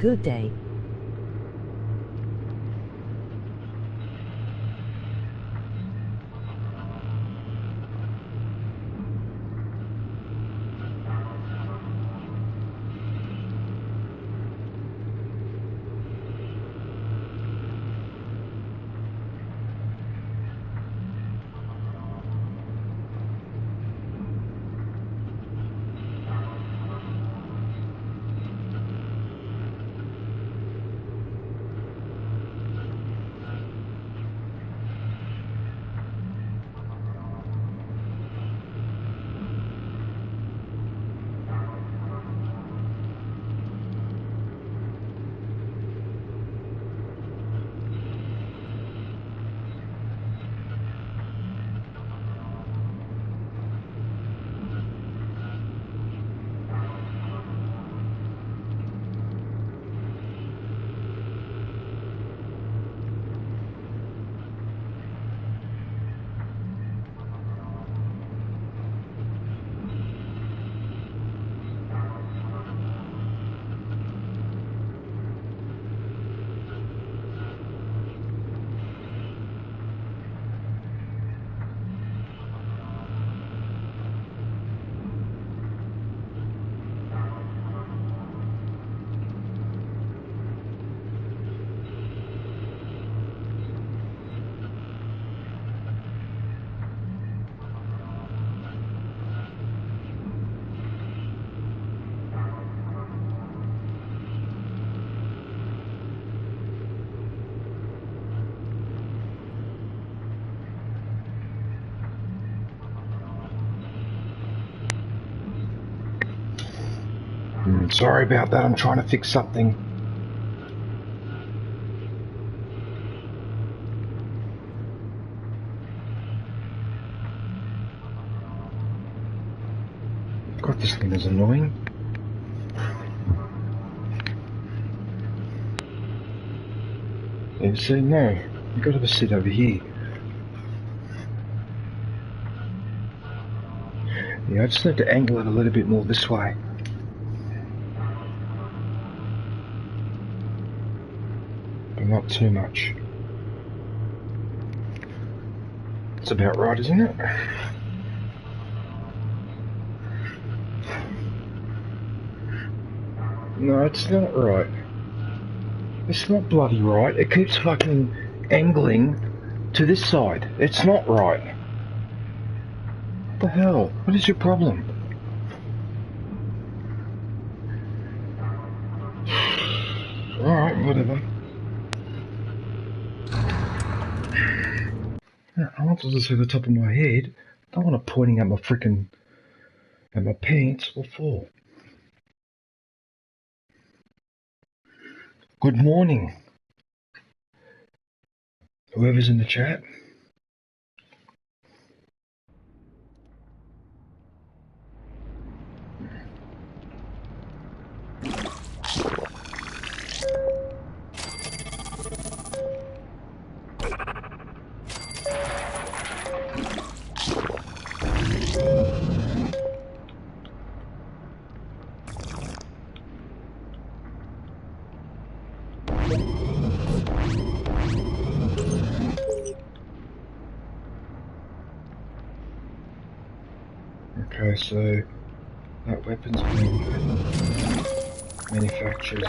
good day. Sorry about that, I'm trying to fix something. God, this thing is annoying. You see, no, you've got to sit over here. Yeah, I just need to angle it a little bit more this way. Not too much. It's about right, isn't it? No, it's not right. It's not bloody right. It keeps fucking angling to this side. It's not right. What the hell? What is your problem? Alright, whatever. I want to see the top of my head. I don't want it pointing at my frickin' at my pants. What for? Good morning, whoever's in the chat. Okay, so that weapon's been manufactured.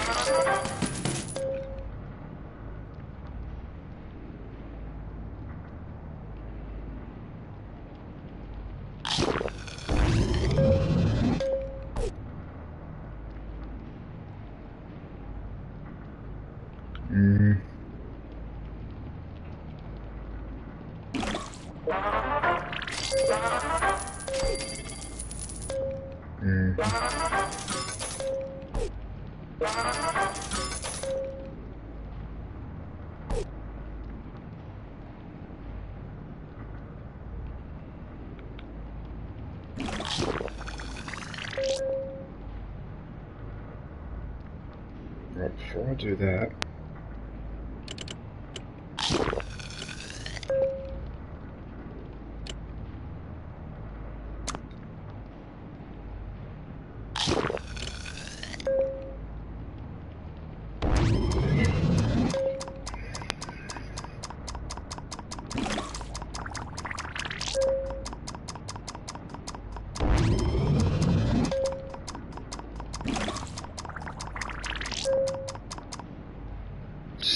Right, before I do that,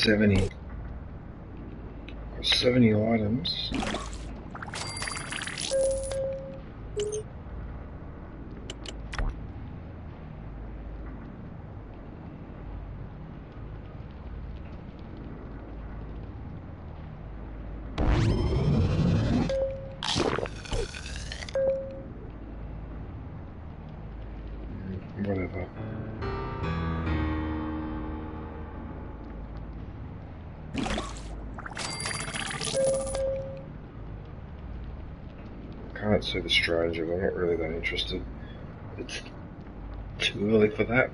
70. Got 70 items. Whatever. Can't see the stranger, but I'm not really that interested. It's too early for that.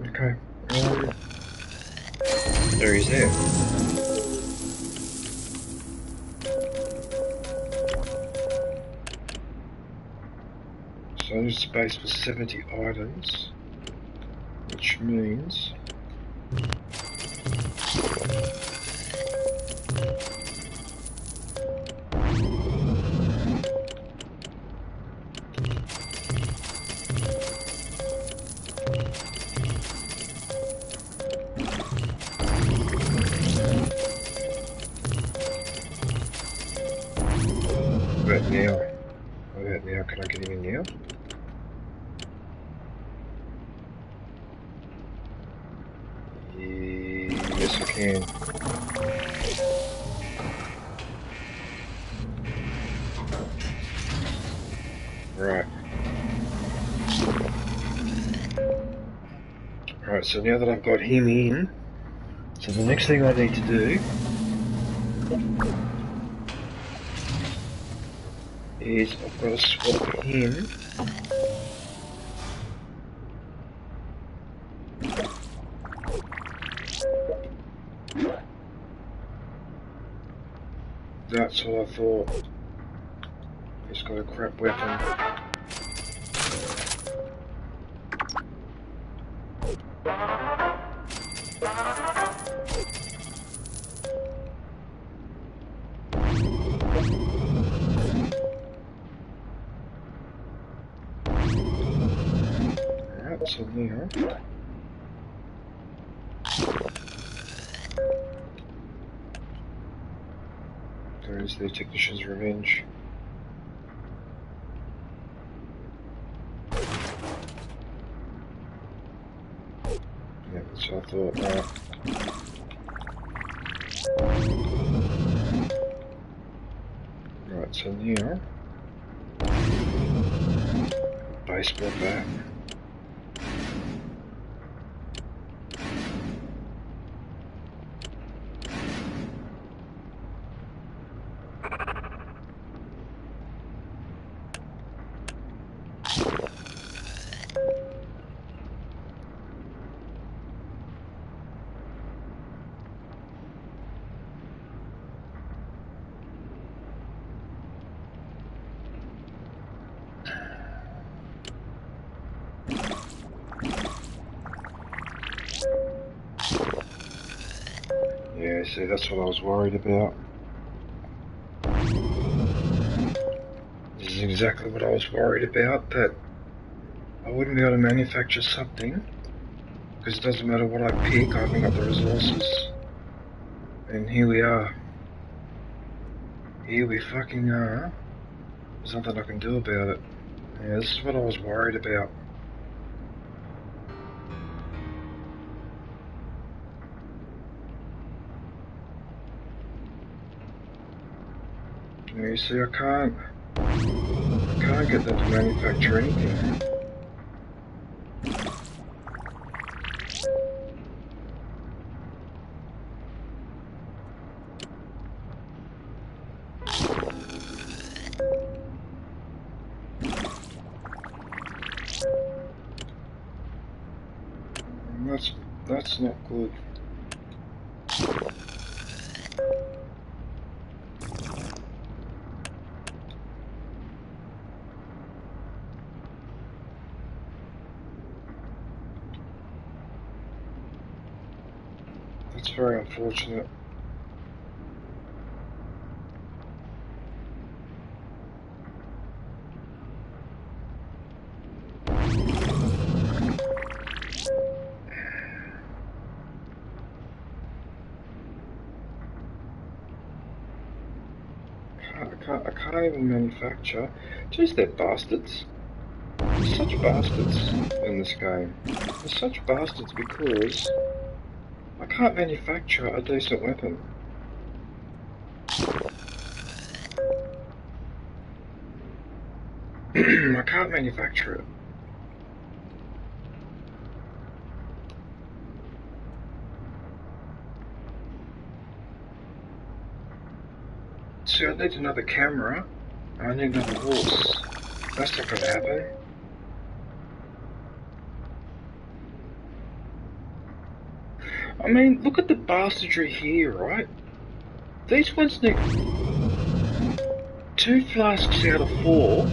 Okay. There he's there. So there's space for 70 items, which means now, can I get him in now? Yes, I can. Right. Right, so now that I've got him in, so the next thing I need to do is I've got to swap him That's what I thought. He's got a crap weapon. Alright, so now there is the Technician's Revenge. Yeah, that's what I thought. Right, so now base brought back. Yeah, see, that's what I was worried about. This is exactly what I was worried about, that I wouldn't be able to manufacture something, because it doesn't matter what I pick, I haven't got the resources. And here we are. Here we fucking are. There's nothing I can do about it. Yeah, this is what I was worried about. Yeah, you see, I can't get them to manufacture anything. And that's not good. That's very unfortunate. I can't even manufacture. Jeez, they're bastards. They're such bastards in this game. They're such bastards because I can't manufacture a decent weapon. I can't manufacture it. See, I need another camera. I need another horse. That's not gonna happen. I mean, look at the bastardry here, right? These ones need 2 flasks out of 4,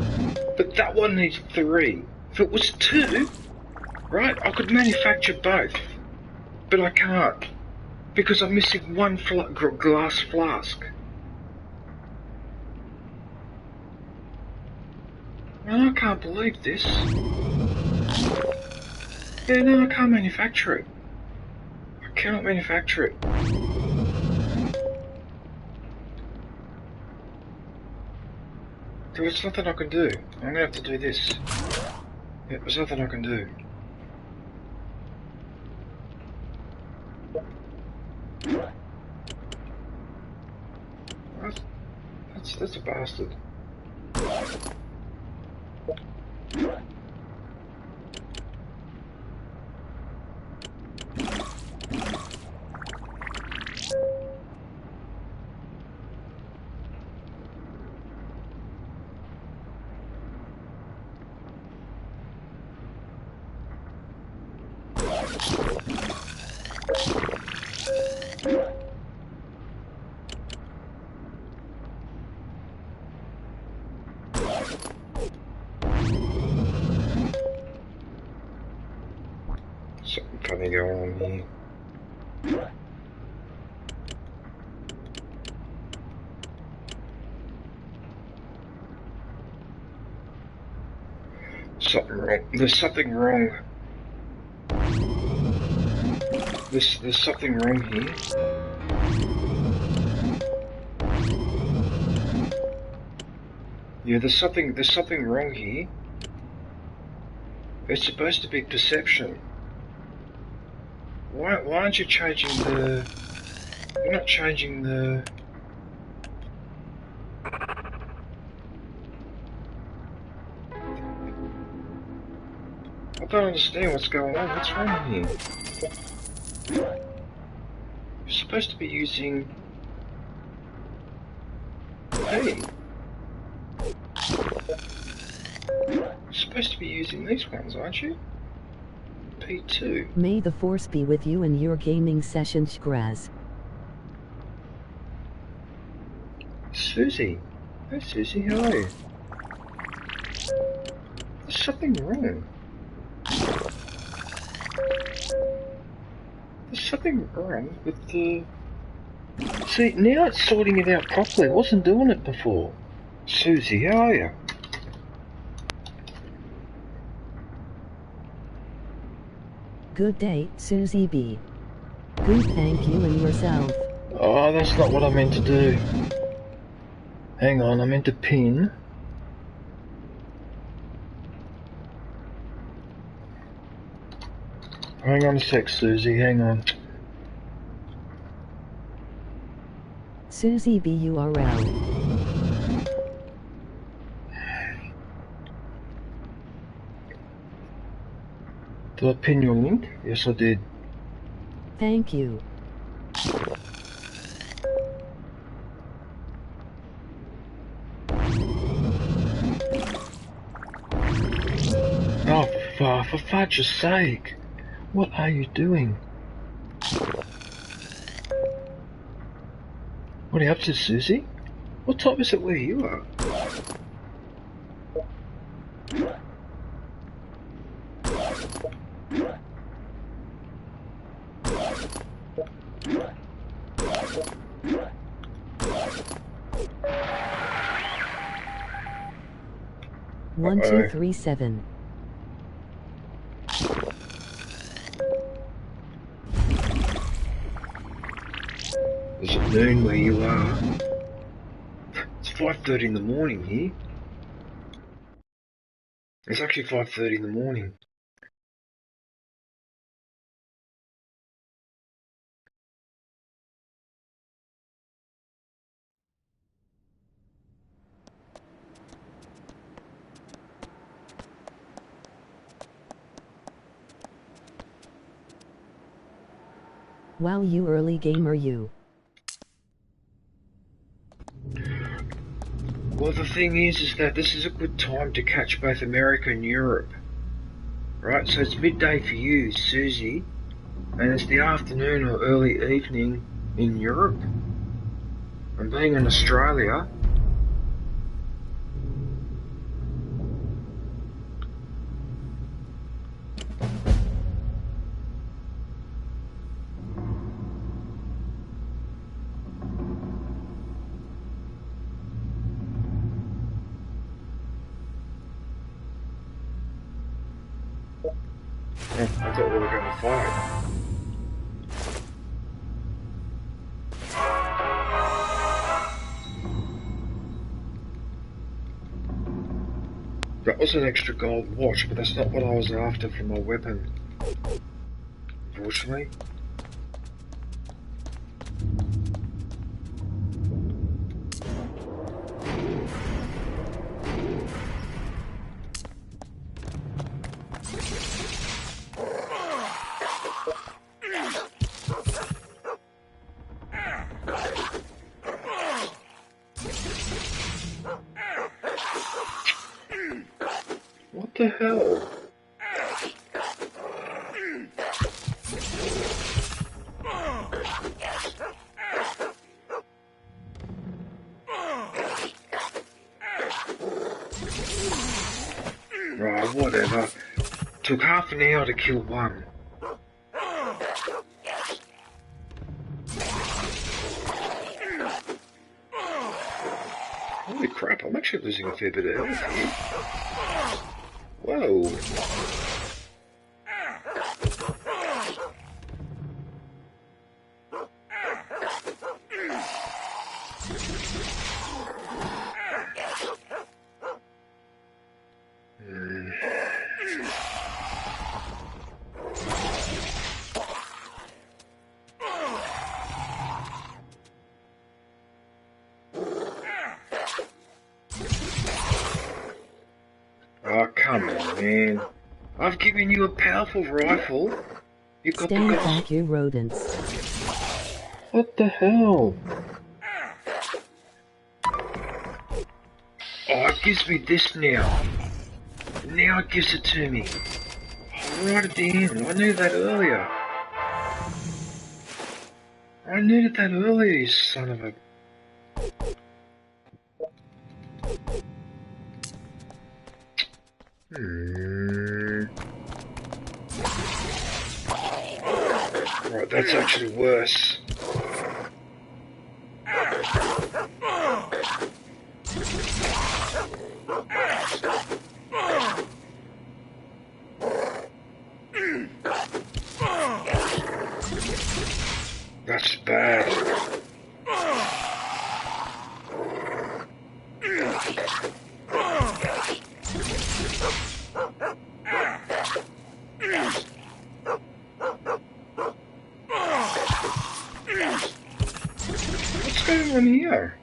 but that one needs 3. If it was 2, right, I could manufacture both, but I can't because I'm missing 1 glass flask. Man, I can't believe this. Yeah, no, I can't manufacture it. I cannot manufacture it. There's nothing I can do. I'm gonna have to do this. Yeah, there's nothing I can do. That's a bastard. Something funny going on here. Something wrong. There's something wrong. There's something wrong here. Yeah, there's something wrong here. It's supposed to be perception. Why aren't you changing the... You're not changing the... I don't understand what's going on. What's wrong here? You're supposed to be using... Hey! You're supposed to be using these ones, aren't you? P2. May the force be with you in your gaming session, Shgraz. Susie. Hey Susie, how are you? There's something wrong. There's something wrong with the... See, now it's sorting it out properly. It wasn't doing it before. Susie, how are you? Good day, Susie B. Good, thank you, and yourself. Oh, that's not what I meant to do. Hang on, I meant to pin. Hang on a sec, Susie, hang on. Susie B URL. Did I pin your link? Yes, I did. Thank you. Oh, for fudge's sake. What are you doing? What are you up to, Susie? What time is it where you are? One, 2, 3, 7. Is it noon where you are? It's 5:30 in the morning here. It's actually 5:30 in the morning. Wow, you early gamer, you. Well, the thing is that this is a good time to catch both America and Europe. Right, so it's midday for you, Susie, and it's the afternoon or early evening in Europe. And being in Australia, I thought we were going to fight. That was an extra gold watch, but that's not what I was after for my weapon, unfortunately. What the hell? Right, whatever. Took half an hour to kill one. Holy crap, I'm actually losing a fair bit of health here. Whoa. Oh, come on, man. I've given you a powerful rifle. You got Stand the back, you rodents. What the hell? Oh, it gives me this now. Now it gives it to me. Right at the end. I knew that earlier. I knew that earlier, you son of a... Right, that's actually worse. That's bad. What's going on here?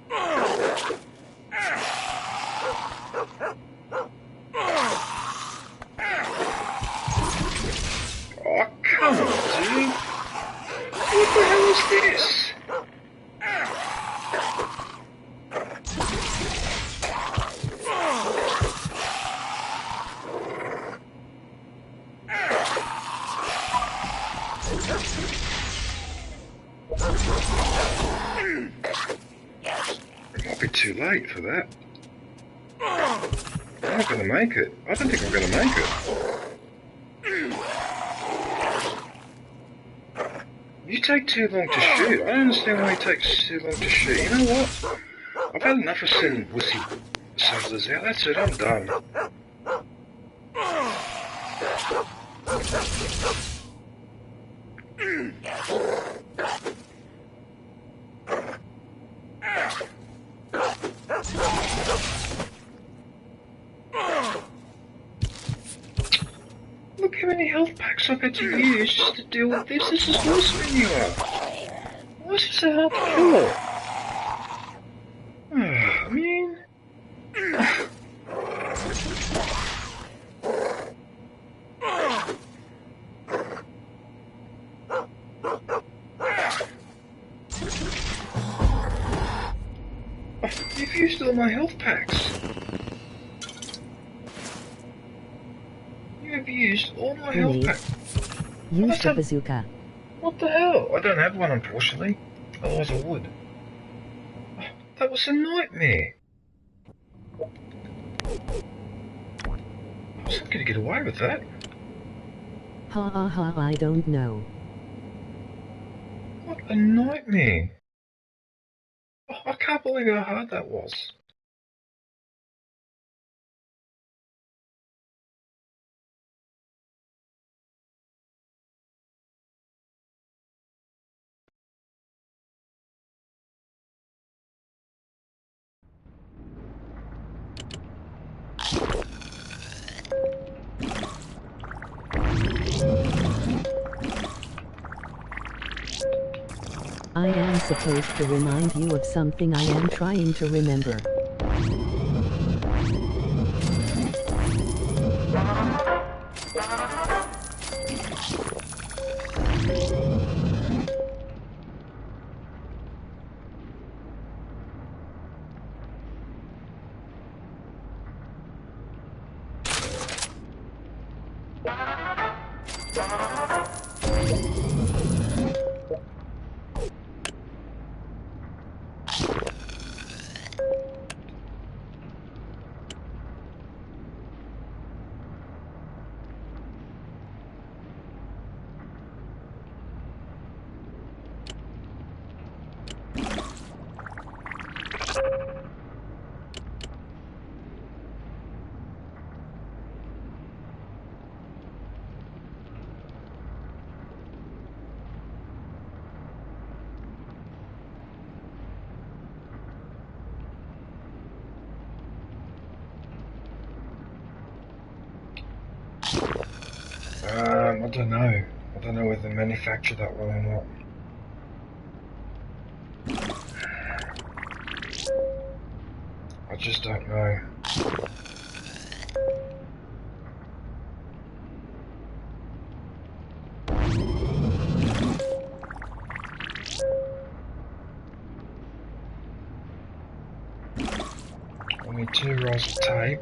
Oh, come on, dude. What the hell is this? It might be too late for that. I'm not going to make it. I don't think I'm going to make it. You take too long to shoot. I don't understand why it takes too long to shoot. You know what? I've had enough of sending wussy settlers out. That's it, I'm done. health packs I've had to use just to deal with this? This is worse than you are. Why is it so hard to kill? I mean... You've used all my health packs. You have used all my health packs. Use the bazooka. What the hell? I don't have one, unfortunately. Otherwise I would. That was a nightmare. I wasn't going to get away with that. Ha ha ha, I don't know. What a nightmare. I can't believe how hard that was. I am supposed to remind you of something I am trying to remember. I don't know. I don't know whether they manufacture that one or not. I just don't know. I need 2 rolls of tape.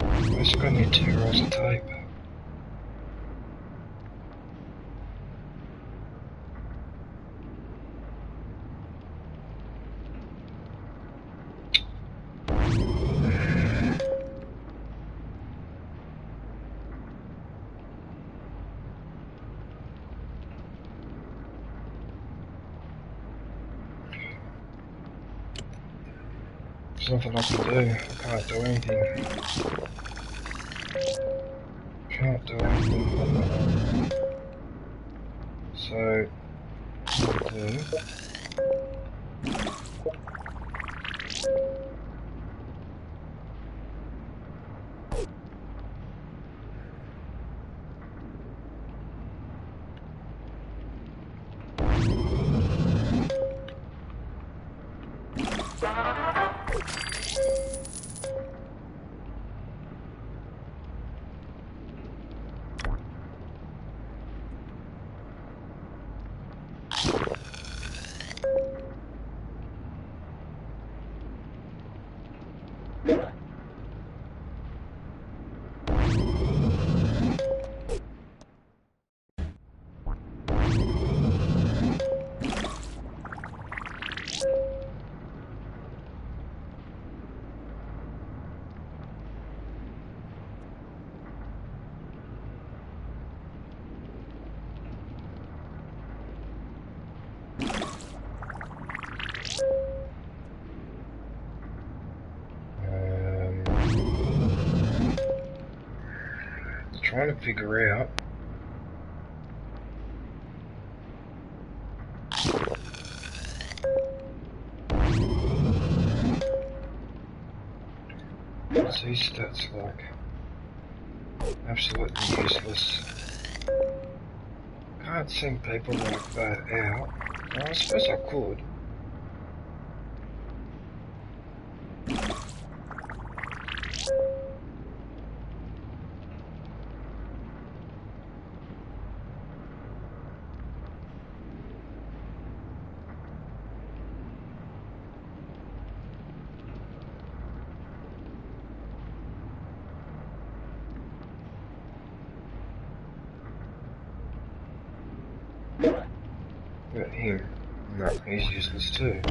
I just gonna need 2 rolls of tape. There's nothing I can do. I can't do anything. Can't do anything on that one. So, what I'll do... Trying to figure out what's these stats like. Absolutely useless. Can't send people like that out. Well, I suppose I could. But him, no, he's useless too.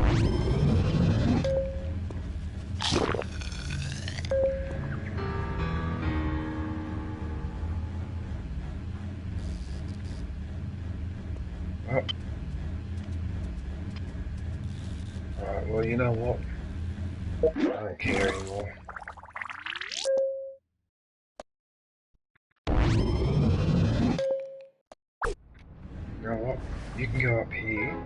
Oh. Alright, well, you know what? I don't care anymore. You know what? You can go up here.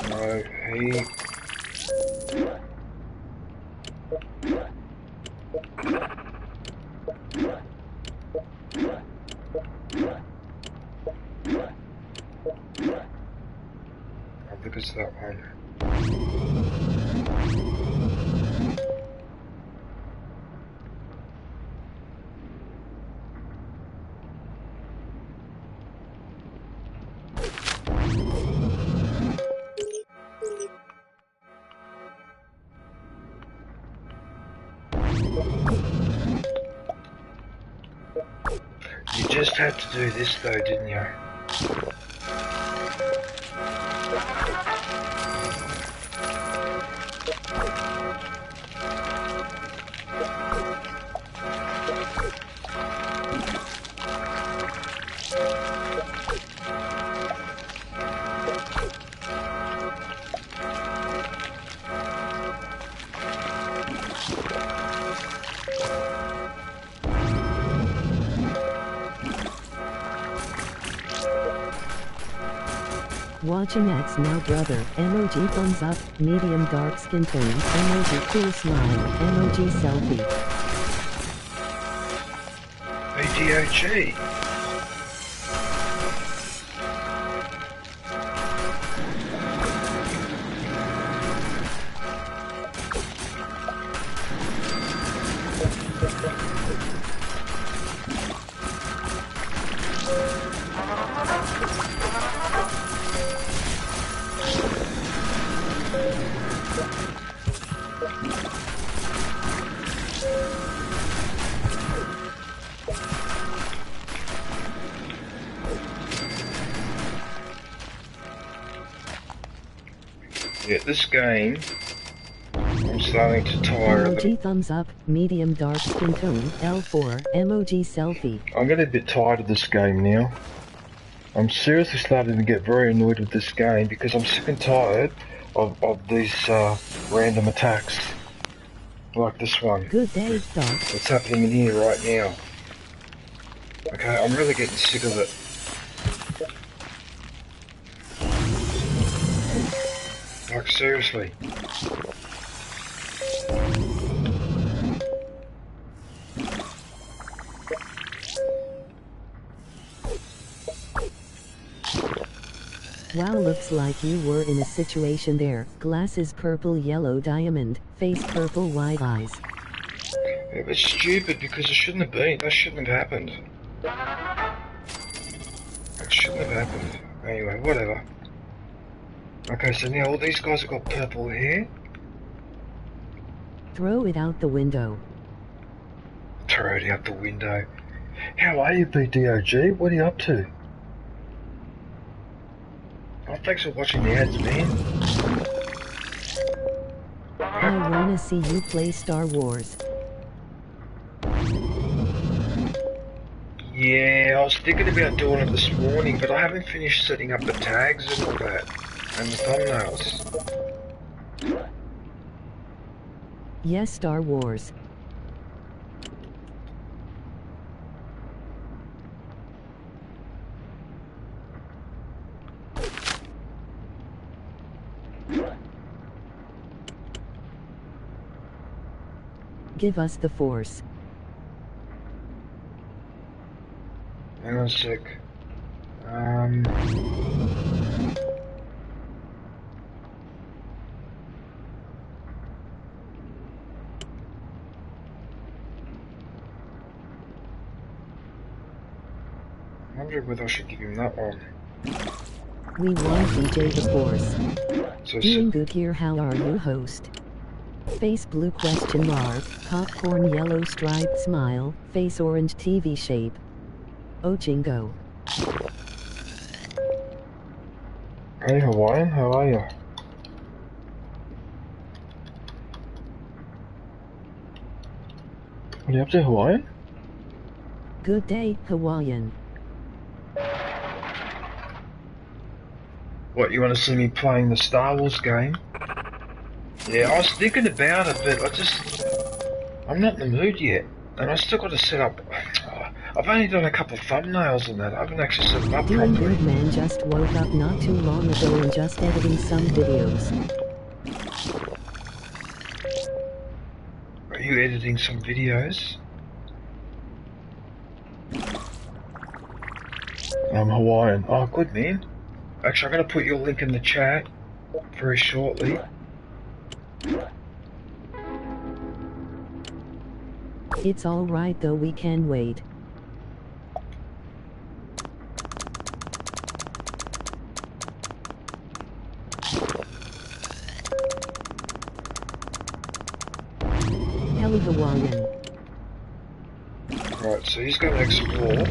No, he... I think it's that one. You just had to do this though, didn't you? Watching X now brother, emoji thumbs up, medium dark skin tone, emoji cool smile, emoji selfie. ADOG. Yeah, this game, I'm starting to tire of Emoji it. thumbs up, medium dark skin tone, L4, emoji selfie. I'm getting a bit tired of this game now. I'm seriously starting to get very annoyed with this game because I'm sick and tired of these random attacks. Like this one. Good day, dog. What's happening in here right now? Okay, I'm really getting sick of it. Like, seriously. Wow, looks like you were in a situation there. Glasses purple yellow diamond, face purple wide eyes. It was stupid because it shouldn't have been. That shouldn't have happened. It shouldn't have happened. Anyway, whatever. Okay, so now all these guys have got purple hair. Throw it out the window. Throw it out the window. How are you, BDOG? What are you up to? Oh, thanks for watching the ads, man. I wanna see you play Star Wars. Yeah, I was thinking about doing it this morning, but I haven't finished setting up the tags and all that, and the thumbnails. Yes, Star Wars. Give us the Force. Hang on a sec. I wonder whether I should give him that one. We want DJ the Force. So, Doing good here, how are you, host? Face blue question mark, popcorn yellow striped smile, face orange TV shape. Oh jingo. Hey Hawaiian, how are you? What are you up to, Hawaiian? Good day, Hawaiian. What, you want to see me playing the Star Wars game? Yeah, I was thinking about it, but I'm not in the mood yet. And I still got to set up... I've only done a couple of thumbnails and that. I haven't actually set it up Doing properly. good, man. Just woke up not too long ago and just editing some videos. Are you editing some videos? I'm Hawaiian. Oh, good, man. Actually, I'm going to put your link in the chat very shortly. It's alright though, we can wait. Hello, Hawaiian. Right, so he's going to explore.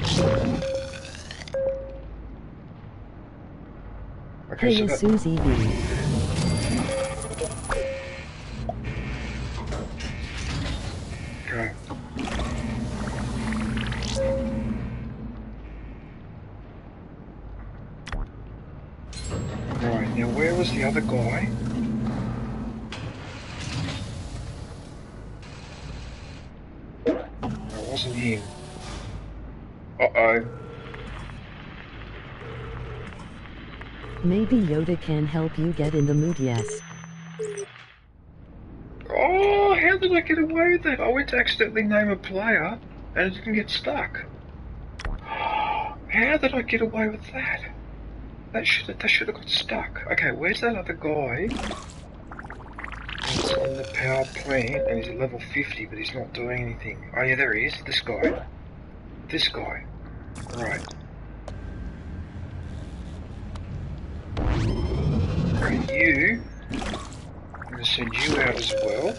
Okay, Hey, so Susie V. Okay. Right, now where was the other guy? That wasn't him. Uh-oh. Maybe Yoda can help you get in the mood, yes. Oh, how did I get away with that? I went to accidentally name a player and it didn't get stuck. How did I get away with that? That should have got stuck. Okay, where's that other guy? He's in the power plant and he's at level 50, but he's not doing anything. Oh yeah, there he is. This guy. This guy. Right. Right, you. I'm going to send you out as well.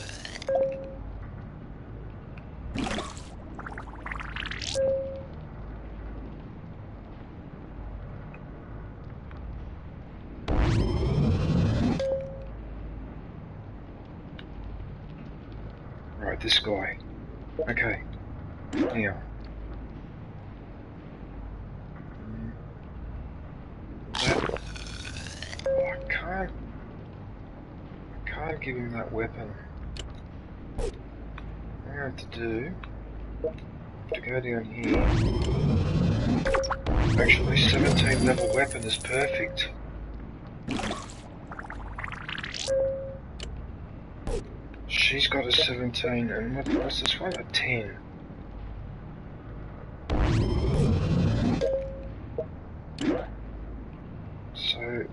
Right, this guy. Okay. Now. That. Oh, I can't give him that weapon. What I have to do, to go down here. Actually, 17 level weapon is perfect. She's got a 17, and what's this one? A 10. So,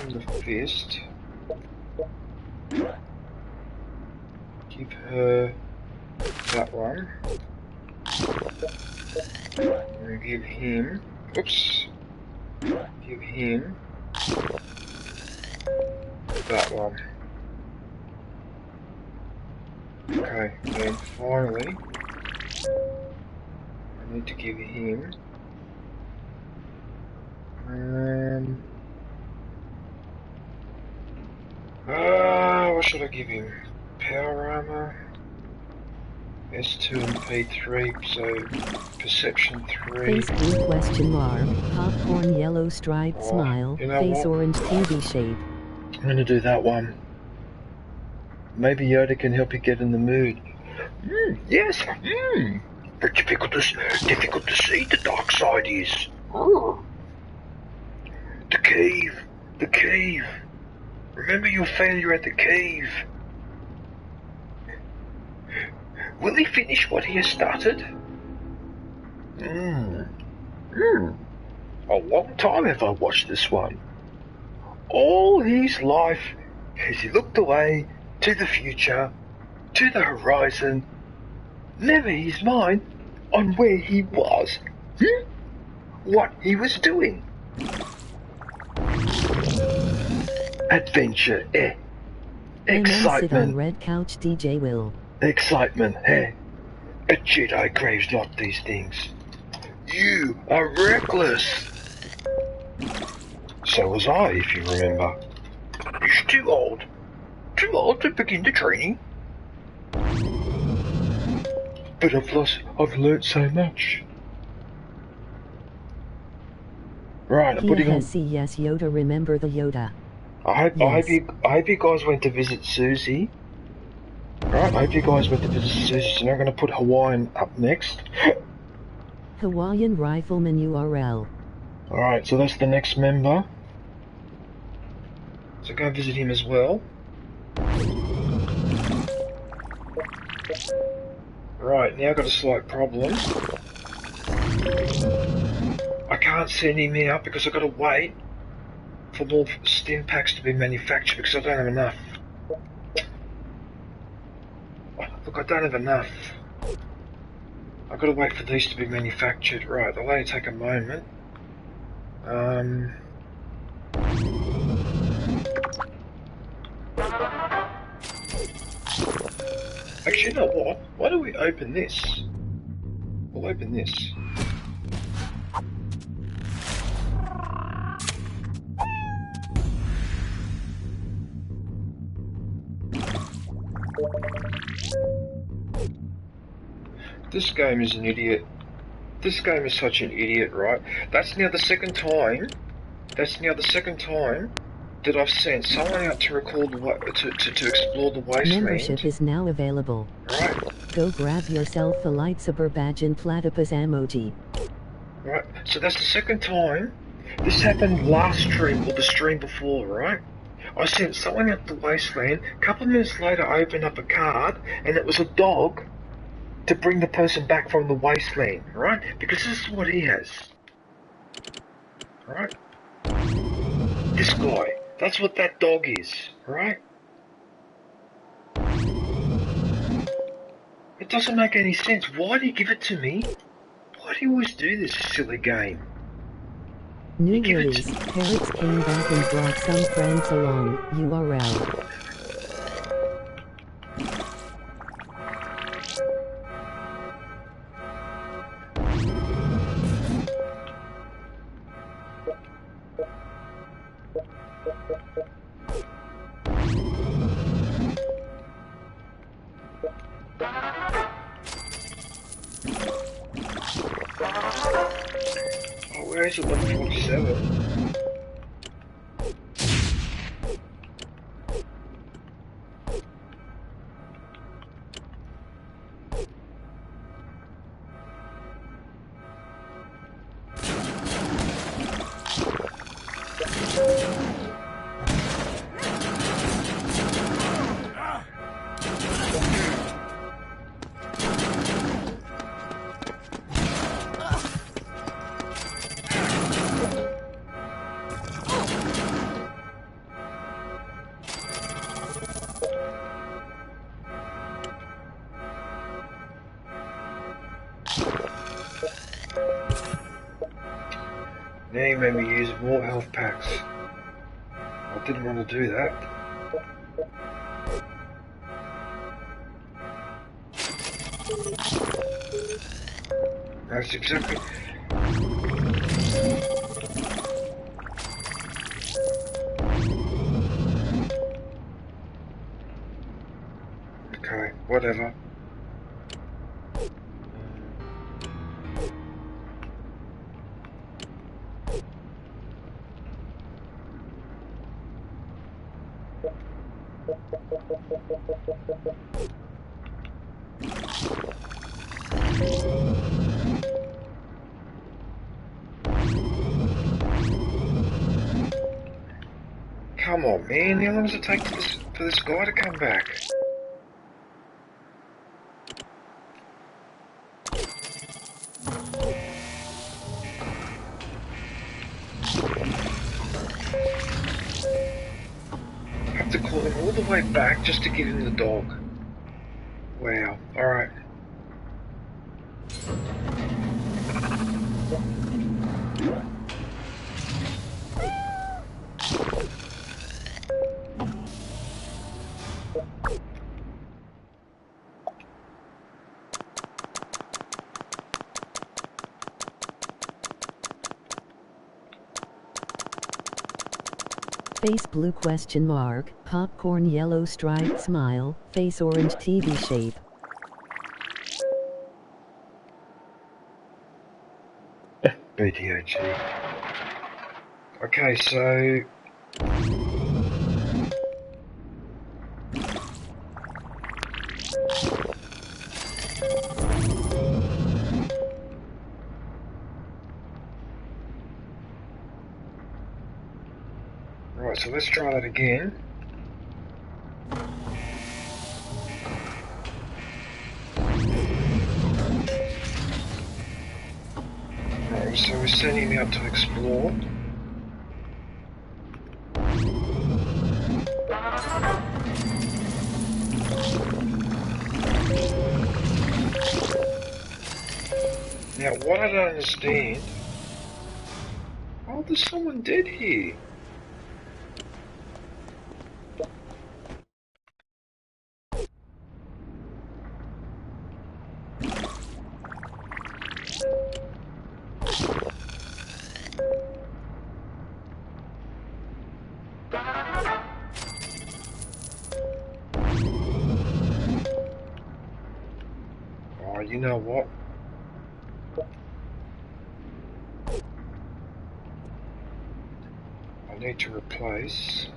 in the fist, give her that one. And give him, oops, give him that one. Okay, and finally, I need to give him what should I give him? Power armor, S2 and P3, so perception 3. Face blue question mark, popcorn yellow striped smile, You know face what? orange TV shape. I'm gonna do that one. Maybe Yoda can help you get in the mood. Yes, but difficult to see the dark side is. The cave. Remember your failure at the cave. Will he finish what he has started? A long time have I watched this one. All his life has he looked away to the future, to the horizon, never his mind on where he was, what he was doing. Adventure, Sit on excitement, red couch DJ Will. excitement, A Jedi craves not these things. You are reckless. So was I, if you remember. He's too old to begin the training. But I've learnt so much. Right, I'm putting on. Yes, Yoda, remember the Yoda. I hope you guys went to visit Susie. Right, I hope you guys went to visit Susie, so now I'm going to put Hawaiian up next. Hawaiian Rifleman URL. Alright, so that's the next member. So go visit him as well. Right, now I've got a slight problem. I can't send him out because I've got to wait for more stim packs to be manufactured because I don't have enough. Look, I don't have enough. I've got to wait for these to be manufactured. Right, they'll only take a moment. Actually, you know what? Why don't we open this? We'll open this. This game is an idiot. This game is such an idiot, right? That's now the second time. That I've sent someone out to record to explore the wasteland. Membership is now available. Right. Go grab yourself a lightsaber badge and platypus emoji. Right. So that's the second time. This happened last stream or the stream before, right? I sent someone out to the wasteland. A couple of minutes later, I opened up a card, and it was a dog to bring the person back from the wasteland, right? Because this is what he has. Right? This guy. That's what that dog is, right? It doesn't make any sense. Why do you give it to me? Why do you always do this silly game? New release. Parrots came back and brought some friends along. URL. Oh, where is it? 147. Now you made me use more health packs. I didn't want to do that. That's exactly... whatever. Come on, man, how long does it take for this guy to come back? I have to call him all the way back just to get in the dog. Wow, alright. Face blue question mark, popcorn yellow striped smile, face orange TV shape. BTOG. Okay, so... Right, so let's try that again. Right, so we're sending him out to explore. Now, what I don't understand... Oh, there's someone dead here. Oh, you know what? I need to replace...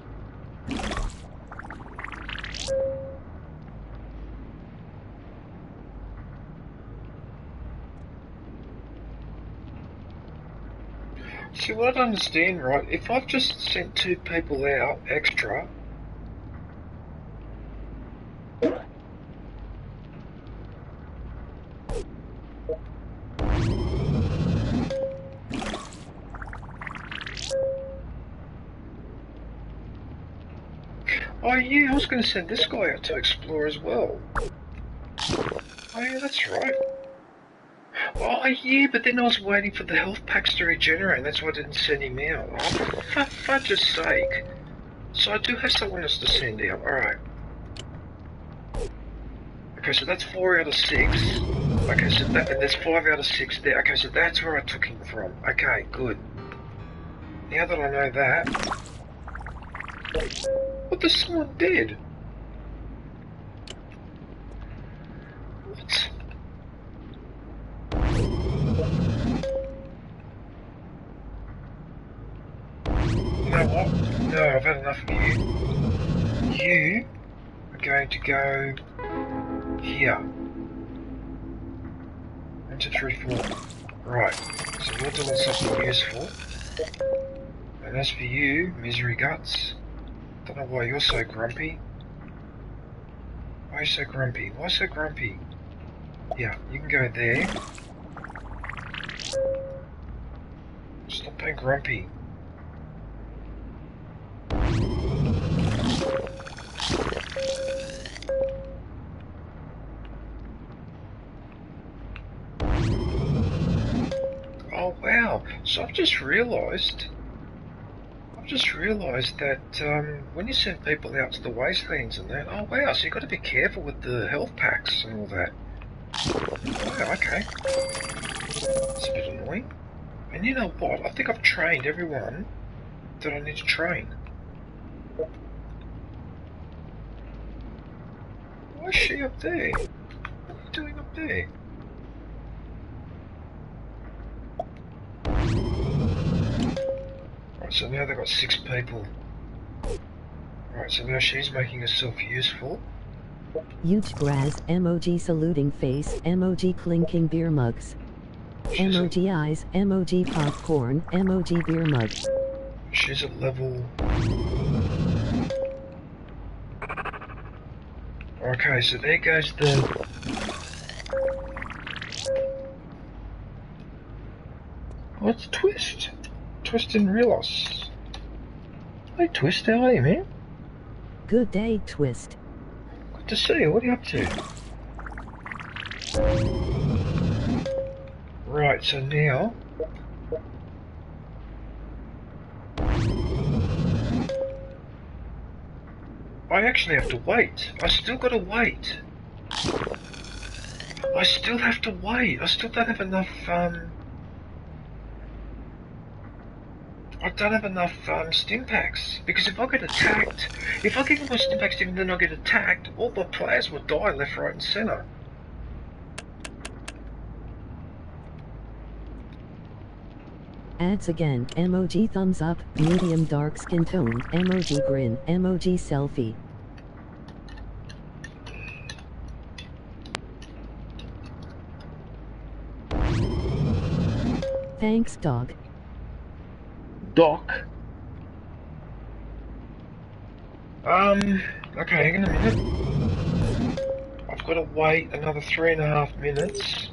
See, what I don't understand, right, if I've just sent 2 people out extra... Oh yeah, I was going to send this guy out to explore as well. Oh yeah, that's right. Oh yeah, but then I was waiting for the health packs to regenerate, and that's why I didn't send him out. Oh, for fudge's sake. So I do have someone else to send out, alright. Okay, so that's 4 out of 6. Okay, so that, and there's 5 out of 6 there. Okay, so that's where I took him from. Okay, good. Now that I know that... What, there's someone dead? What? You know what? No, I've had enough of you. You are going to go here. 1, 2, 3, 4. Right, so you're doing something useful. And as for you, misery guts, don't know why you're so grumpy. Why are you so grumpy? Why so grumpy? Yeah, you can go there. Stop being grumpy. Oh wow, so I've just realised that when you send people out to the wastelands and that, oh wow, so you've got to be careful with the health packs and all that. Wow, okay. It's a bit annoying. And you know what, I think I've trained everyone that I need to train. Why is she up there? What are you doing up there? Right, so now they've got 6 people. Right, so now she's making herself useful. Huge Graz, emoji saluting face, emoji clinking beer mugs. Emoji eyes, emoji popcorn, emoji beer mug. She's at level... Okay, so there goes the... What's Twist? Twist didn't realise. Hey Twist, how are you, man? Good day, Twist. Good to see you, what are you up to? Right, so now... I actually have to wait. I still gotta wait. I still have to wait. I still don't have enough, I don't have enough, stim packs. Because if I get attacked, if I give them my stim packs and then I get attacked, all my players will die left, right and centre. Ads again, emoji thumbs up, medium dark skin tone, emoji grin, emoji selfie. Thanks, dog. Doc? Okay, hang on a minute. I've got to wait another 3.5 minutes.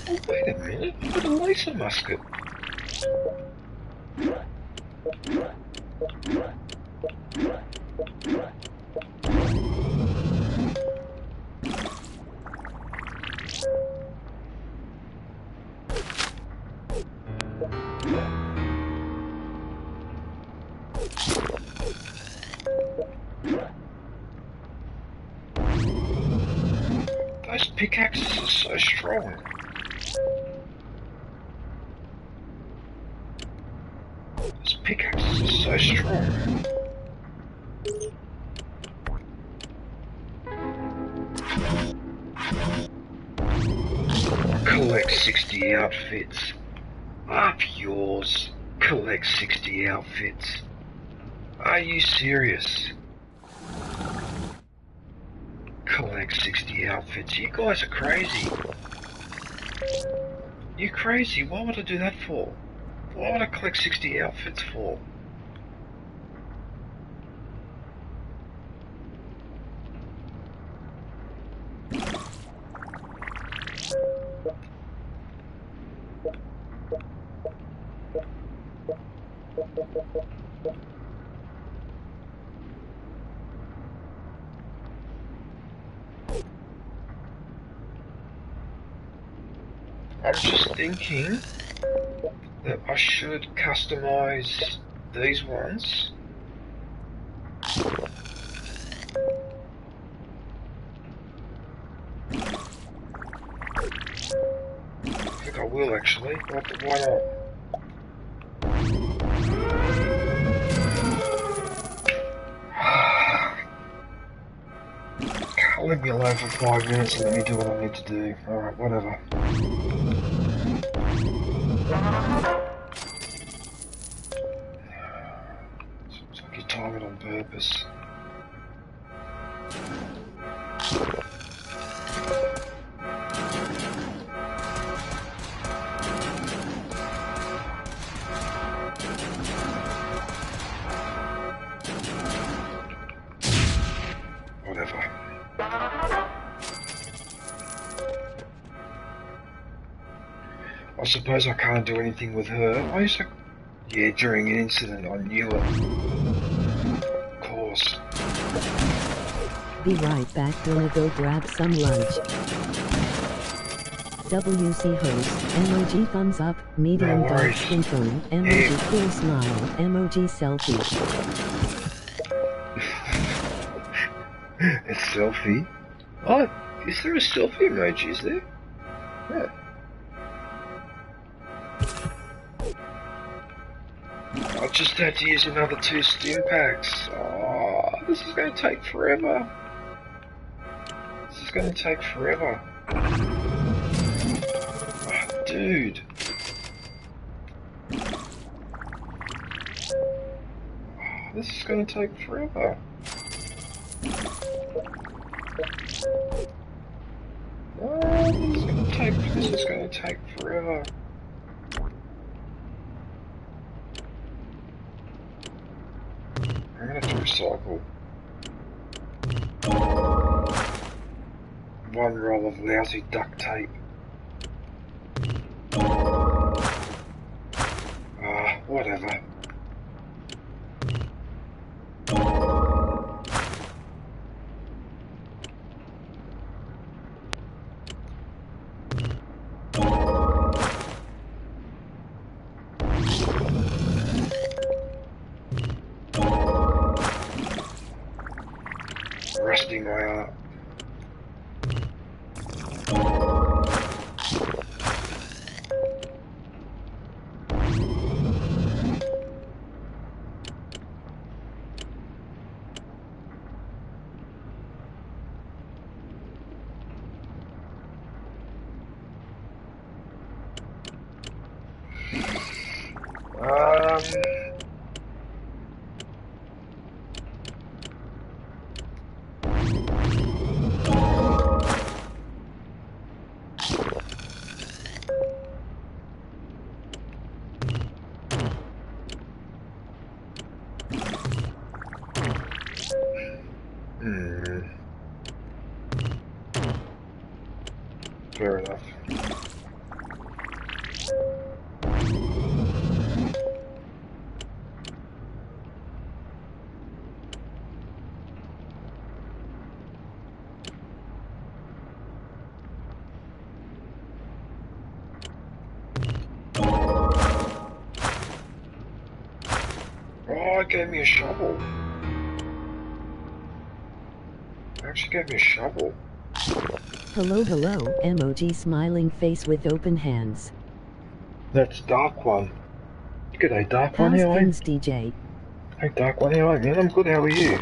Oh, wait a minute, I've got a laser musket. Those pickaxes are so strong. Those pickaxes are so strong. Collect 60 outfits. Up yours. Collect 60 outfits. Are you serious? Collect 60 outfits. You guys are crazy. You crazy. Why would I do that for? Why would I collect 60 outfits for? I'm just thinking that I should customize these ones. I think I will actually. Why not? Can't leave me alone for 5 minutes and let me do what I need to do. Alright, whatever. It's like you time it on purpose. Whatever. I suppose I can't do anything with her. I used to... Yeah, during an incident I knew it. Of course. Be right back, gonna go grab some lunch. WC host, emoji thumbs up, medium dark skin tone, emoji cool smile, emoji selfie. A selfie? Oh, is there a selfie emoji, is there? Yeah. I just had to use another 2 stim packs. Oh, this is going to take forever. This is going to take forever. Oh, dude. Oh, this is going to take forever. Oh, this is going to take forever. I'm going to have to recycle 1 roll of lousy duct tape. Whatever. Rusting my art. Fair enough. Oh, it gave me a shovel. It actually gave me a shovel. Hello, hello, emoji smiling face with open hands. That's Dark One. G'day, Dark One, How's how are you? things, DJ? Hey, Dark One, how are you, man? I'm good, how are you?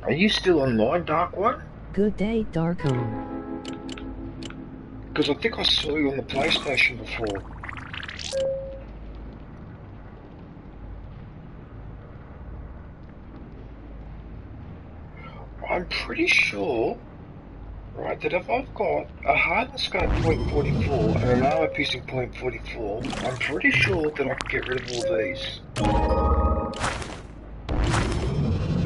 Are you still online, Dark One? Good day, Darkone. Because I think I saw you on the PlayStation before. I'm pretty sure, right, that if I've got a hardness scope .44 and an armor piercing .44, I'm pretty sure that I can get rid of all these.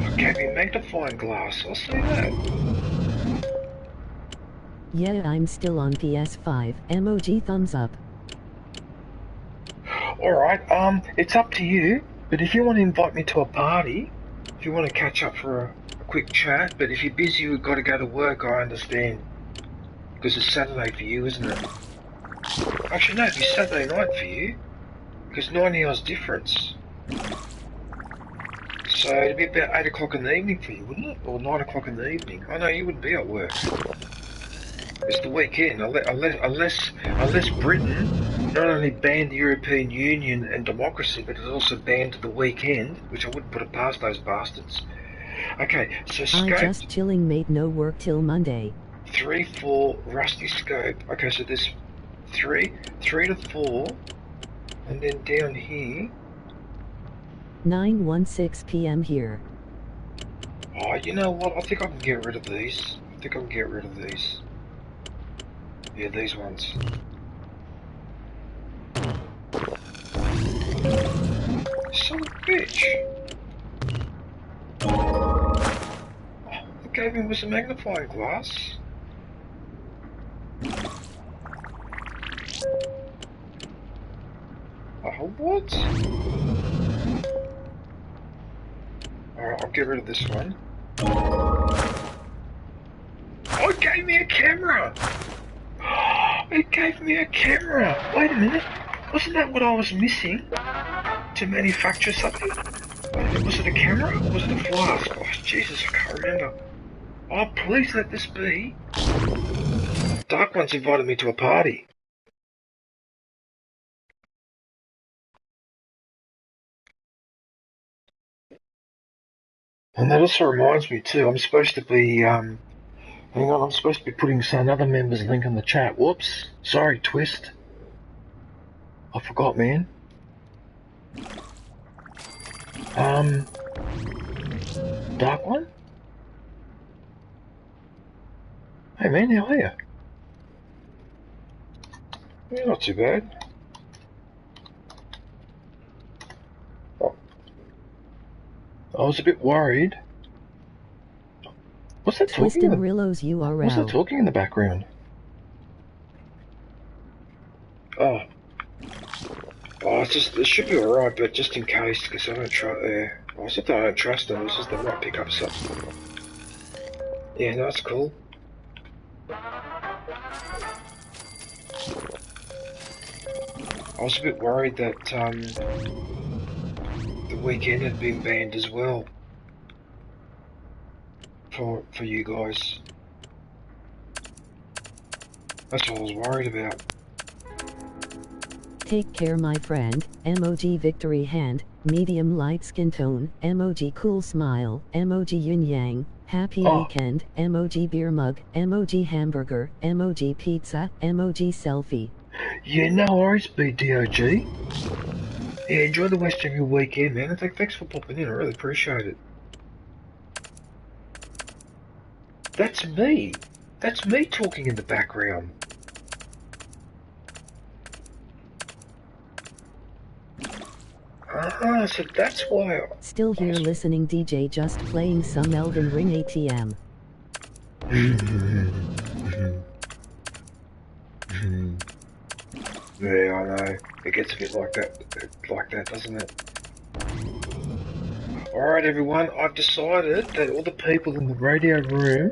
I gave me magnifying glass, I'll see that. Yeah, I'm still on PS5, emoji thumbs up. Alright, it's up to you, but if you want to invite me to a party, if you want to catch up for a quick chat, but if you're busy, you've got to go to work, I understand. Because it's Saturday for you, isn't it? Actually, no, it'd be Saturday night for you. Because 9 hours difference. So it'd be about 8 o'clock in the evening for you, wouldn't it? Or 9 o'clock in the evening. I know you wouldn't be at work. It's the weekend, unless Britain not only banned the European Union and democracy, but it also banned the weekend, which I wouldn't put it past those bastards. Okay, so scope. I just chilling, made no work till Monday. 3, 4, rusty scope. Okay, so there's 3 to 4, and then down here. 9:16 p.m. here. Oh, you know what? I think I can get rid of these. Yeah, these ones. Son of a bitch. Oh, it gave me was a magnifying glass. Oh, what? Alright, I'll get rid of this one. Oh, it gave me a camera! It gave me a camera! Wait a minute, wasn't that what I was missing to manufacture something? Was it a camera or was it a flask? Oh, Jesus, I can't remember. Oh, please let this be. Dark One's invited me to a party. And that also reminds me too, I'm supposed to be, hang on, I'm supposed to be putting another member's link in the chat. Whoops. Sorry, Twist. I forgot, man. Dark One? Hey man, how are you? Yeah, not too bad. Oh. I was a bit worried. What's that Twist talking? and Rillo's URL. What's that talking in the background? Oh. Oh, it's just, it should be alright, but just in case, because I don't trust, well, it's not that I don't trust them, it's just they might pick up something. Yeah, no, that's cool. I was a bit worried that, the weekend had been banned as well. For you guys. That's what I was worried about. Take care, my friend. Emoji victory hand. Medium light skin tone. Emoji cool smile. Emoji yin yang. Happy weekend. Emoji beer mug. Emoji hamburger. Emoji pizza. Emoji selfie. Yeah, no worries, BDOG. Yeah, enjoy the rest of your weekend, man. Thanks for popping in. I really appreciate it. That's me. That's me talking in the background. Ah, so that's why. Still here listening, DJ, just playing some Elden Ring ATM. Yeah, I know. It gets a bit like that, doesn't it? Alright everyone, I've decided that all the people in the radio room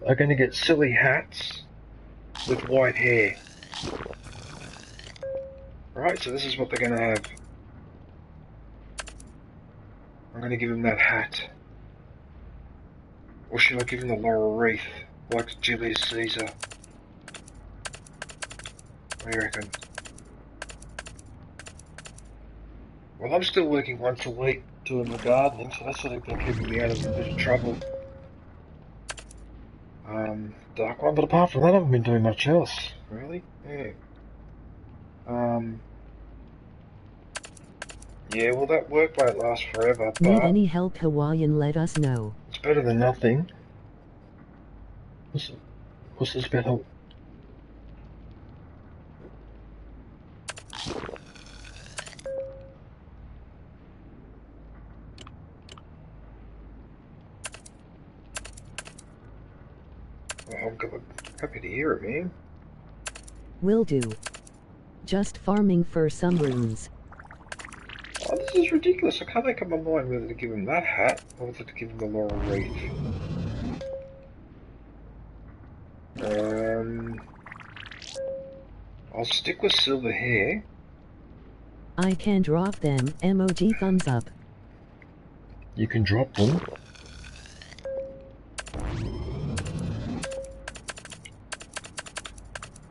are going to get silly hats with white hair. Right, so this is what they're going to have. I'm going to give them that hat. Or should I give them the laurel wreath, like Julius Caesar? What do you reckon? Well, I'm still working once a week doing my gardening, so that's sort of been keeping me out of a bit of trouble. Dark One, but apart from that, I haven't been doing much else, really. Yeah. Yeah, well, that work won't last forever, but need any help, Hawaiian? Let us know. It's better than nothing. What's this better? I'm happy to hear it, man. Will do. Just farming for some runes. Oh, this is ridiculous. I can't make up my mind whether to give him that hat or whether to give him the laurel wreath. I'll stick with silver hair. I can drop them. Emoji thumbs up. You can drop them.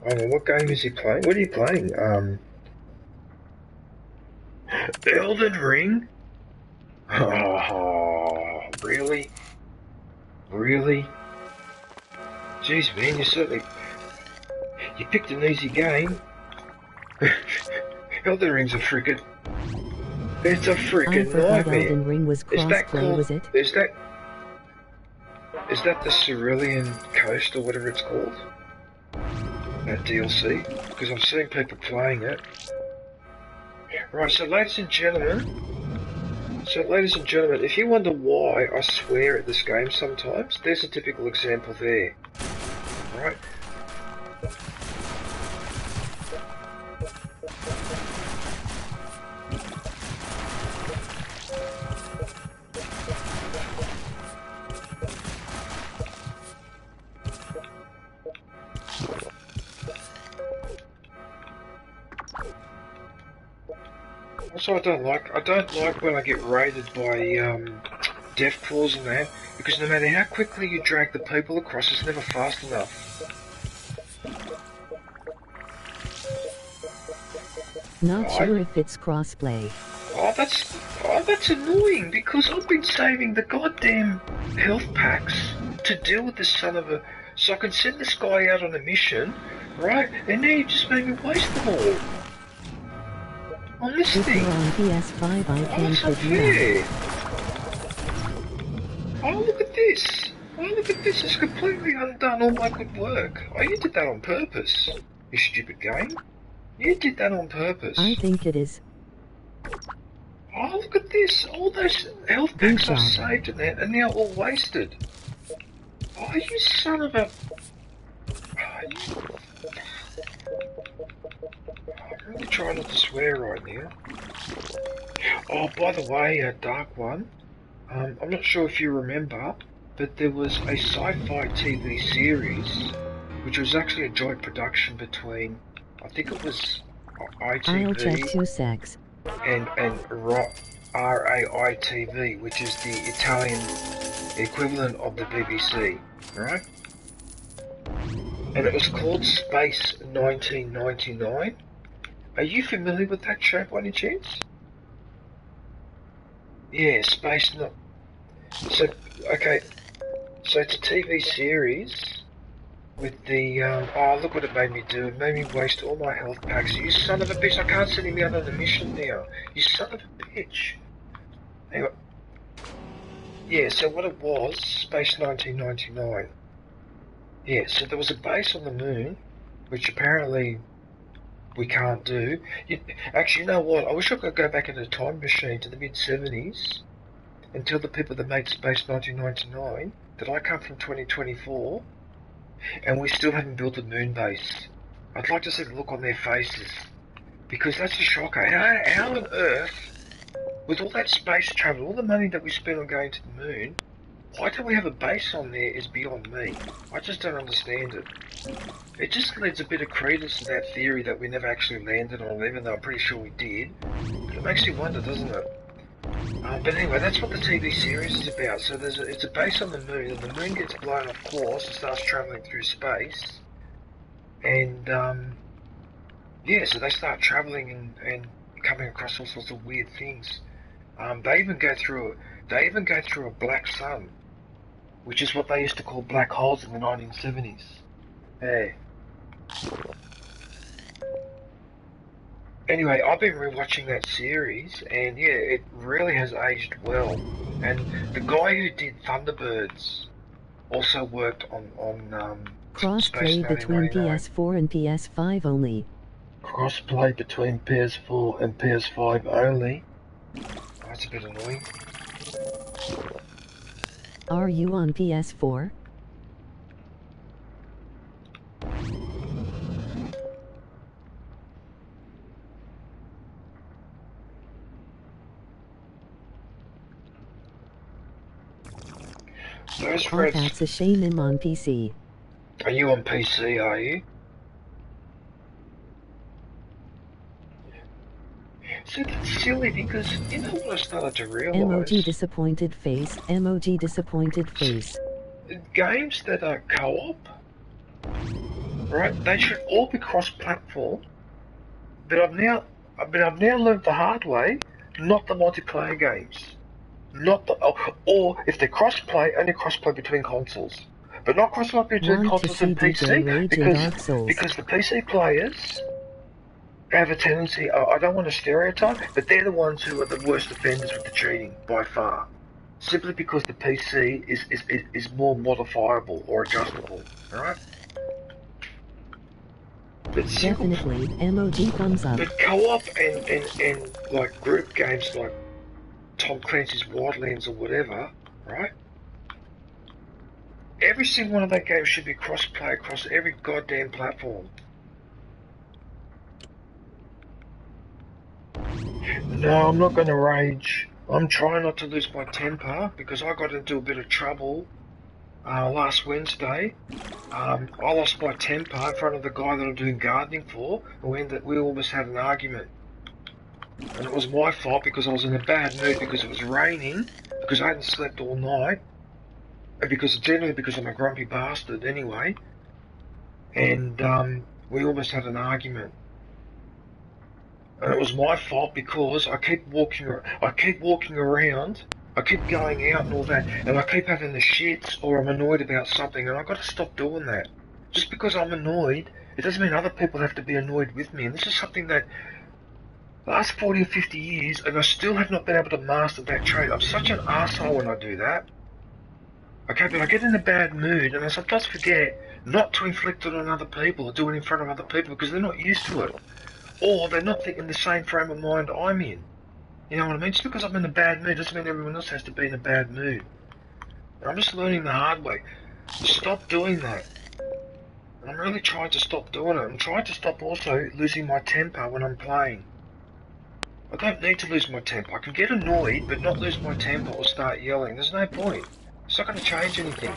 Oh, what game is he playing? What are you playing? Elden Ring? Oh, really? Really? Jeez, man, you picked an easy game. Elden Ring's a frickin'... It's a frickin' nightmare. Elden Ring was crossplay, was it? Is that the Cerulean Coast or whatever it's called? That DLC? Because I've seen people playing it. Right, so ladies and gentlemen, if you wonder why I swear at this game sometimes, there's a typical example there. Right? Also, I don't like when I get raided by death claws and that, because no matter how quickly you drag the people across, it's never fast enough. Not sure if it's crossplay. that's annoying because I've been saving the goddamn health packs to deal with this son of a... So I can send this guy out on a mission, right? And now you just made me waste them all. On this If thing. you're on PS5, I can That's put you unfair. Oh, look at this. Oh, look at this. It's completely undone all my good work. Oh, you did that on purpose, you stupid game. You did that on purpose. I think it is. Oh, look at this. All those health Good packs I job. saved in there are now all wasted. Oh, you son of a... I'm really trying not to swear right now. Oh, by the way, Dark One, I'm not sure if you remember, but there was a sci-fi TV series, which was actually a joint production between, I think it was I'll check ITV 2 secs. and RAI-TV, which is the Italian equivalent of the BBC, right? And it was called Space 1999. Are you familiar with that show by any chance? Yeah, Space not. So, okay. So it's a TV series with the, oh, look what it made me do. It made me waste all my health packs. You son of a bitch, I can't send him out on a mission now. You son of a bitch. Anyway. Yeah, so what it was, Space 1999. Yeah, so there was a base on the moon, which apparently we can't do. Actually, you know what? I wish I could go back in a time machine to the mid-70s and tell the people that made Space 1999 that I come from 2024 and we still haven't built a moon base. I'd like to see the look on their faces, because that's a shocker. How on earth, with all that space travel, all the money that we spend on going to the moon, why don't we have a base on there is beyond me. I just don't understand it. It just lends a bit of credence to that theory that we never actually landed on it, even though I'm pretty sure we did. But it makes you wonder, doesn't it? But anyway, that's what the TV series is about. So it's a base on the moon, and the moon gets blown off course and starts travelling through space. And, yeah, so they start travelling and coming across all sorts of weird things. They even go through a black sun, which is what they used to call black holes in the 1970s. Hey. Anyway, I've been rewatching that series, and yeah, it really has aged well. And the guy who did Thunderbirds also worked on Crossplay between PS4 and PS5 only. Crossplay between PS4 and PS5 only. That's a bit annoying. Are you on PS4? Those Oh, that's a shame I'm on PC. Are you on PC, are you? See, that's silly because, you know what I started to realise? Emoji disappointed face, emoji disappointed face. Games that are co-op, right, they should all be cross-platform, but I've now learned the hard way, not the multiplayer games. Not the, or if they're cross-play, only cross-play between consoles. But not cross-play between consoles and PC, because the PC players have a tendency, I don't want to stereotype, but they're the ones who are the worst offenders with the cheating, by far. Simply because the PC is more modifiable or adjustable, alright? Definitely, emoji thumbs up. But co-op and like group games like Tom Clancy's Wildlands or whatever, right? Every single one of that games should be cross-play across every goddamn platform. No, I'm not going to rage. I'm trying not to lose my temper because I got into a bit of trouble last Wednesday. I lost my temper in front of the guy that I'm doing gardening for, and we almost had an argument. And it was my fault because I was in a bad mood because it was raining, because I hadn't slept all night, and because I'm a grumpy bastard anyway. And we almost had an argument. And it was my fault because I keep walking around, I keep going out and all that, and I keep having the shits or I'm annoyed about something, and I've got to stop doing that. Just because I'm annoyed, it doesn't mean other people have to be annoyed with me, and this is something that last 40 or 50 years, and I still have not been able to master that trait. I'm such an asshole when I do that. Okay, but I get in a bad mood, and I sometimes forget not to inflict it on other people or do it in front of other people because they're not used to it. Or they're not thinking the same frame of mind I'm in. You know what I mean? Just because I'm in a bad mood doesn't mean everyone else has to be in a bad mood. And I'm just learning the hard way. Stop doing that. And I'm really trying to stop doing it. I'm trying to stop also losing my temper when I'm playing. I don't need to lose my temper. I can get annoyed, but not lose my temper or start yelling. There's no point. It's not going to change anything.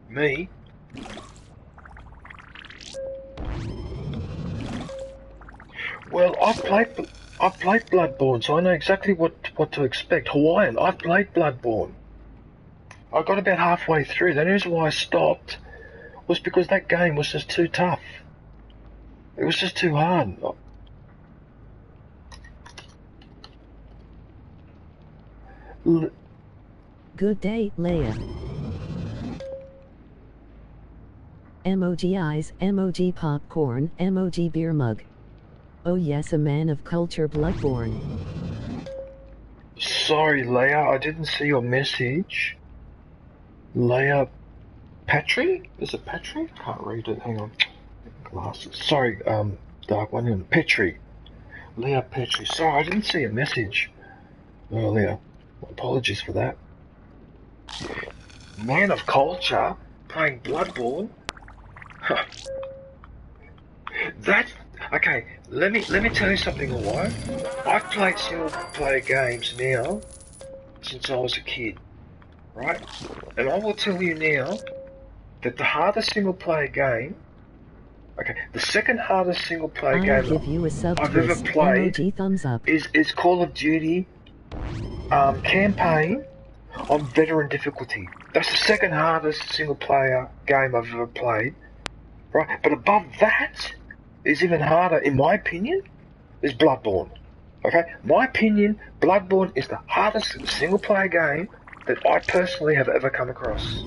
Me? Well, I've played Bloodborne, so I know exactly what to expect. Hawaiian, I've played Bloodborne. I got about halfway through. The only reason why I stopped was because that game was just too tough. It was just too hard. Good day, Leia. Emoji eyes, emoji popcorn, emoji beer mug. Oh yes, a man of culture, Bloodborne. Sorry, Leia, I didn't see your message. Leia Patry? Is it Patry? Can't read it, hang on. Glasses. Sorry, dark one in Petri. Leia Petri. Sorry, I didn't see a message earlier. Apologies for that. Man of culture playing Bloodborne? That okay, let me tell you something, alright? I've played single player games now since I was a kid. Right? And I will tell you now that the hardest single player game, okay, the second hardest single player game give you a sub I've ever played emoji thumbs up. is Call of Duty campaign on veteran difficulty. That's the second hardest single player game I've ever played. Right? But above that is even harder, in my opinion, is Bloodborne. Okay? My opinion, Bloodborne is the hardest single player game that I personally have ever come across.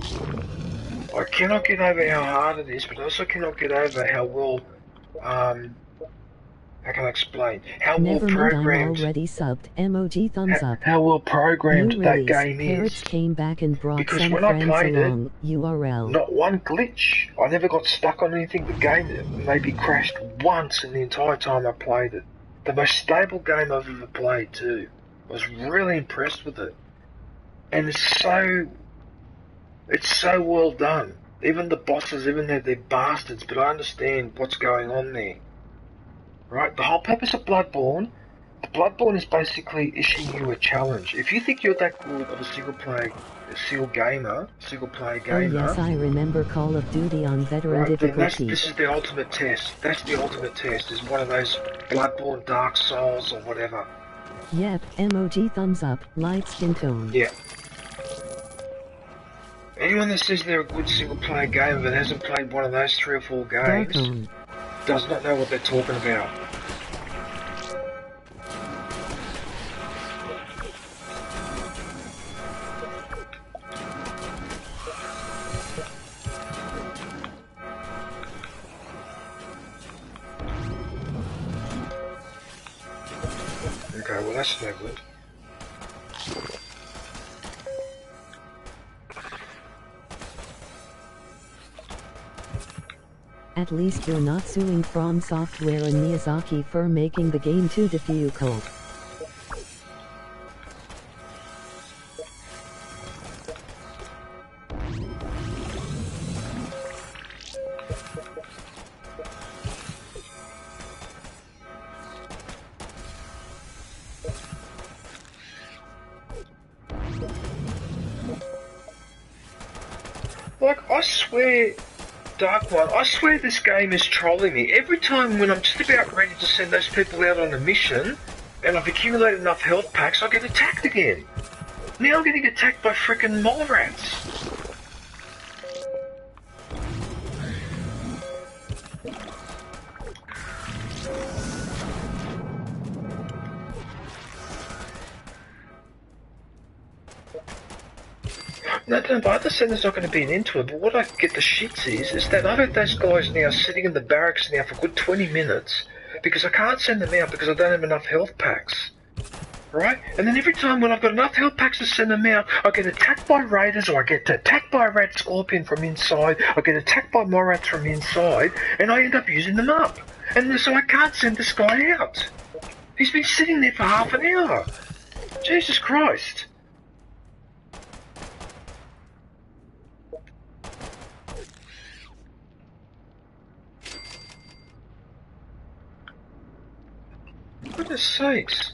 I cannot get over how hard it is, but I also cannot get over how well, how can I explain? How Never well mind, programmed. I'm already subbed. Emoji thumbs up. How well programmed New that release. game Carrots is. came back and brought Because some when I friends played along. URL. Not one glitch. I never got stuck on anything. The game maybe crashed once in the entire time I played it. The most stable game I've ever played too. I was really impressed with it. And it's so well done. Even the bosses, even though they're bastards, but I understand what's going on there. Right? The whole purpose of Bloodborne is basically issuing you a challenge. If you think you're that good of a single player gamer, Oh yes, I remember Call of Duty on veteran right, difficulty. this is the ultimate test. That's the ultimate test, is one of those Bloodborne Dark Souls or whatever. Yep, emoji thumbs up, light skin tone. Yeah. Anyone that says they're a good single player gamer but hasn't played one of those 3 or 4 games does not know what they're talking about. Okay, well that's no good. At least you're not suing From Software and Miyazaki for making the game too difficult. Like, I swear, Dark One, I swear this game is trolling me. Every time when I'm just about ready to send those people out on a mission, and I've accumulated enough health packs, I get attacked again. Now I'm getting attacked by frickin' mole rats. No, but I understand there's not going to be an end to it, but what I get the shits is that I've had those guys now sitting in the barracks now for a good 20 minutes because I can't send them out because I don't have enough health packs. Right? And then every time when I've got enough health packs to send them out, I get attacked by raiders, or I get attacked by a rat scorpion from inside, I get attacked by morats from inside, and I end up using them up. And so I can't send this guy out. He's been sitting there for half an hour. Jesus Christ. Goodness sakes.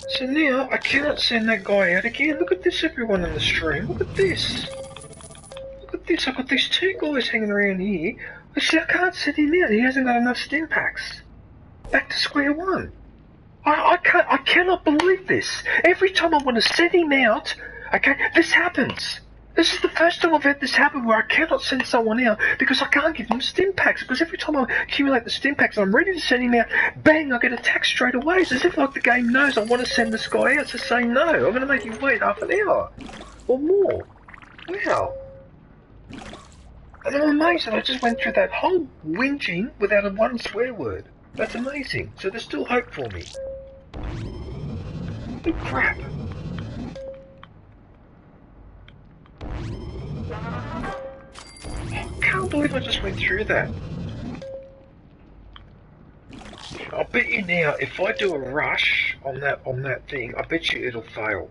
So now, I cannot send that guy out again. Look at this, everyone on the stream. Look at this. Look at this. I've got these two guys hanging around here. I see, I can't send him out. He hasn't got enough stim packs. Back to square one. I cannot believe this. Every time I want to send him out, okay, this happens. This is the first time I've had this happen where I cannot send someone out because I can't give them stim packs. Because every time I accumulate the stim packs and I'm ready to send him out, bang, I get attacked straight away. It's as if like the game knows I want to send this guy out, so say no. I'm going to make you wait half an hour or more. Wow. And I'm amazed that I just went through that whole whinging without a one swear word. That's amazing. So there's still hope for me. Oh crap. I can't believe I just went through that. I'll bet you now, if I do a rush on that thing, I bet you it'll fail.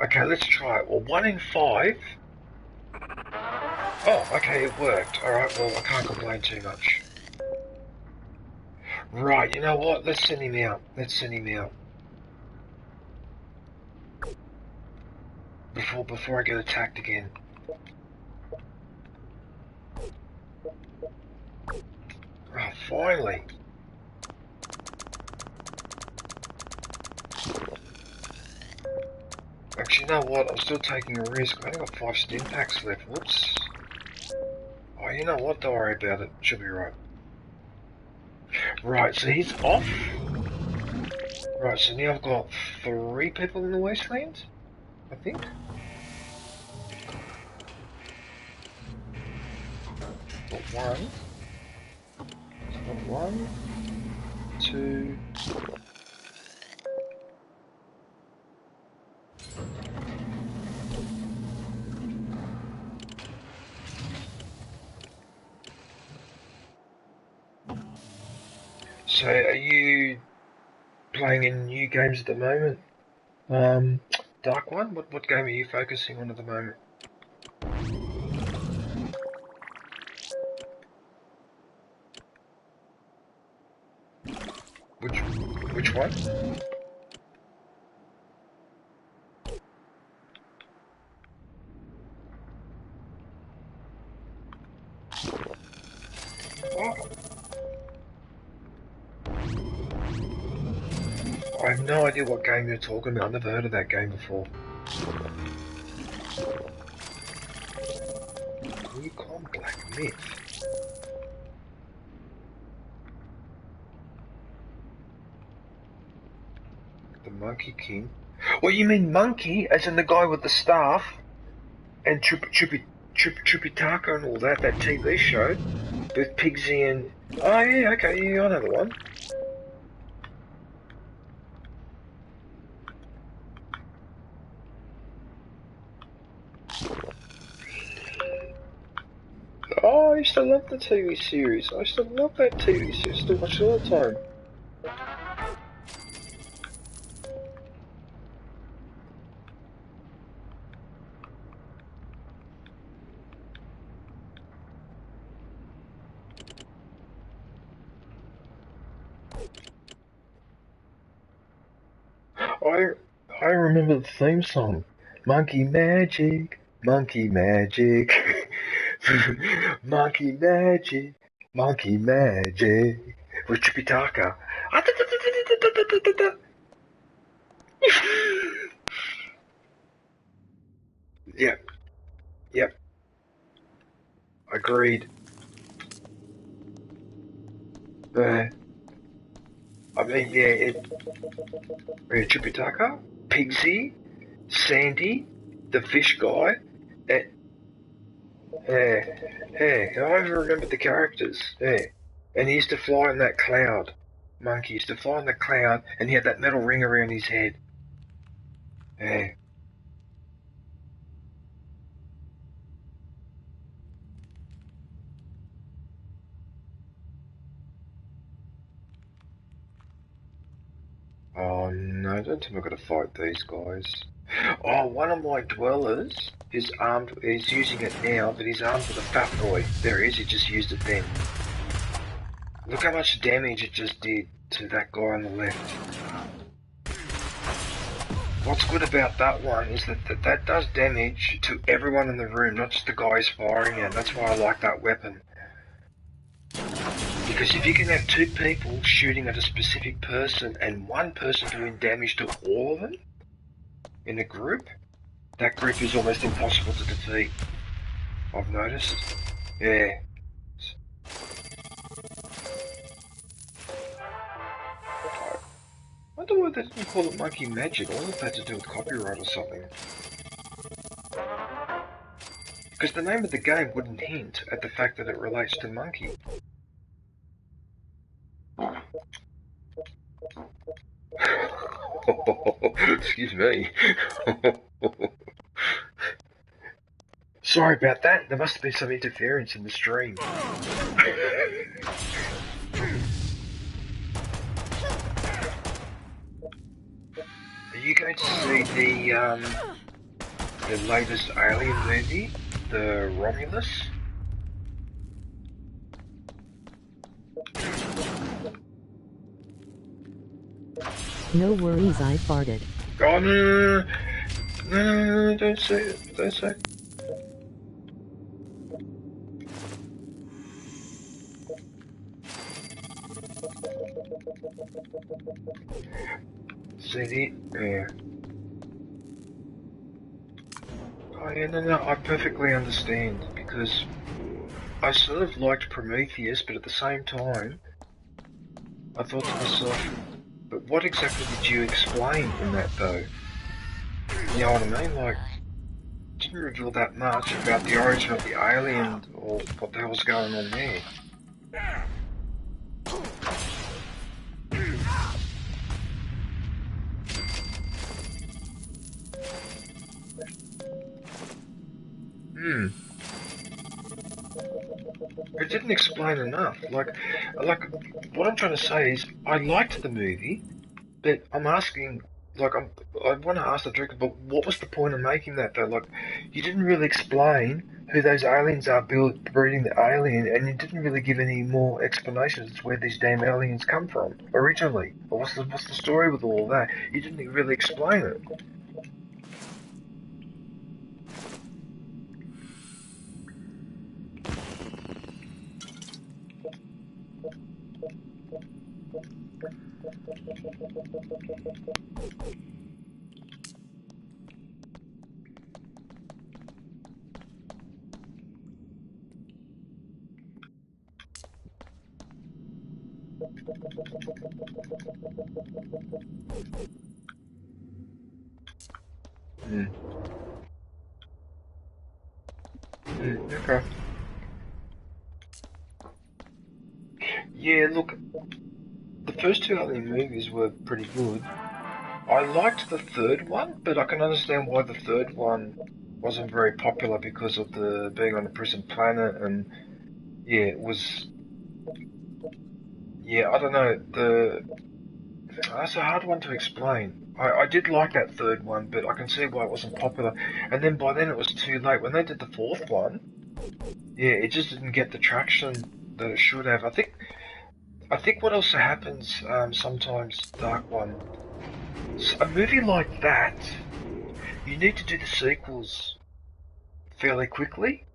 Okay, let's try it. Well, 1 in 5. Oh, okay, it worked. Alright, well, I can't complain too much. Right, you know what? Let's send him out. Let's send him out. Before I get attacked again. Oh, finally. Actually, you know what? I'm still taking a risk. I only got 5 stim packs left. Whoops. Oh, you know what? Don't worry about it. Should be right. Right, so he's off. Right, so now I've got 3 people in the wasteland, I think. Got 1. Got 1, 2. So, are you playing any new games at the moment? Dark One? What game are you focusing on at the moment? Which one? What? I have no idea what game you're talking about. I've never heard of that game before. Recon Black Myth. The Monkey King. What, you mean Monkey, as in the guy with the staff? And Tripitaka and all that TV show? With Pigsy and... Oh yeah, okay, yeah, I know the one. Oh, I used to love the TV series. I used to love that TV series. I used to watch it all the time. I remember the theme song. Monkey magic, monkey magic, monkey magic, monkey magic. With Tripitaka. Yep. Agreed. I mean, yeah, Tripitaka, Pigsy, Sandy, the fish guy, and I don't even remember the characters. And he used to fly on that cloud. Monkey used to fly on the cloud, and he had that metal ring around his head. Oh no, don't tell me I've got to fight these guys. Oh, one of my dwellers is armed, he's using it now, but he's armed with a fat boy. There he is, he just used it then. Look how much damage it just did to that guy on the left. What's good about that one is that does damage to everyone in the room, not just the guys firing it. That's why I like that weapon. Because if you can have two people shooting at a specific person and one person doing damage to all of them in a group, that group is almost impossible to defeat. I've noticed. Yeah. I wonder why they didn't call it Monkey Magic. I wonder if that had to do with copyright or something. Because the name of the game wouldn't hint at the fact that it relates to monkey. Excuse me. Sorry about that. There must have been some interference in the stream. Are you going to see the latest Alien movie, the Romulus? No worries, I farted. Oh no, don't say it, don't say it. See, yeah. Oh yeah, no, I perfectly understand, because I sort of liked Prometheus, but at the same time, I thought to myself, but what exactly did you explain in that though? You know what I mean? Like, didn't reveal that much about the origin of the alien or what the hell's going on there. It didn't explain enough. Like, what I'm trying to say is, I liked the movie, but I'm asking, like, I want to ask the director, but what was the point of making that though? Like, you didn't really explain who those aliens are breeding the alien, and you didn't really give any more explanations as to where these damn aliens come from originally. Or what's the story with all that? You didn't really explain it. Okay. Yeah, look, the first two Alien movies were pretty good. I liked the third one, but I can understand why the third one wasn't very popular because of the being on a prison planet, and yeah, it was. Yeah, I don't know. That's a hard one to explain. I did like that third one, but I can see why it wasn't popular. And then by then it was too late. When they did the fourth one, yeah, it just didn't get the traction that it should have. I think what also happens sometimes, Dark One, a movie like that, you need to do the sequels fairly quickly.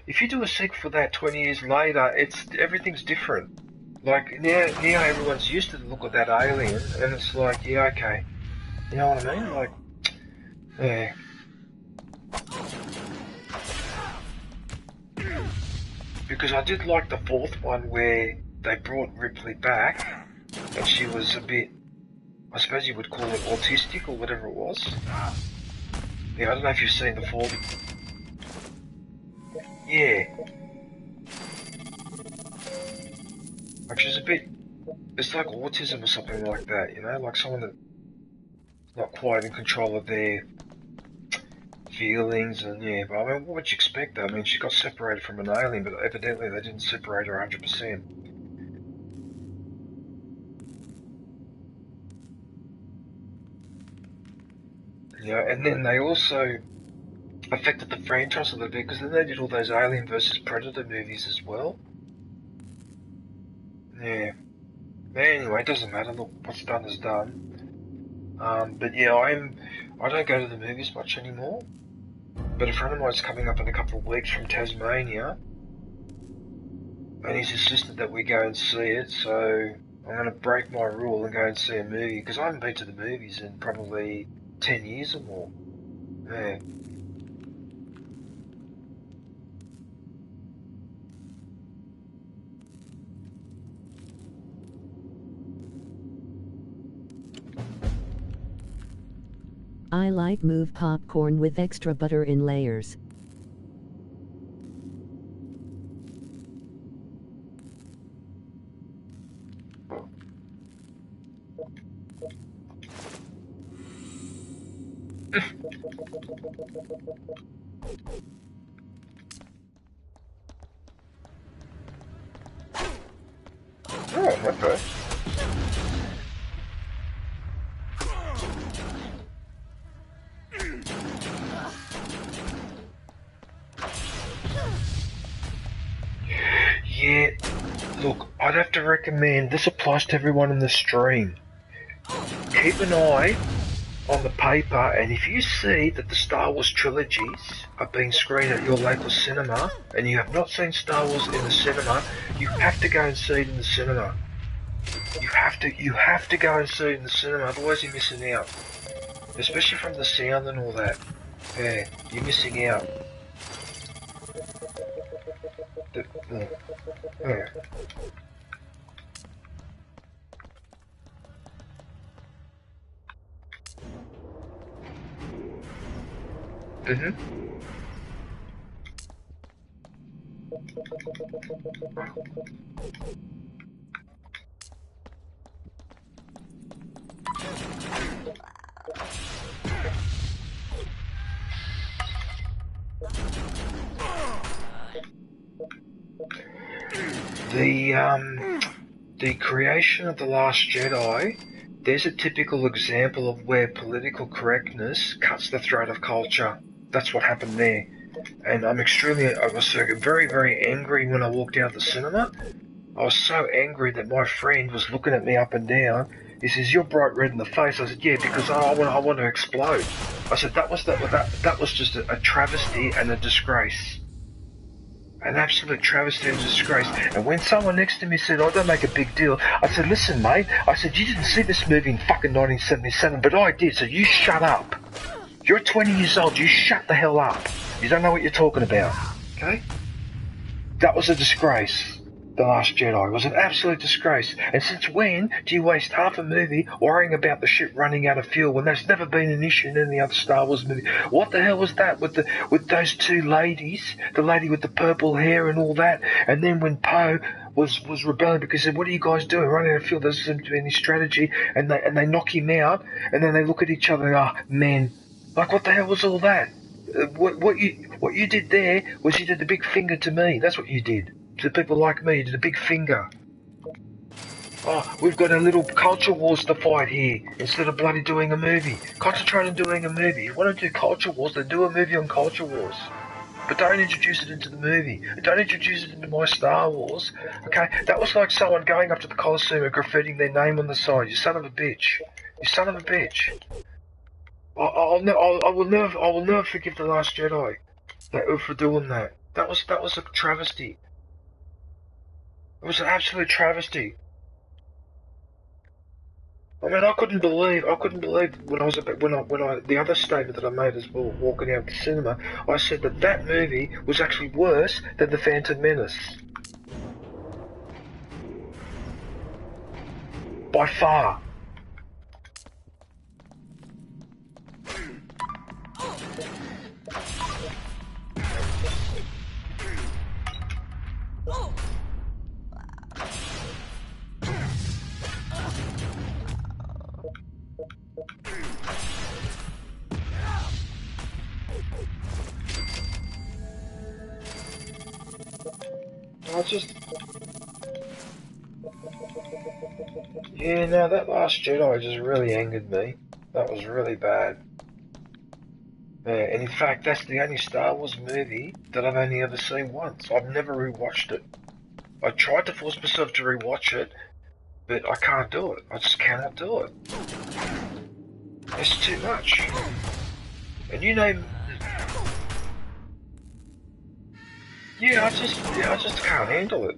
If you do a sequel for that 20 years later, everyth's different. Like, now everyone's used to the look of that alien, and it's like, yeah, okay. You know what I mean? Like, yeah. Because I did like the fourth one where they brought Ripley back, and she was a bit, I suppose you would call it autistic or whatever it was. Yeah, I don't know if you've seen the fall. Yeah. Which is a bit... It's like autism or something like that, you know? Like someone that's not quite in control of their feelings and yeah, but I mean, what would you expect though? I mean, she got separated from an alien, but evidently they didn't separate her 100%. Yeah, and then they also affected the franchise a little bit because then they did all those Alien versus Predator movies as well. Yeah. But anyway, it doesn't matter. Look, what's done is done. But yeah, I don't go to the movies much anymore. But a friend of mine's coming up in a couple of weeks from Tasmania, and he's insisted that we go and see it. So I'm going to break my rule and go and see a movie because I haven't been to the movies in probably 10 years or more. Yeah. I like move popcorn with extra butter in layers. Oh, okay. Yeah, look, I'd have to recommend, this applies to everyone in the stream. Keep an eye on the paper, and if you see that the Star Wars trilogies are being screened at your local cinema, and you have not seen Star Wars in the cinema, you have to go and see it in the cinema. You have to go and see it in the cinema, otherwise you're missing out. Especially from the sound and all that. Yeah, you're missing out. Yeah. The creation of The Last Jedi, there's a typical example of where political correctness cuts the throat of culture. That's what happened there. And I was very, very angry when I walked out of the cinema. I was so angry that my friend was looking at me up and down. He says, "You're bright red in the face." I said, "Yeah, because I want to explode." I said, that was just a travesty and a disgrace. An absolute travesty and disgrace. And when someone next to me said, "Oh, don't make a big deal," I said, "Listen, mate," I said, "you didn't see this movie in fucking 1977, but I did, so you shut up. You're 20 years old, you shut the hell up. You don't know what you're talking about." Okay? That was a disgrace. The Last Jedi was an absolute disgrace. And since when do you waste half a movie worrying about the ship running out of fuel when that's never been an issue in any other Star Wars movie? What the hell was that with those two ladies? The lady with the purple hair and all that. And then when Poe was rebelling because he said, "What are you guys doing? Running out of fuel, there doesn't seem to be any strategy." And they knock him out, and then they look at each other and go, "Oh, man, like what the hell was all that?" What you did there was you did the big finger to me. That's what you did. To people like me, you did a big finger. Oh, we've got a little culture wars to fight here instead of bloody doing a movie. Concentrate on doing a movie. If you want to do culture wars, then do a movie on culture wars. But don't introduce it into the movie. Don't introduce it into my Star Wars. Okay? That was like someone going up to the Coliseum and graffitiing their name on the side. You son of a bitch. You son of a bitch. I will never forgive The Last Jedi for doing that. That was a travesty. It was an absolute travesty. I mean, I couldn't believe when the other statement that I made as well, walking out of the cinema, I said that movie was actually worse than The Phantom Menace. By far. I just... Yeah, no, that Last Jedi just really angered me. That was really bad. Yeah, and in fact, that's the only Star Wars movie that I've only ever seen once. I've never rewatched it. I tried to force myself to rewatch it, but I can't do it. I just cannot do it. It's too much. And you name... Yeah, I just can't handle it.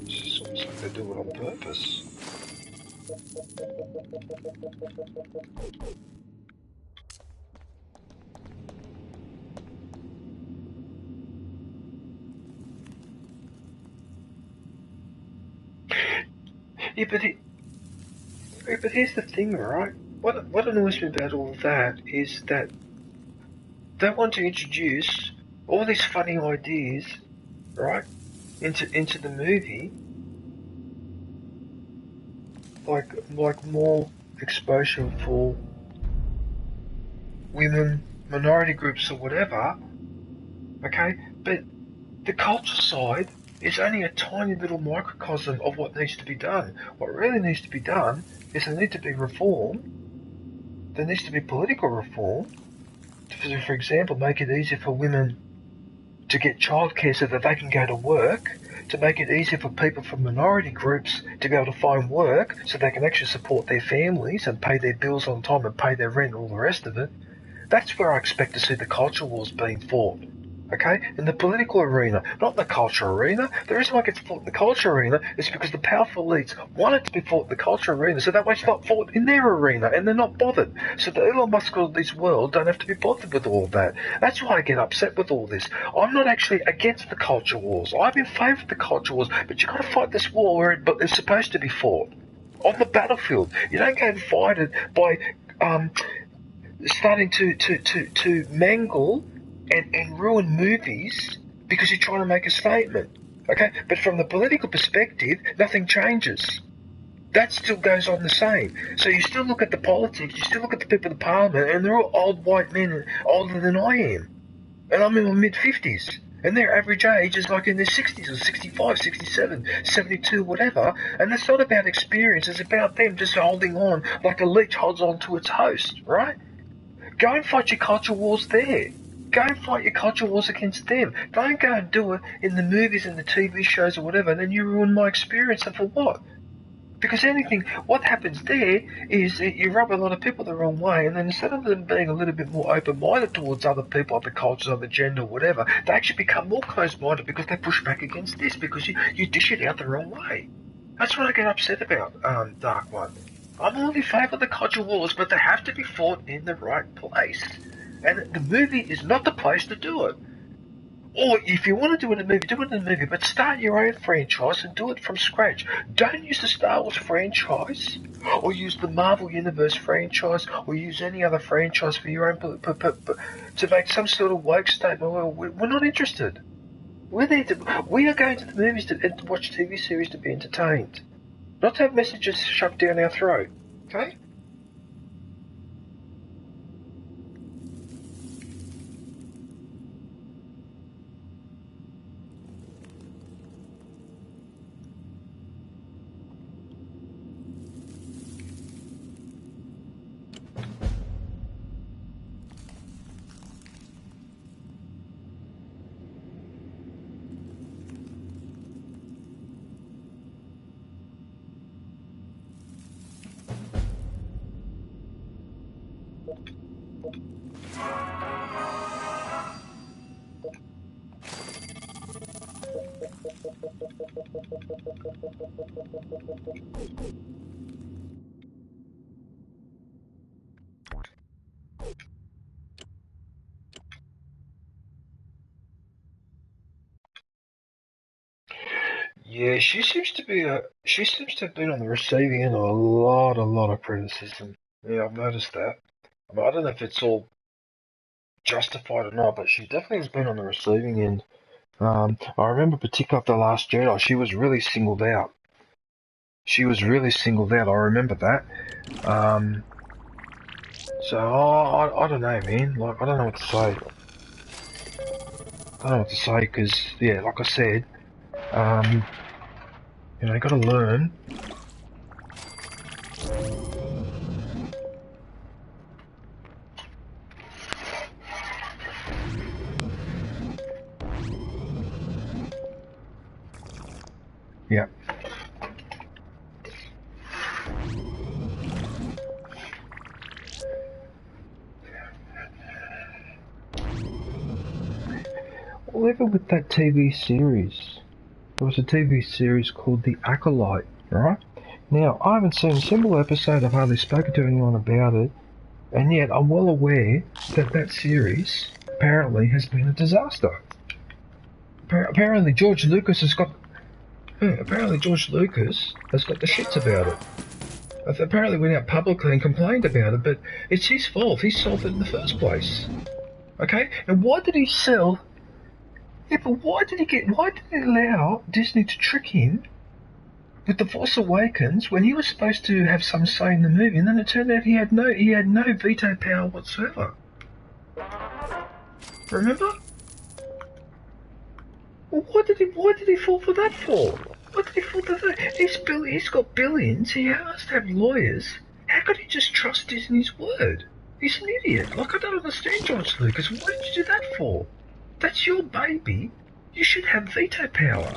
It's almost like they do it on purpose. Yeah, but here's the thing, right? What annoys me about all of that is that they want to introduce all these funny ideas, right, into the movie, like more exposure for women, minority groups, or whatever. Okay, but the culture side is only a tiny little microcosm of what needs to be done. What really needs to be done is there need to be reform. There needs to be political reform. For example, make it easier for women to get childcare so that they can go to work, to make it easier for people from minority groups to be able to find work so they can actually support their families and pay their bills on time and pay their rent and all the rest of it. That's where I expect to see the culture wars being fought. Okay? In the political arena, not in the culture arena. The reason why it gets fought in the culture arena is because the powerful elites want it to be fought in the culture arena, so that way it's not fought in their arena, and they're not bothered. So the Elon Musk of this world don't have to be bothered with all that. That's why I get upset with all this. I'm not actually against the culture wars. I'm in favour of the culture wars, but you've got to fight this war where it's supposed to be fought. On the battlefield. You don't go and fight it by starting to mangle and ruin movies because you're trying to make a statement. Okay? But from the political perspective, nothing changes. That still goes on the same. So you still look at the politics, you still look at the people in the parliament, and they're all old white men older than I am. And I'm in my mid-50s. And their average age is like in their 60s or 65, 67, 72, whatever. And that's not about experience, it's about them just holding on like a leech holds on to its host, right? Go and fight your culture wars there. Go and fight your culture wars against them. Don't go and do it in the movies and the TV shows or whatever, and then you ruin my experience, and for what? Because what happens there is that you rub a lot of people the wrong way, and then instead of them being a little bit more open-minded towards other people, other cultures, other gender, whatever, they actually become more closed-minded because they push back against this, because you dish it out the wrong way. That's what I get upset about, Dark One. I'm all in favour of the culture wars, but they have to be fought in the right place. And the movie is not the place to do it. Or if you want to do it in a movie, do it in a movie, but start your own franchise and do it from scratch. Don't use the Star Wars franchise, or use the Marvel Universe franchise, or use any other franchise for your own, to make some sort of woke statement. We're not interested. We are going to the movies to watch TV series to be entertained, not to have messages shoved down our throat. Okay? Yeah, she seems to have been on the receiving end of a lot of criticism. Yeah, I've noticed that. I don't know if it's all justified or not, but she definitely has been on the receiving end. I remember particularly after The Last Jedi, she was really singled out. She was really singled out, I remember that. So, I don't know, man. Like, I don't know what to say. I don't know what to say, because, yeah, like I said, you know, you gotta learn. Yeah. Well, even with that TV series, there was a TV series called The Acolyte, right? Now, I haven't seen a single episode, I've hardly spoken to anyone about it, and yet I'm well aware that that series apparently has been a disaster. Apparently George Lucas has got... apparently George Lucas has got the shits about it. Apparently went out publicly and complained about it, but it's his fault. He sold it in the first place. Okay? And why did he sell... Yeah, but why did he allow Disney to trick him with The Force Awakens when he was supposed to have some say in the movie, and then it turned out he had no veto power whatsoever. Remember? Well, why did he fall for that for? What did he fall for that? He's got billions, he has to have lawyers. How could he just trust Disney's word? He's an idiot. Like, I don't understand George Lucas. What did you do that for? That's your baby. You should have veto power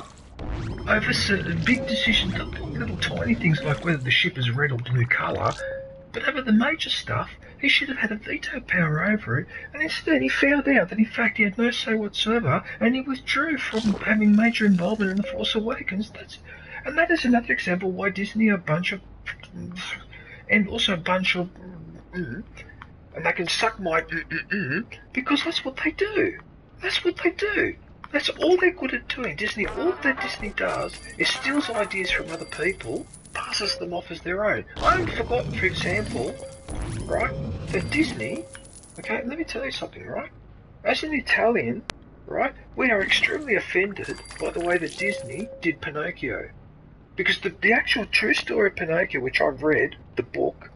over certain big decisions, not little tiny things like whether the ship is red or blue colour, but over the major stuff, he should have had a veto power over it, and instead he found out that in fact he had no say whatsoever, and he withdrew from having major involvement in The Force Awakens. And that is another example why Disney are a bunch of... and also a bunch of... and they can suck my... because that's what they do. That's what they do. That's all they're good at doing. Disney, all that Disney does is steals ideas from other people, passes them off as their own. I haven't forgotten, for example, right, that Disney, okay, let me tell you something, right? As an Italian, right, we are extremely offended by the way that Disney did Pinocchio. Because the actual true story of Pinocchio, which I've read, the book,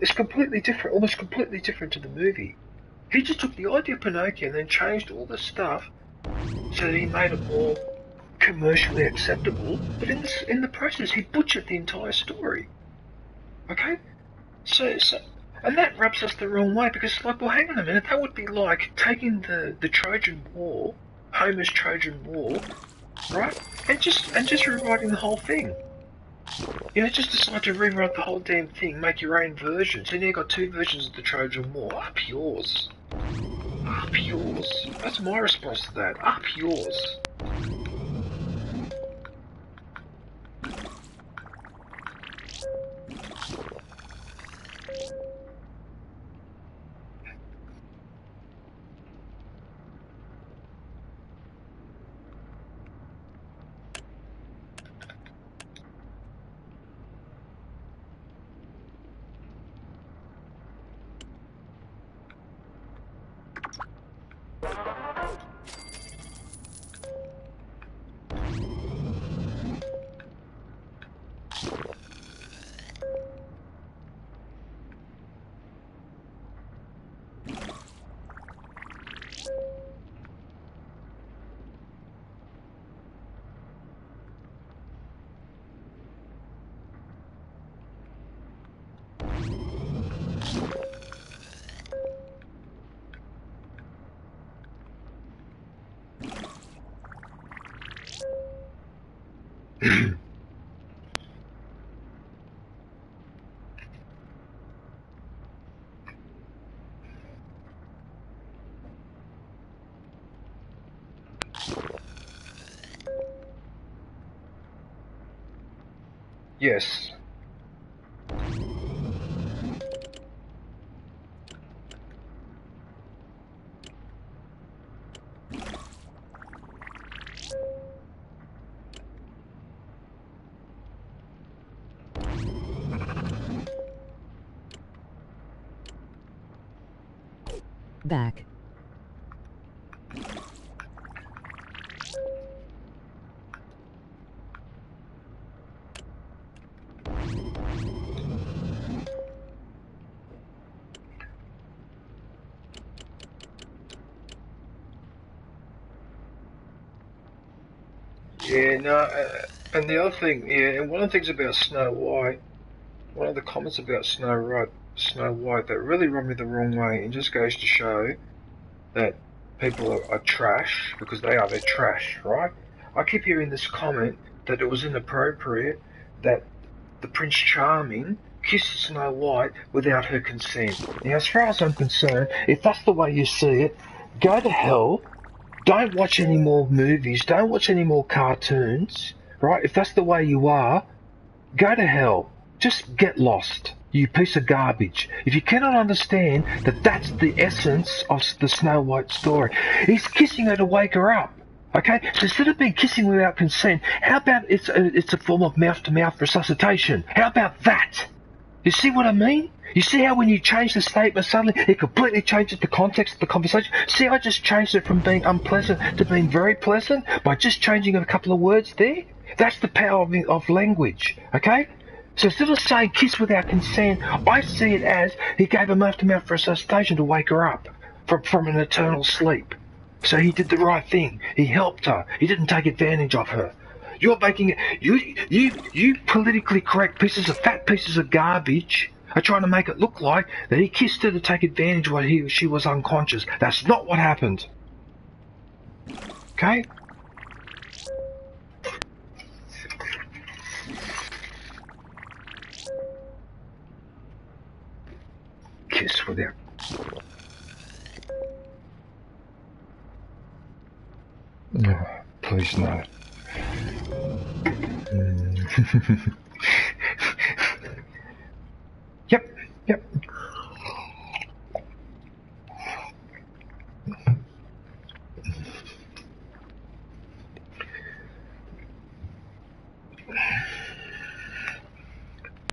is completely different, almost completely different to the movie. He just took the idea of Pinocchio and then changed all the stuff so that he made it more commercially acceptable, but in the process he butchered the entire story. Okay? So and that rubs us the wrong way, because it's like, well, hang on a minute, that would be like taking the Trojan War, Homer's Trojan War, right? And just rewriting the whole thing. You know, just decide to rewrite the whole damn thing, make your own version. So now you've got two versions of the Trojan War. Up yours. Up yours. That's my response to that. Up yours. Yes. Back. Yeah, no, and the other thing, yeah, and one of the things about Snow White, one of the comments about Snow White that really rubbed me the wrong way, and just goes to show that people are trash, because they're trash, right? I keep hearing this comment that it was inappropriate that the Prince Charming kissed Snow White without her consent. Now, as far as I'm concerned, if that's the way you see it, go to hell. Don't watch any more movies. Don't watch any more cartoons, right? If that's the way you are, go to hell. Just get lost, you piece of garbage. If you cannot understand that that's the essence of the Snow White story. He's kissing her to wake her up. Okay? So instead of being kissing without consent, how about it's a form of mouth-to-mouth resuscitation? How about that? You see what I mean? You see how when you change the statement suddenly it completely changes the context of the conversation? See, I just changed it from being unpleasant to being very pleasant by just changing a couple of words there? That's the power of language, okay? So instead of saying kiss without consent, I see it as he gave a mouth-to-mouth resuscitation to wake her up from an eternal sleep. So he did the right thing. He helped her. He didn't take advantage of her. You're making it. You politically correct fat pieces of garbage are trying to make it look like that he kissed her to take advantage while she was unconscious. That's not what happened. Okay? Kiss without. Oh, please no. Yep.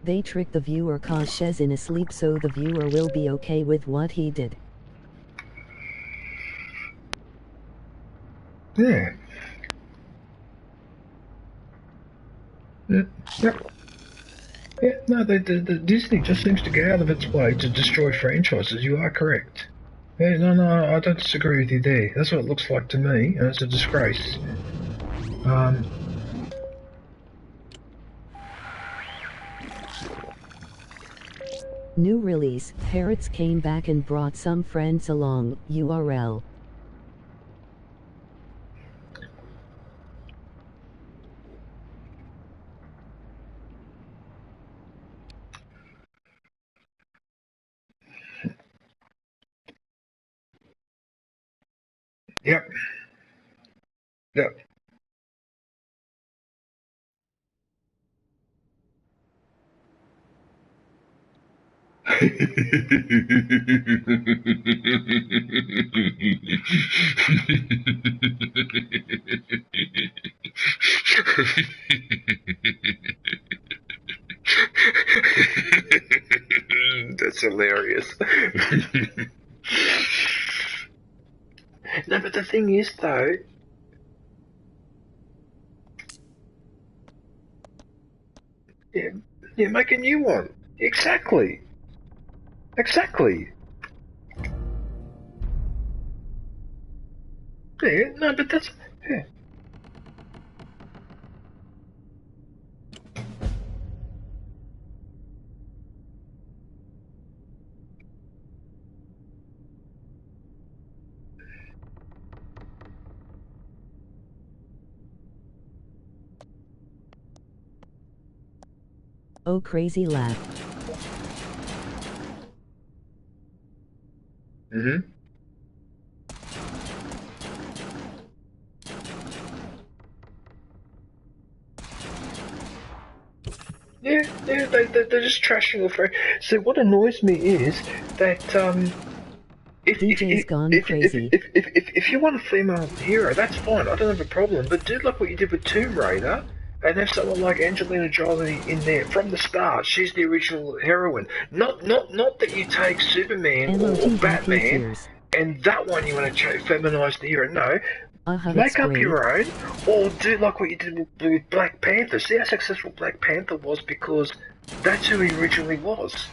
They trick the viewer cause Shez in asleep so the viewer will be okay with what he did. Yeah. Yep. Yeah, no, the Disney just seems to go out of its way to destroy franchises. You are correct. Yeah, no, I don't disagree with you there. That's what it looks like to me, and it's a disgrace. New release, Parrots came back and brought some friends along, URL. Yep. That's hilarious. No, but the thing is, though, yeah, make a new one. Exactly. Yeah, no, but that's yeah. Oh, crazy laugh. Yeah, they're just trashing the frame. So what annoys me is that DJ's gone crazy. If you want a female hero, that's fine. I don't have a problem. But do like what you did with Tomb Raider, and have someone like Angelina Jolie in there from the start. She's the original heroine. Not that you take Superman or Batman, and that one you want to feminize the hero. No. Make up your own, or do like what you did with Black Panther. See how successful Black Panther was because that's who he originally was.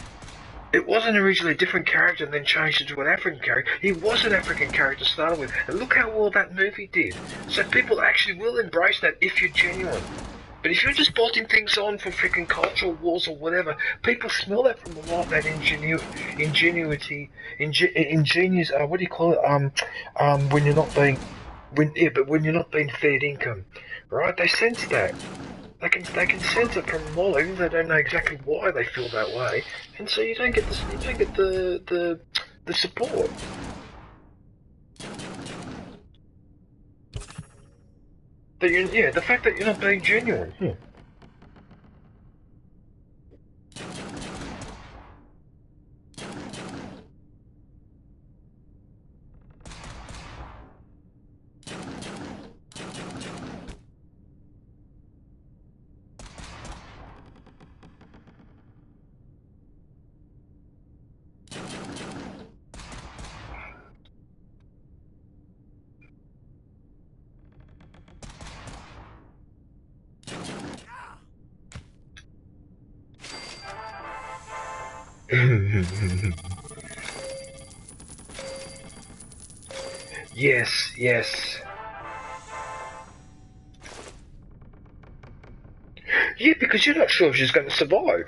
It wasn't originally a different character and then changed into an African character. He was an African character to start with. And look how well that movie did. So people actually will embrace that if you're genuine. But if you're just bolting things on for freaking cultural wars or whatever, people smell that from a lot, that ingenuity, ingenious, what do you call it, when you're not being, when you're not being fed income, right? They sense that. They can sense it from a mile, even though they don't know exactly why they feel that way, and so you don't get the support. The fact that you're not being genuine. Yes, yes. Yeah, because you're not sure if she's going to survive.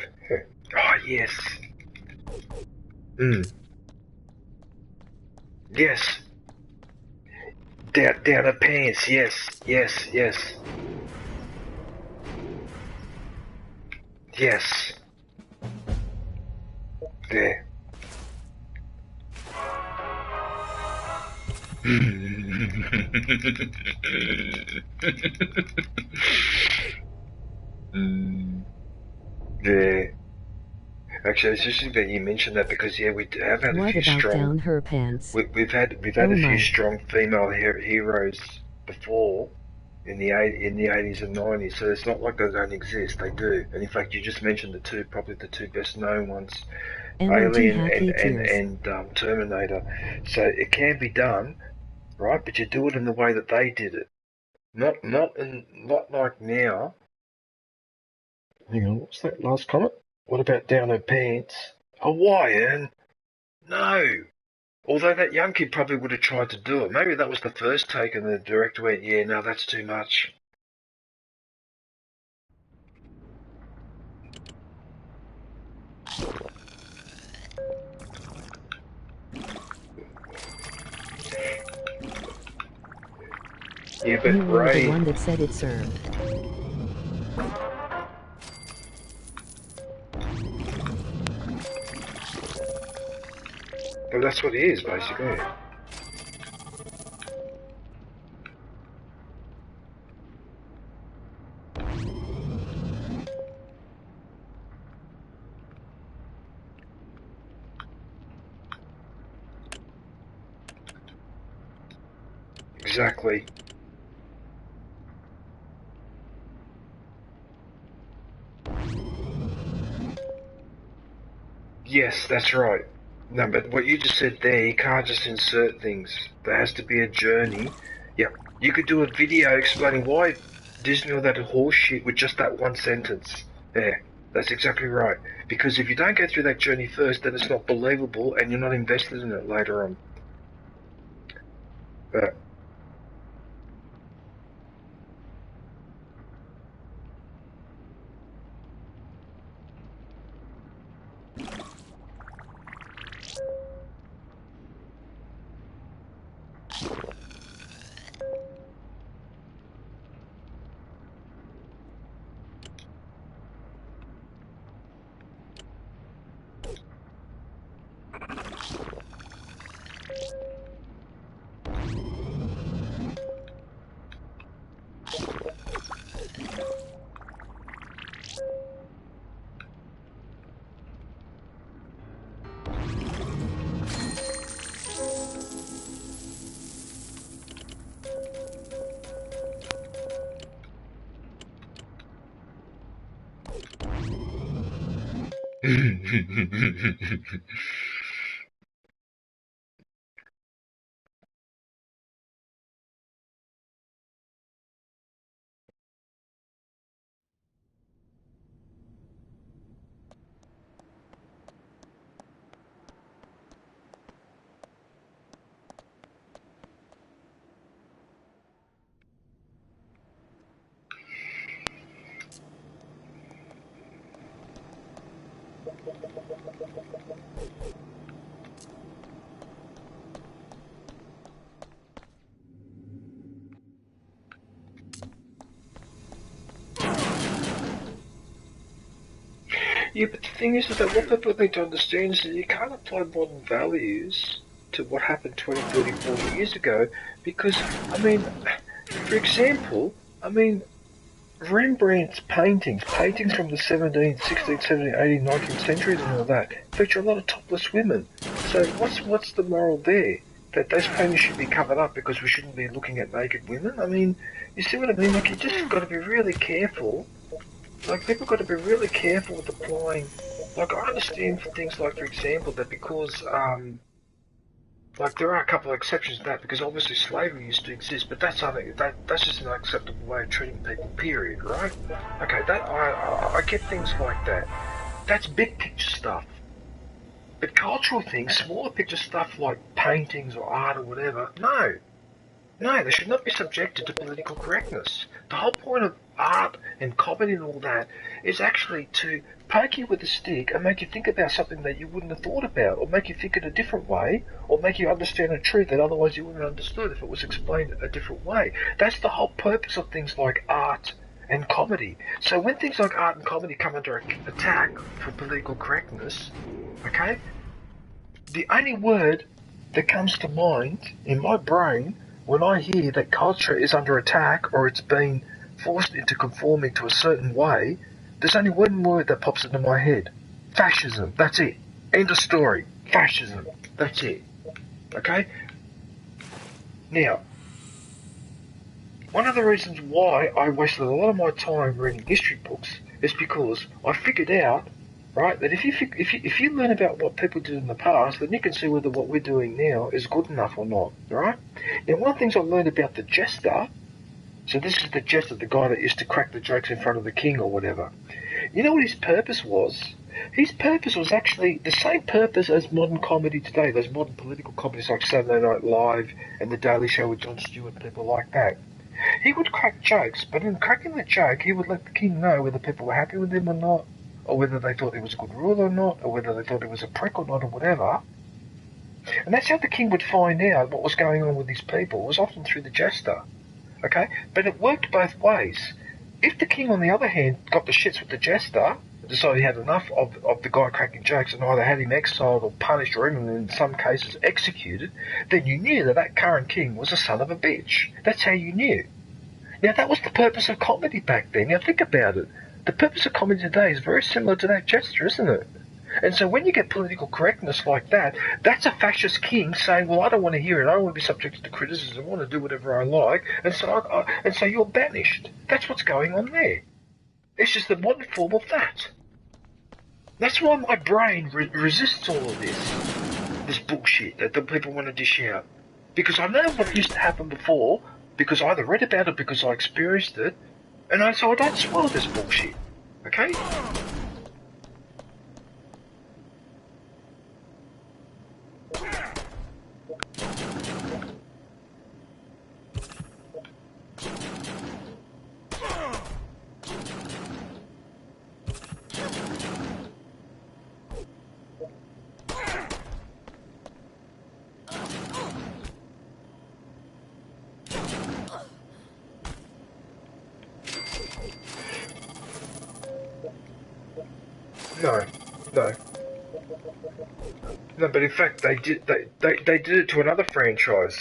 Oh, yes. Yes. Down her pants. Yes, yes, yes. Yes. There. Yeah. Actually, it's interesting that you mentioned that because we have had a What few about strong. down her pants? We've had Oh a few my. strong female heroes before in the 80s and 90s. So it's not like they don't exist. They do. And in fact, you just mentioned probably the two best known ones, MOG Alien happy tears. and Terminator. So it can be done, right? But you do it in the way that they did it. Not like now. Hang on, what's that last comment? What about down her pants? Hawaiian? No. Although that young kid probably would have tried to do it. Maybe that was the first take and the director went, yeah, no, that's too much. Yeah, but You were the Ray... one that said it, sir. But that's what he is, basically. Exactly. Yes, that's right. No, but what you just said there, you can't just insert things. There has to be a journey. Yep. You could do a video explaining why Disney all that horse shit with just that one sentence. Yeah, that's exactly right. Because if you don't go through that journey first, then it's not believable and you're not invested in it later on. But Yeah, but the thing is that what people need to understand is that you can't apply modern values to what happened 20, 30, 40 years ago because, I mean, for example, I mean, Rembrandt's paintings from the 17th, 16th, 17th, 18th, 19th centuries and all that, feature a lot of topless women. So what's the moral there? That those paintings should be covered up because we shouldn't be looking at naked women? I mean, you see what I mean? Like, you just got to be really careful. Like, people got to be really careful with applying. Like, I understand for things like, for example, that because, like, there are a couple of exceptions to that because obviously slavery used to exist, but that's just an unacceptable way of treating people. Period. Right? Okay, that I get things like that. That's big picture stuff. But cultural things, smaller picture stuff like paintings or art or whatever, no. No, they should not be subjected to political correctness. The whole point of art and comedy and all that is actually to poke you with a stick and make you think about something that you wouldn't have thought about, or make you think in a different way, or make you understand a truth that otherwise you wouldn't have understood if it was explained a different way. That's the whole purpose of things like art and comedy. So when things like art and comedy come under attack for political correctness, okay, the only word that comes to mind in my brain when I hear that culture is under attack or it's being forced into conforming to a certain way, there's only one word that pops into my head. Fascism. That's it. End of story. Fascism. That's it. Okay? Now, one of the reasons why I wasted a lot of my time reading history books is because I figured out, right, that if you learn about what people did in the past, then you can see whether what we're doing now is good enough or not, right? Now, one of the things I learned about the jester, so this is the jester, the guy that used to crack the jokes in front of the king or whatever. You know what his purpose was? His purpose was actually the same purpose as modern comedy today, those modern political comedies like Saturday Night Live and The Daily Show with Jon Stewart, people like that. He would crack jokes, but in cracking the joke, he would let the king know whether people were happy with him or not, or whether they thought he was a good ruler or not, or whether they thought he was a prick or not, or whatever. And that's how the king would find out what was going on with his people. It was often through the jester. Okay? But it worked both ways. If the king, on the other hand, got the shits with the jester, decided he had enough of the guy cracking jokes and either had him exiled or punished or even in some cases executed, then you knew that that current king was a son of a bitch. That's how you knew. Now, that was the purpose of comedy back then. Now, think about it. The purpose of comedy today is very similar to that gesture, isn't it? And so when you get political correctness like that, that's a fascist king saying, well, I don't want to hear it. I don't want to be subjected to criticism. I want to do whatever I like. And so you're banished. That's what's going on there. It's just the modern form of that. That's why my brain resists all of this bullshit that the people want to dish out. Because I know what used to happen before, because I either read about it, because I experienced it, and so I don't swallow this bullshit. Okay? No, but in fact they did it to another franchise.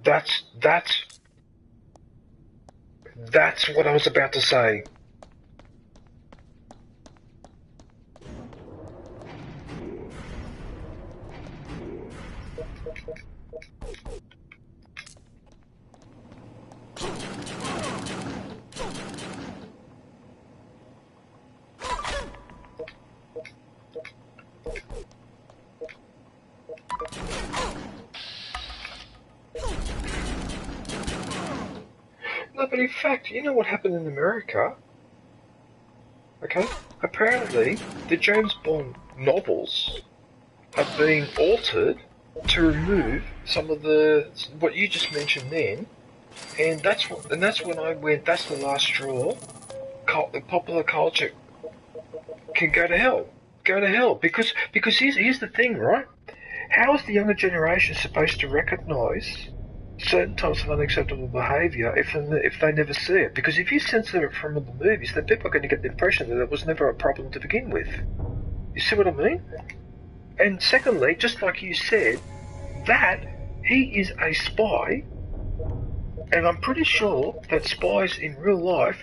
That's what I was about to say. No, but in fact, you know what happened in America? Okay? Apparently, the James Bond novels have been altered to remove some of what you just mentioned then, And that's when I went, that's the last straw. Popular culture can go to hell. Go to hell. Because here's the thing, right? How is the younger generation supposed to recognise certain types of unacceptable behaviour if they never see it? Because if you censor it from the movies, then people are going to get the impression that it was never a problem to begin with. You see what I mean? And secondly, just like you said, that he is a spy, and I'm pretty sure that spies in real life,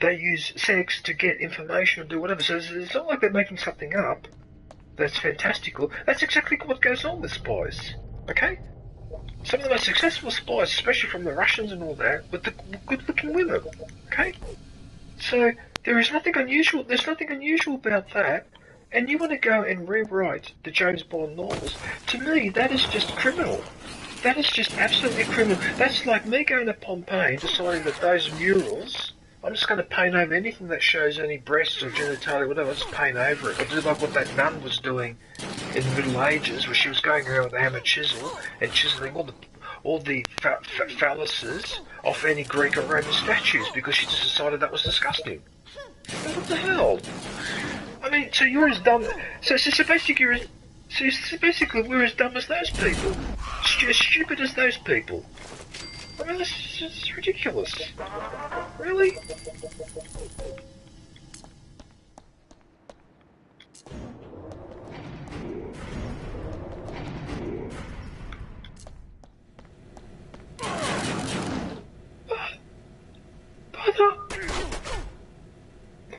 they use sex to get information or do whatever. So it's not like they're making something up that's fantastical. That's exactly what goes on with spies. Okay? Some of the most successful spies, especially from the Russians and all that, were the good-looking women. Okay? So there's nothing unusual about that. And you want to go and rewrite the James Bond novels? To me, that is just criminal. That is just absolutely criminal. That's like me going to Pompeii and deciding that those murals, I'm just going to paint over anything that shows any breasts or genitalia, whatever, I'll just paint over it. Or do like what that nun was doing in the Middle Ages, where she was going around with a hammer chisel and chiseling all the phalluses off any Greek or Roman statues because she just decided that was disgusting. What the hell? I mean, so you're as dumb. So basically, we're as dumb as those people, as stupid as those people. I mean, this is just ridiculous. Really?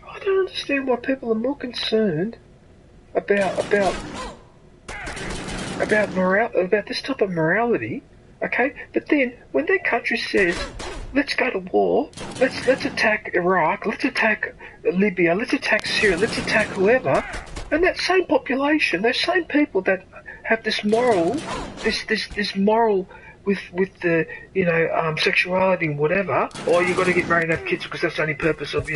I don't understand why people are more concerned about this type of morality, okay? But then when their country says, let's go to war, let's attack Iraq, let's attack Libya, let's attack Syria, let's attack whoever, and that same population, those same people that have this moral with the sexuality and whatever, or you got to get married and have kids because that's the only purpose of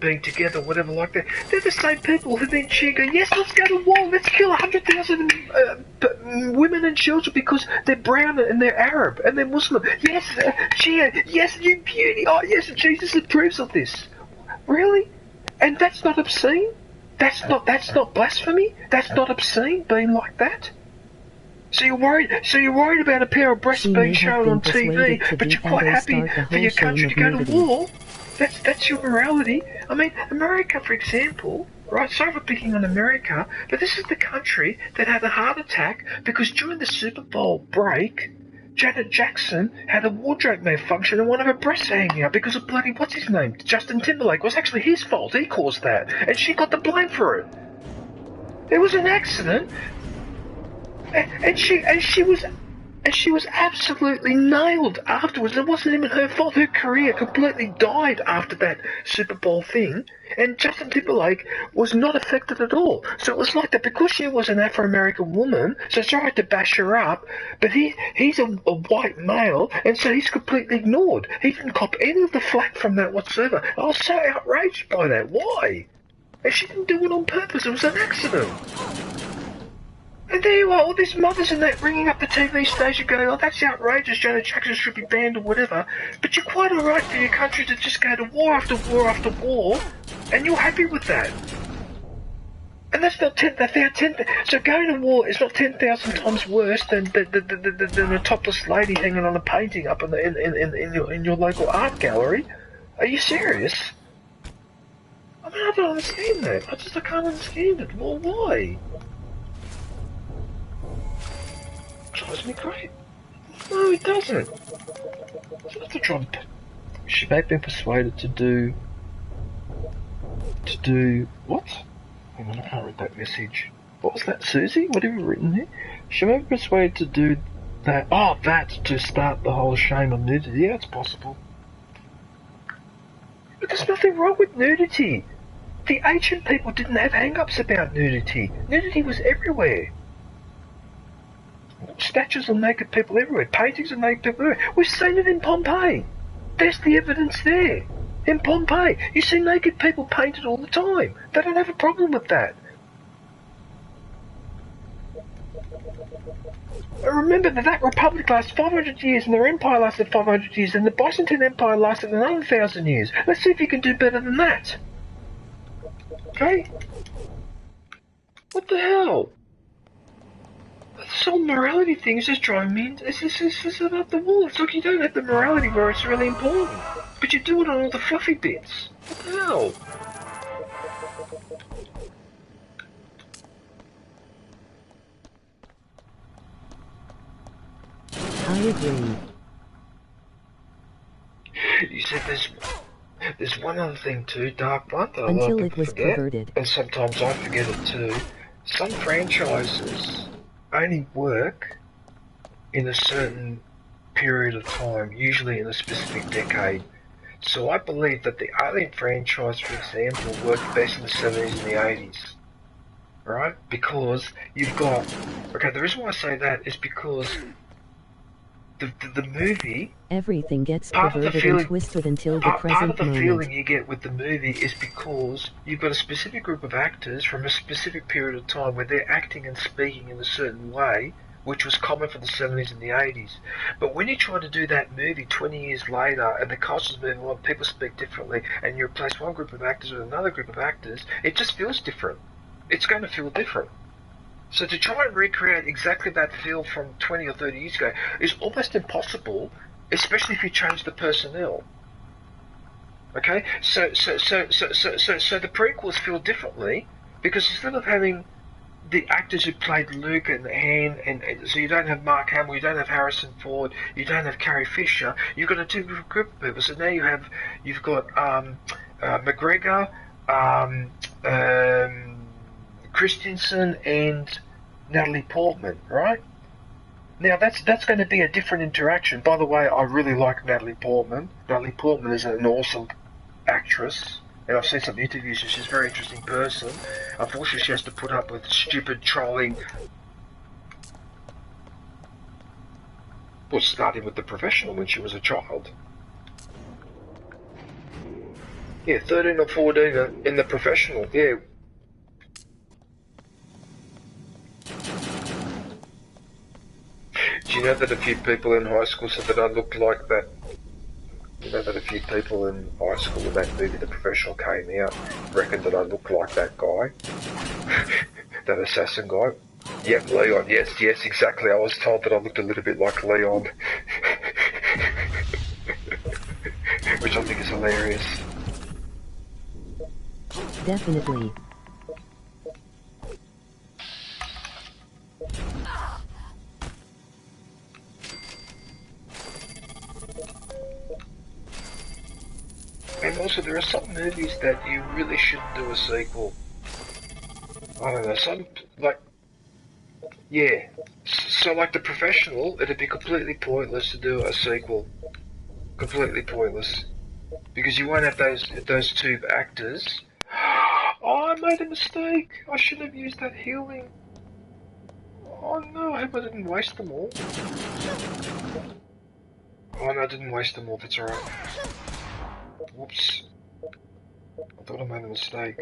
being together, whatever like that. They're the same people who then cheer, go, yes, let's go to war, let's kill 100,000 women and children because they're brown and they're Arab and they're Muslim. Yes, cheer, yes, you beauty. Oh yes, Jesus approves of this. Really? And that's not obscene? That's not blasphemy? That's not obscene being like that? So you're worried about a pair of breasts being shown on TV, but you're quite happy for your country to go to war? That's your morality? I mean, America, for example, right, sorry for picking on America, but this is the country that had a heart attack because during the Super Bowl break, Janet Jackson had a wardrobe malfunction and one of her breasts hanging out because of bloody, what's his name, Justin Timberlake. It was actually his fault, he caused that, and she got the blame for it. It was an accident. And she was absolutely nailed afterwards. It wasn't even her fault. Her career completely died after that Super Bowl thing, and Justin Timberlake was not affected at all. So it was like that because she was an Afro-American woman, so it's alright to bash her up, but he's a white male, and so he's completely ignored. He didn't cop any of the flack from that whatsoever. I was so outraged by that. Why? And she didn't do it on purpose. It was an accident. And there you are, all these mothers and that ringing up the TV station going, oh, that's outrageous, Janet Jackson should be banned or whatever. But you're quite alright for your country to just go to war after war after war, and you're happy with that. And that's not 10,000. So going to war is not 10,000 times worse than a topless lady hanging on a painting up in your local art gallery. Are you serious? I mean, I don't understand that. I can't understand it. Well, why? Drives me great. No, it doesn't. It's not the Trump. She may have been persuaded to do what? Hang on, I can't read that message. What was that, Susie? What have you written there? She may be persuaded to do that. Oh, that to start the whole shame of nudity. Yeah, it's possible. But there's nothing wrong with nudity. The ancient people didn't have hang-ups about nudity. Nudity was everywhere. Statues of naked people everywhere. Paintings of naked people everywhere. We've seen it in Pompeii. There's the evidence there. In Pompeii, you see naked people painted all the time. They don't have a problem with that. Remember that Republic lasted 500 years, and their Empire lasted 500 years, and the Byzantine Empire lasted another 1,000 years. Let's see if you can do better than that. Okay? What the hell? This whole morality thing is just driving me. This is about the wall. It's like you don't have the morality where it's really important, but you do it on all the fluffy bits. What the hell? I agree. You said there's one other thing too, Dark Blood, that Until a lot of it people was forget, perverted. and sometimes I forget it too. Some franchises only work in a certain period of time, usually in a specific decade. So I believe that the Alien franchise, for example, worked best in the 70s and the 80s. Right? Because you've got... Okay, the reason why I say that is because the movie... Everything gets perverted and twisted until the present part of the moment. feeling you get with the movie is because you've got a specific group of actors from a specific period of time where they're acting and speaking in a certain way, which was common for the 70s and the 80s. But when you try to do that movie 20 years later and the culture's moving on, people speak differently, and you replace one group of actors with another group of actors, it just feels different. It's going to feel different. So to try and recreate exactly that feel from 20 or 30 years ago is almost impossible, especially if you change the personnel. Okay? So the prequels feel differently because instead of having the actors who played Luke and Han, and so you don't have Mark Hamill, you don't have Harrison Ford, you don't have Carrie Fisher, you've got a different group of people. So now you've got McGregor, Christensen, and Natalie Portman, right? Now that's going to be a different interaction. By the way, I really like Natalie Portman. Natalie Portman is an awesome actress, and I've seen some interviews, and she's a very interesting person. Unfortunately, she has to put up with stupid trolling. Well, starting with The Professional when she was a child. Yeah, 13 or 14 in The Professional, yeah. Do you know that a few people in high school said that I looked like that? You know that a few people in high school when that movie The Professional came out reckoned that I looked like that guy? That assassin guy? Yep, Leon, yes, exactly. I was told that I looked a little bit like Leon. Which I think is hilarious. Definitely. And also, there are some movies that you really shouldn't do a sequel. I don't know, some, like, yeah. So, like The Professional, it'd be completely pointless to do a sequel. Completely pointless. Because you won't have those two actors. Oh, I made a mistake. I should have used that healing. Oh no, I hope I didn't waste them all. Oh no, I didn't waste them all, that's alright. Whoops. I thought I made a mistake.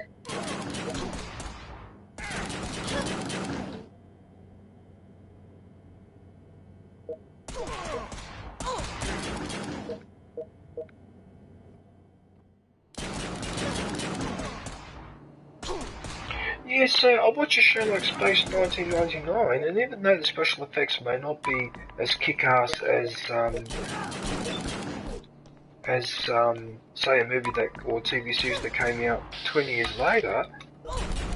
Yeah, so I watch a show like Space 1999, and even though the special effects may not be as kick-ass as say a movie that or TV series that came out 20 years later,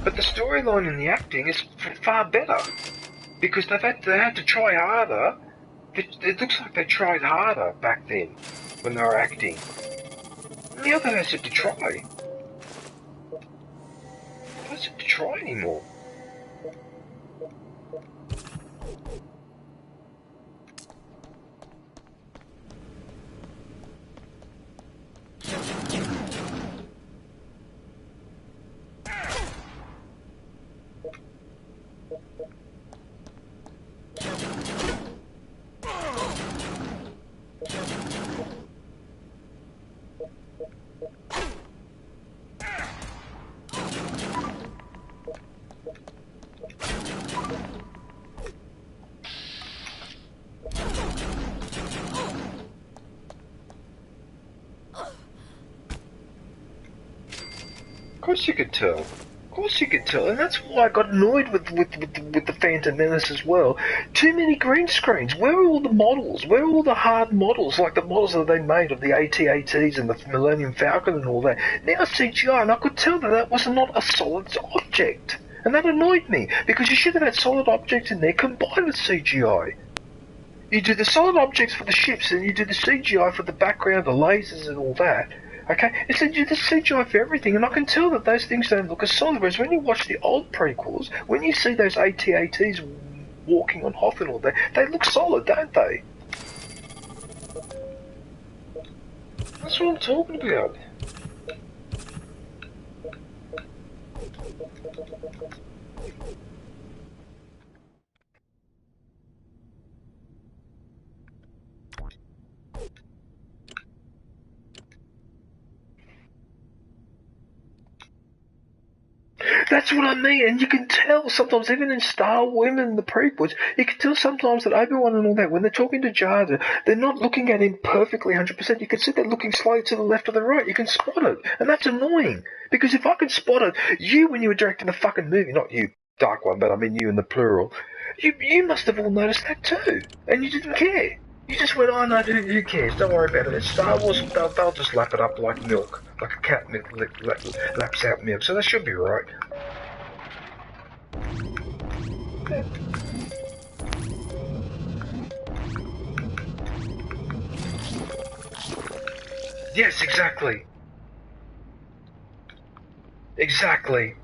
but the storyline and the acting is far better because they had to try harder. It looks like they tried harder back then when they were acting. Now they don't have to try. They don't have to try anymore. course you could tell. Of course you could tell, and that's why I got annoyed with the Phantom Menace as well. Too many green screens. Where are all the models? Where are all the hard models, like the models that they made of the AT-ATs and the Millennium Falcon and all that? Now CGI, and I could tell that was not a solid object. And that annoyed me, because you should have had solid objects in there combined with CGI. You do the solid objects for the ships, and you do the CGI for the background, the lasers and all that. Okay, instead you do the CGI for everything, and I can tell that those things don't look as solid. Whereas when you watch the old prequels, when you see those AT-ATs walking on Hoth and all that, they look solid, don't they? That's what I'm talking about. That's what I mean, and you can tell sometimes, even in Star Wars, even in the prequels, you can tell sometimes that Obi-Wan and all that, when they're talking to Jarrett, they're not looking at him perfectly 100%. You can see they're looking slightly to the left or the right. You can spot it, and that's annoying. Because if I can spot it, you, when you were directing the fucking movie, not you, Dark One, but I mean you in the plural, you must have all noticed that too, and you didn't care. You just went, oh no, who cares? Don't worry about it. It's Star Wars, they'll just lap it up like milk, like a cat laps out milk, so that should be right. Yes, exactly. Exactly.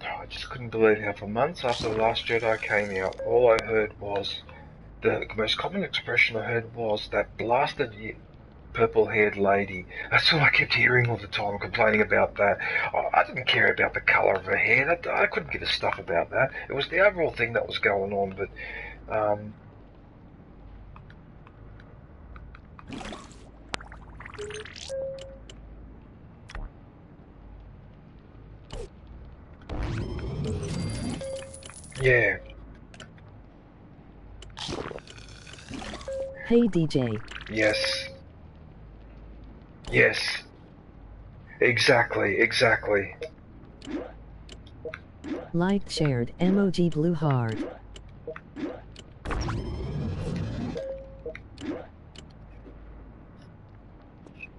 I just couldn't believe how for months after The Last Jedi came out, all I heard was, the most common expression I heard was, that blasted purple-haired lady. That's all I kept hearing all the time, complaining about that. I didn't care about the colour of her hair. I couldn't give a stuff about that. It was the overall thing that was going on, but... yeah. Hey DJ. Yes. Yes. Exactly, exactly. Liked, shared, emoji blue heart.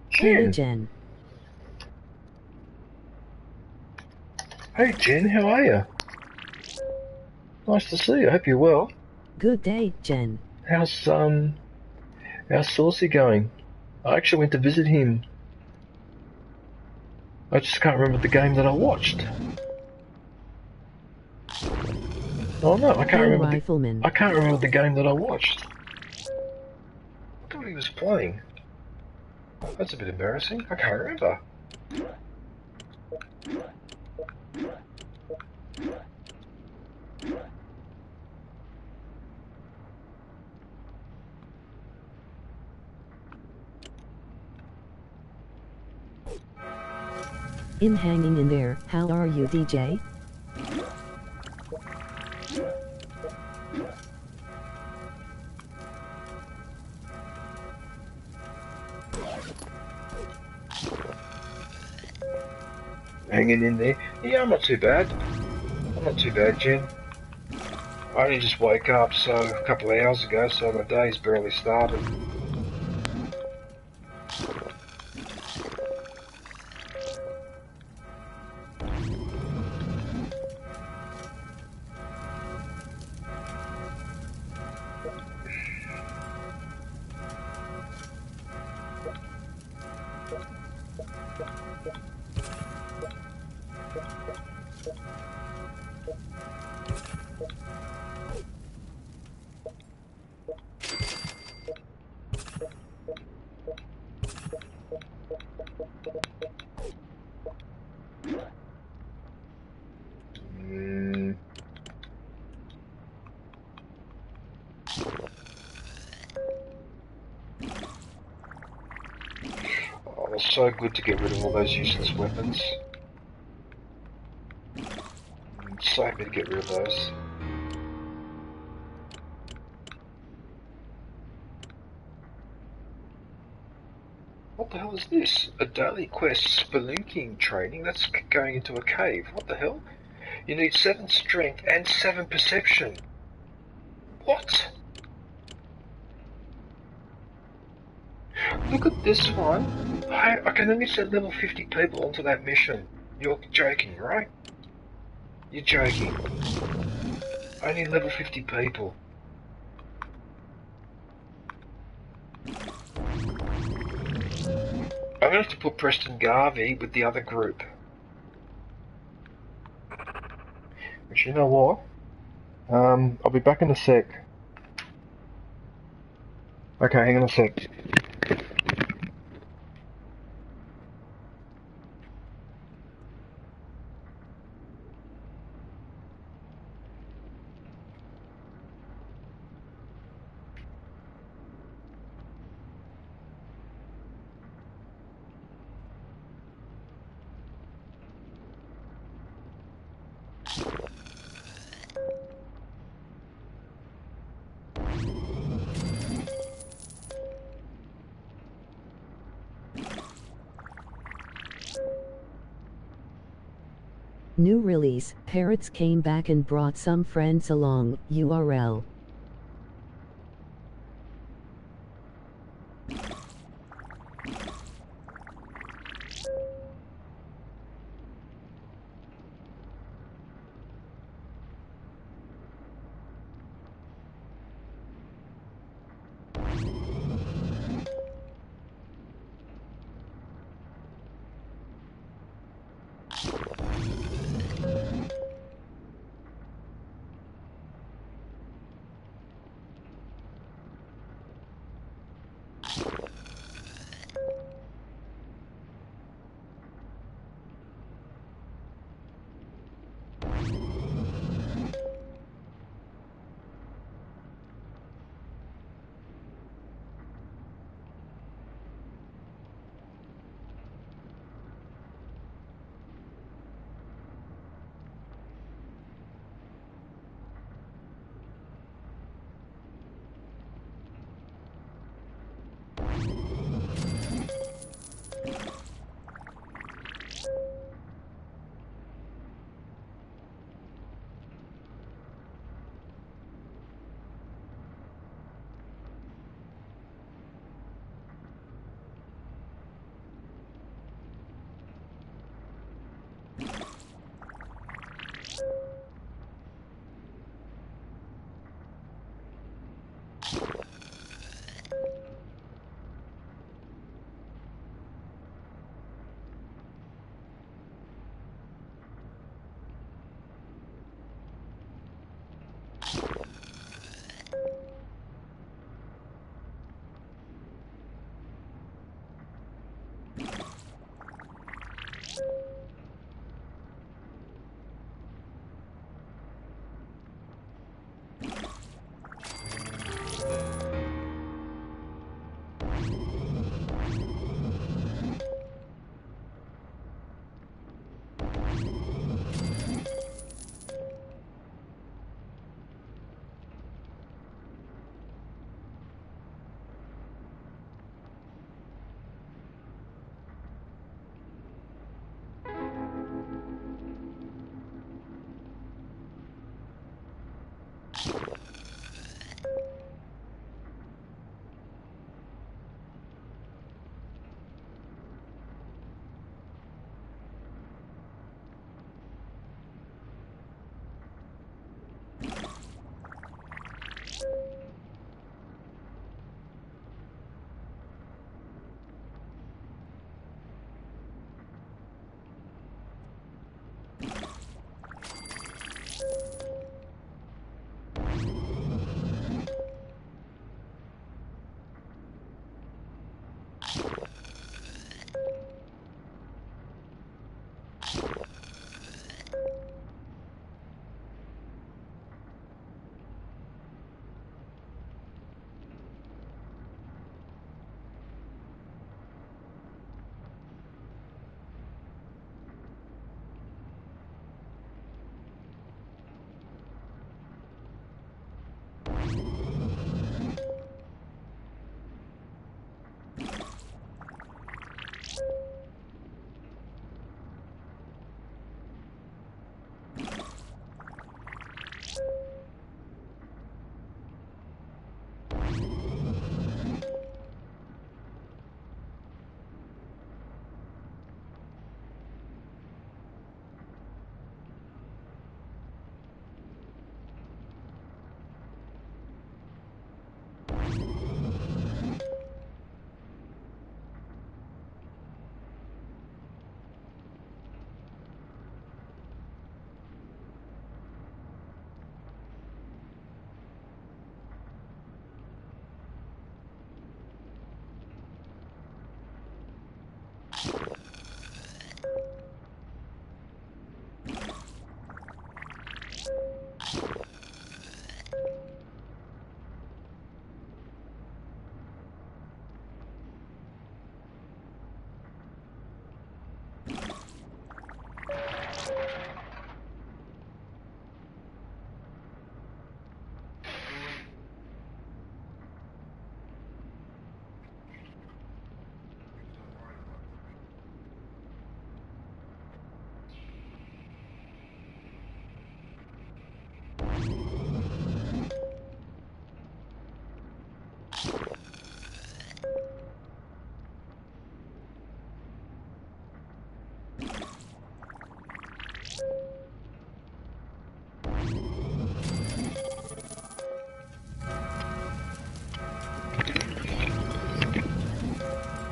Hey Jen. Hey Jen, how are you? Nice to see you. I hope you're well. Good day, Jen. How's Saucy going? I actually went to visit him. I just can't remember the game that I watched. Oh no, I can't remember. I can't remember the game that I watched. I thought he was playing. That's a bit embarrassing. I can't remember. I'm hanging in there. How are you, DJ? Hanging in there? Yeah, I'm not too bad. I'm not too bad, Jen. I only just woke up a couple of hours ago, so my day's barely started. so good to get rid of all those useless weapons. I'm so happy to get rid of those. What the hell is this? A daily quest spelunking training? That's going into a cave. What the hell? You need 7 strength and 7 perception. What? Look at this one. I can only send level 50 people onto that mission. You're joking, right? You're joking. Only level 50 people. I'm gonna have to put Preston Garvey with the other group. But you know what? I'll be back in a sec. Okay, hang on a sec. New release, Parrots came back and brought some friends along, URL.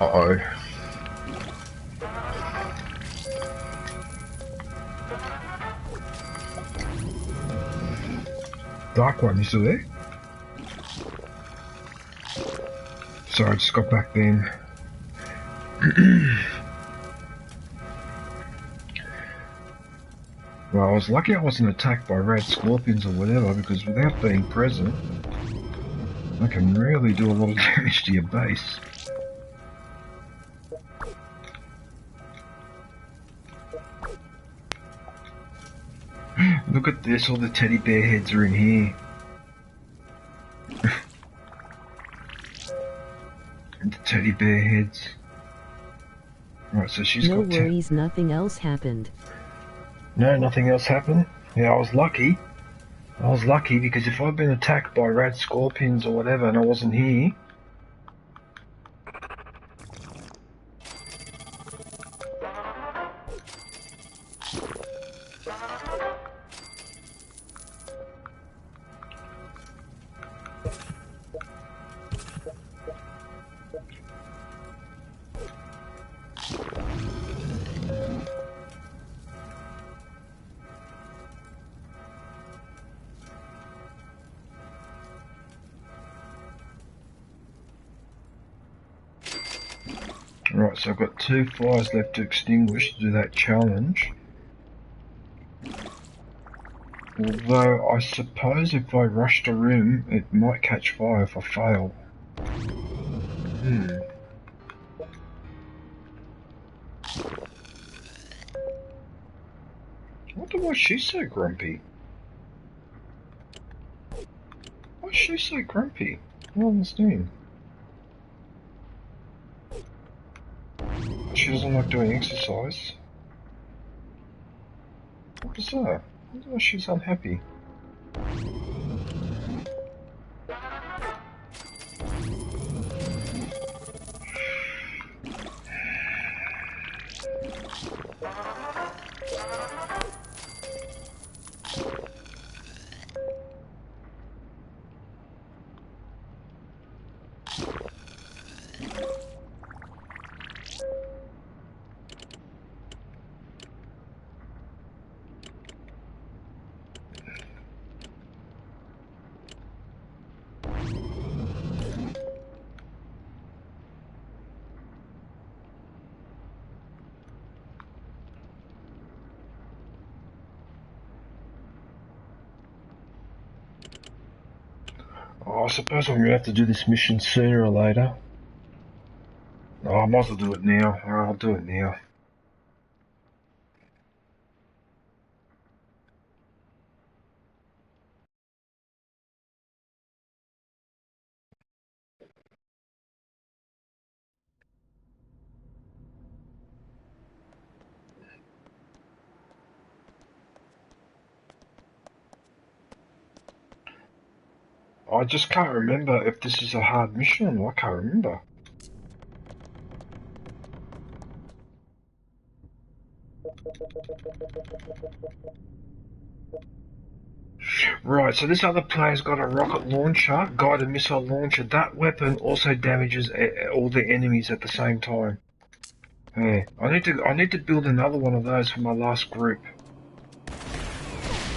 Uh-oh. Dark One, you still there? Sorry, I just got back then. Well, I was lucky I wasn't attacked by red scorpions or whatever, because without being present, I can really do a lot of damage to your base. Look at this, all the teddy bear heads are in here. And the teddy bear heads. Right, so she's got... No worries, nothing else happened. No, nothing else happened? Yeah, I was lucky. I was lucky because if I'd been attacked by rat scorpions or whatever and I wasn't here... Right, so I've got 2 fires left to extinguish to do that challenge. Although, I suppose if I rush the room, it might catch fire if I fail. I wonder why she's so grumpy. Why is she so grumpy? I don't understand. She doesn't like doing exercise. What is that? I wonder why she's unhappy. Oh, I suppose I'm going to have to do this mission sooner or later. Oh, I might as well do it now. Alright, I'll do it now. I just can't remember if this is a hard mission or not. I can't remember. Right, so this other player's got a rocket launcher, guided missile launcher. That weapon also damages all the enemies at the same time. Yeah, I need to build another one of those for my last group.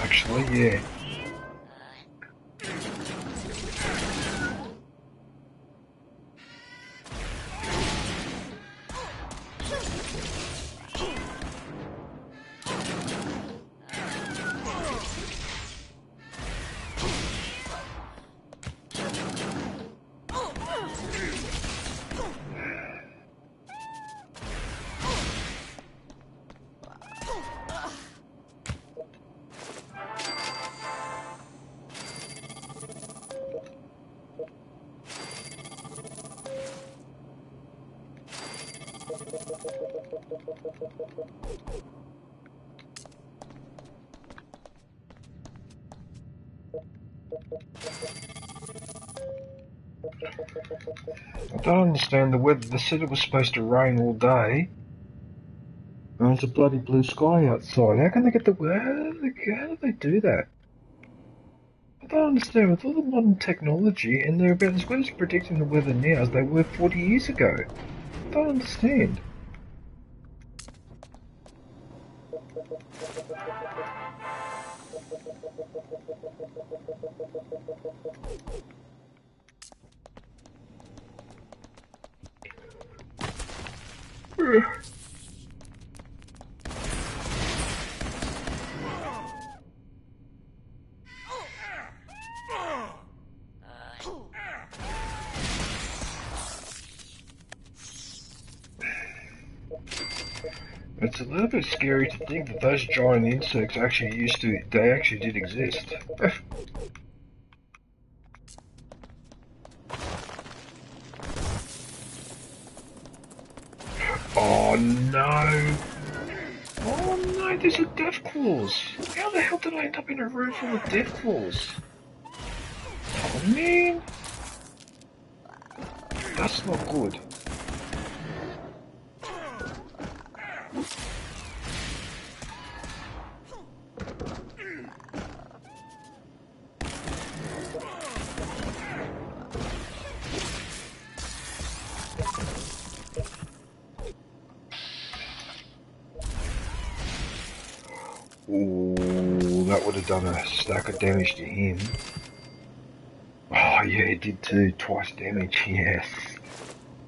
Actually, yeah. I don't understand the weather. They said it was supposed to rain all day. And there's a bloody blue sky outside. How can they get the weather? How do they do that? I don't understand. With all the modern technology, and they're about as good as predicting the weather now as they were 40 years ago. I don't understand. It's a little bit scary to think that those giant insects actually they actually did exist. Oh no! Oh no, there's a death claws! How the hell did I end up in a room full of death claws? Oh man! That's not good. Ooh, that would have done a stack of damage to him. Oh yeah, it did too. Twice damage, yes.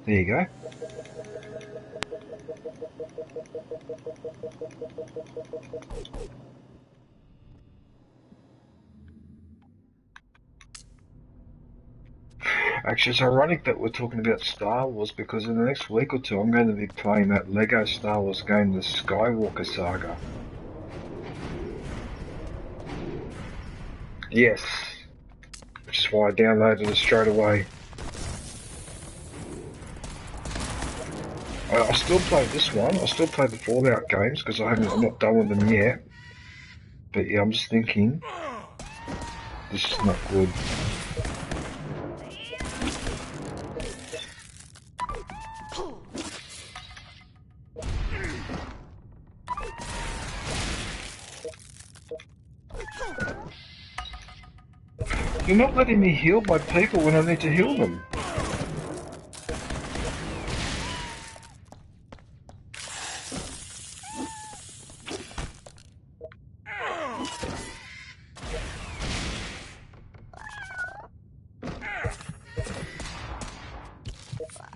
There you go. Actually, it's ironic that we're talking about Star Wars because in the next week or two I'm going to be playing that Lego Star Wars game, the Skywalker Saga. Yes. Which is why I downloaded it straight away. I still play this one. I still play the Fallout games because I'm not done with them yet. But yeah, I'm just thinking, this is not good. You're not letting me heal my people when I need to heal them.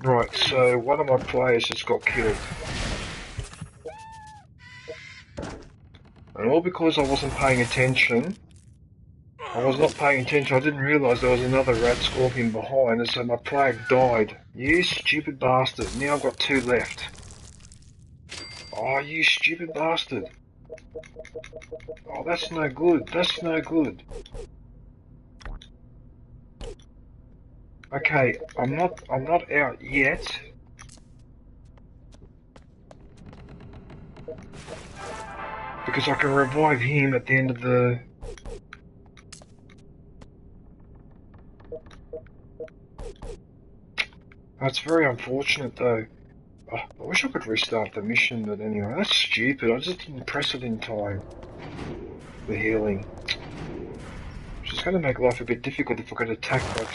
Right, so one of my players just got killed. And all because I wasn't paying attention. I was not paying attention, I didn't realise there was another rat scorpion behind, and so my plague died. You stupid bastard, now I've got 2 left. Oh, you stupid bastard. Oh, that's no good, that's no good. Okay, I'm not out yet. Because I can revive him at the end of the... That's very unfortunate though. Oh, I wish I could restart the mission, but anyway, that's stupid. I just didn't press it in time. The healing. Which is going to make life a bit difficult if I get attacked by...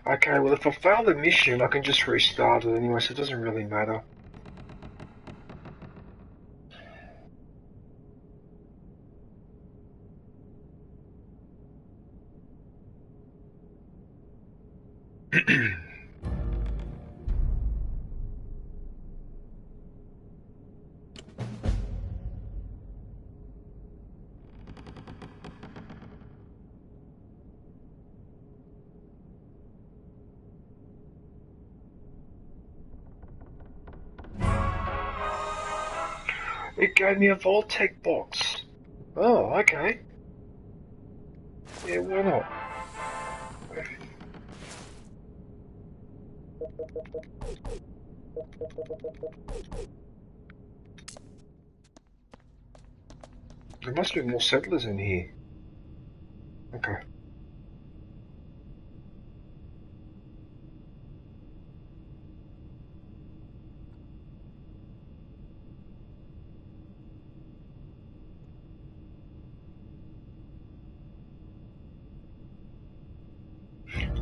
Okay, well if I fail the mission, I can just restart it anyway, so it doesn't really matter. It gave me a Voltec box. Oh, okay. Yeah, why not? There must be more settlers in here. Okay.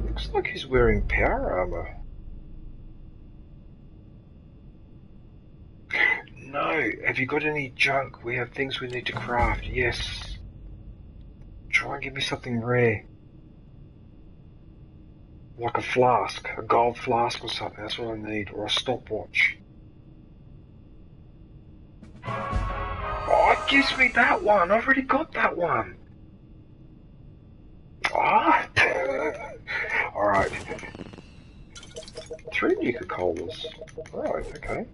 Looks like he's wearing power armor. No, have you got any junk? We have things we need to craft. Yes. Try and give me something rare. Like a flask, a gold flask or something. That's what I need. Or a stopwatch. Oh, it gives me that one. I've already got that one. Ah. Alright. 3 Nuka-Colas. Right, okay.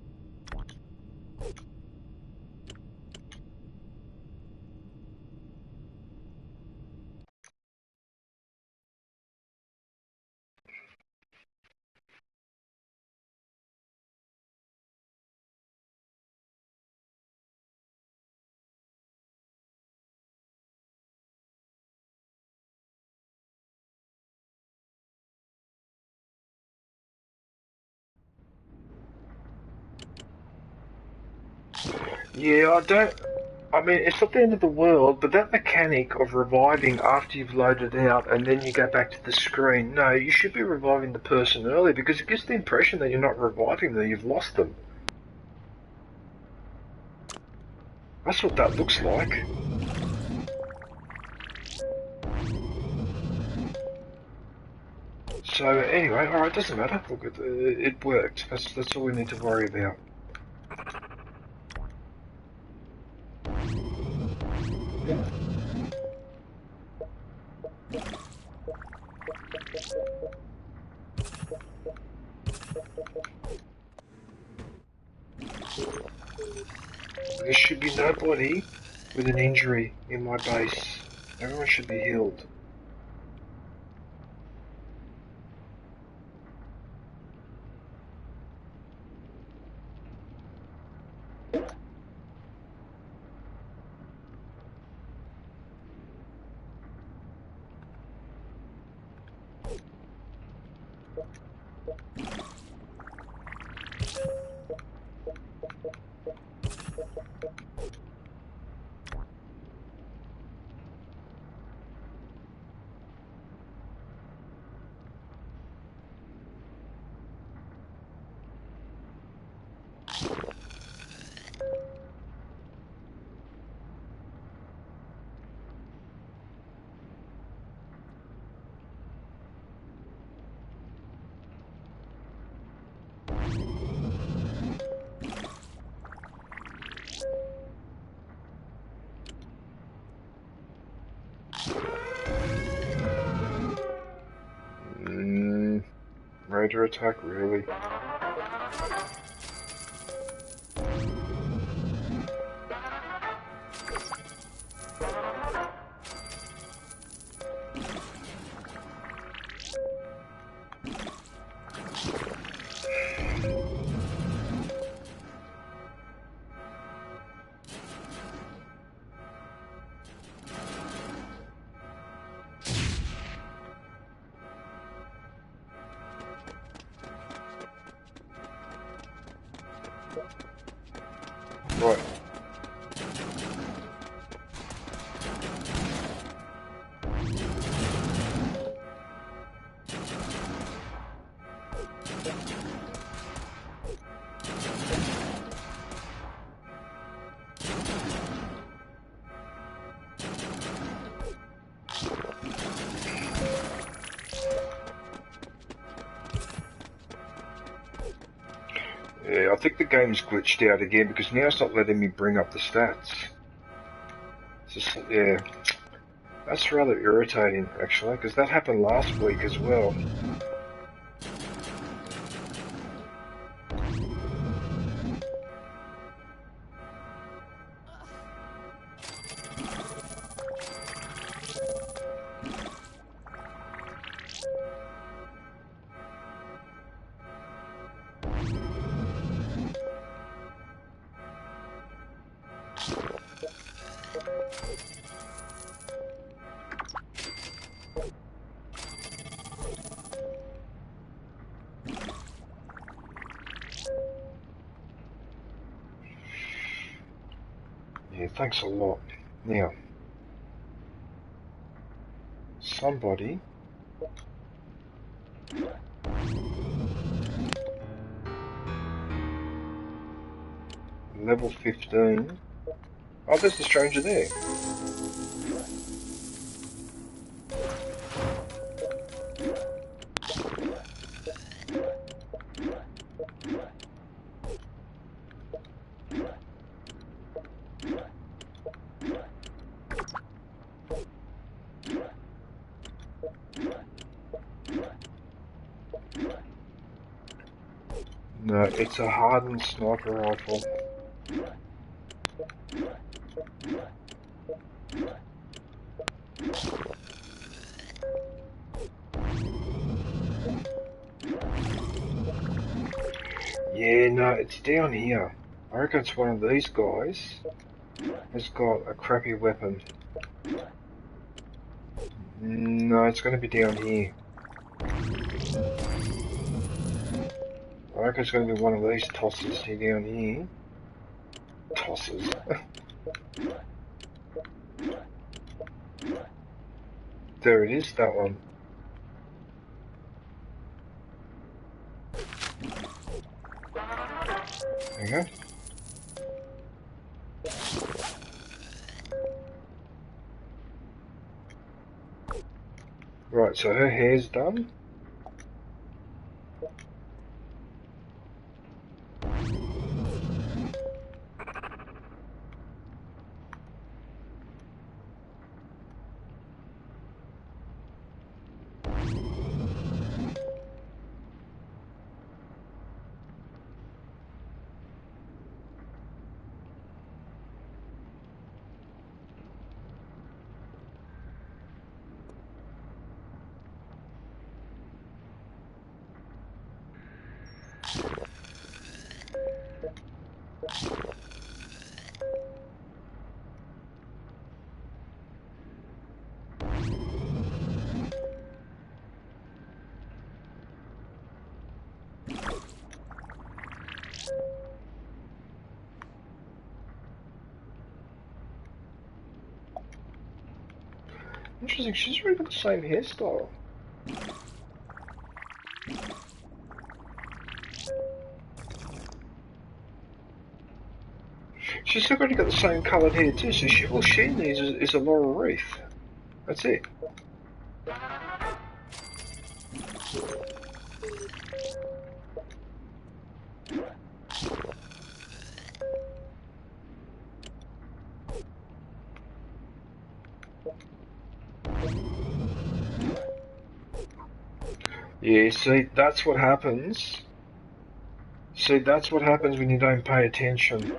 Yeah, I mean, it's not the end of the world, but that mechanic of reviving after you've loaded out and then you go back to the screen, no, you should be reviving the person early because it gives the impression that you're not reviving them, you've lost them. That's what that looks like. So anyway, alright, doesn't matter. Look, it worked. That's all we need to worry about. There should be nobody with an injury in my base. Everyone should be healed. Raider attack, really? Right. Yeah, I think the game's glitched out again because now it's not letting me bring up the stats. It's just, yeah, that's rather irritating actually because that happened last week as well. Thanks a lot. Now, somebody level 15. Oh, there's the stranger there. No, it's a hardened sniper rifle. Yeah, no, it's down here. I reckon it's one of these guys has got a crappy weapon. No, it's going to be down here. I reckon it's going to be one of these tossers here down here. Tossers. There it is, that one. There you go. Right, so her hair's done. Interesting, she's really got the same hairstyle. She's still got the same coloured hair too, so all she needs is a laurel wreath. That's it. Yeah, see, that's what happens. See, that's what happens when you don't pay attention.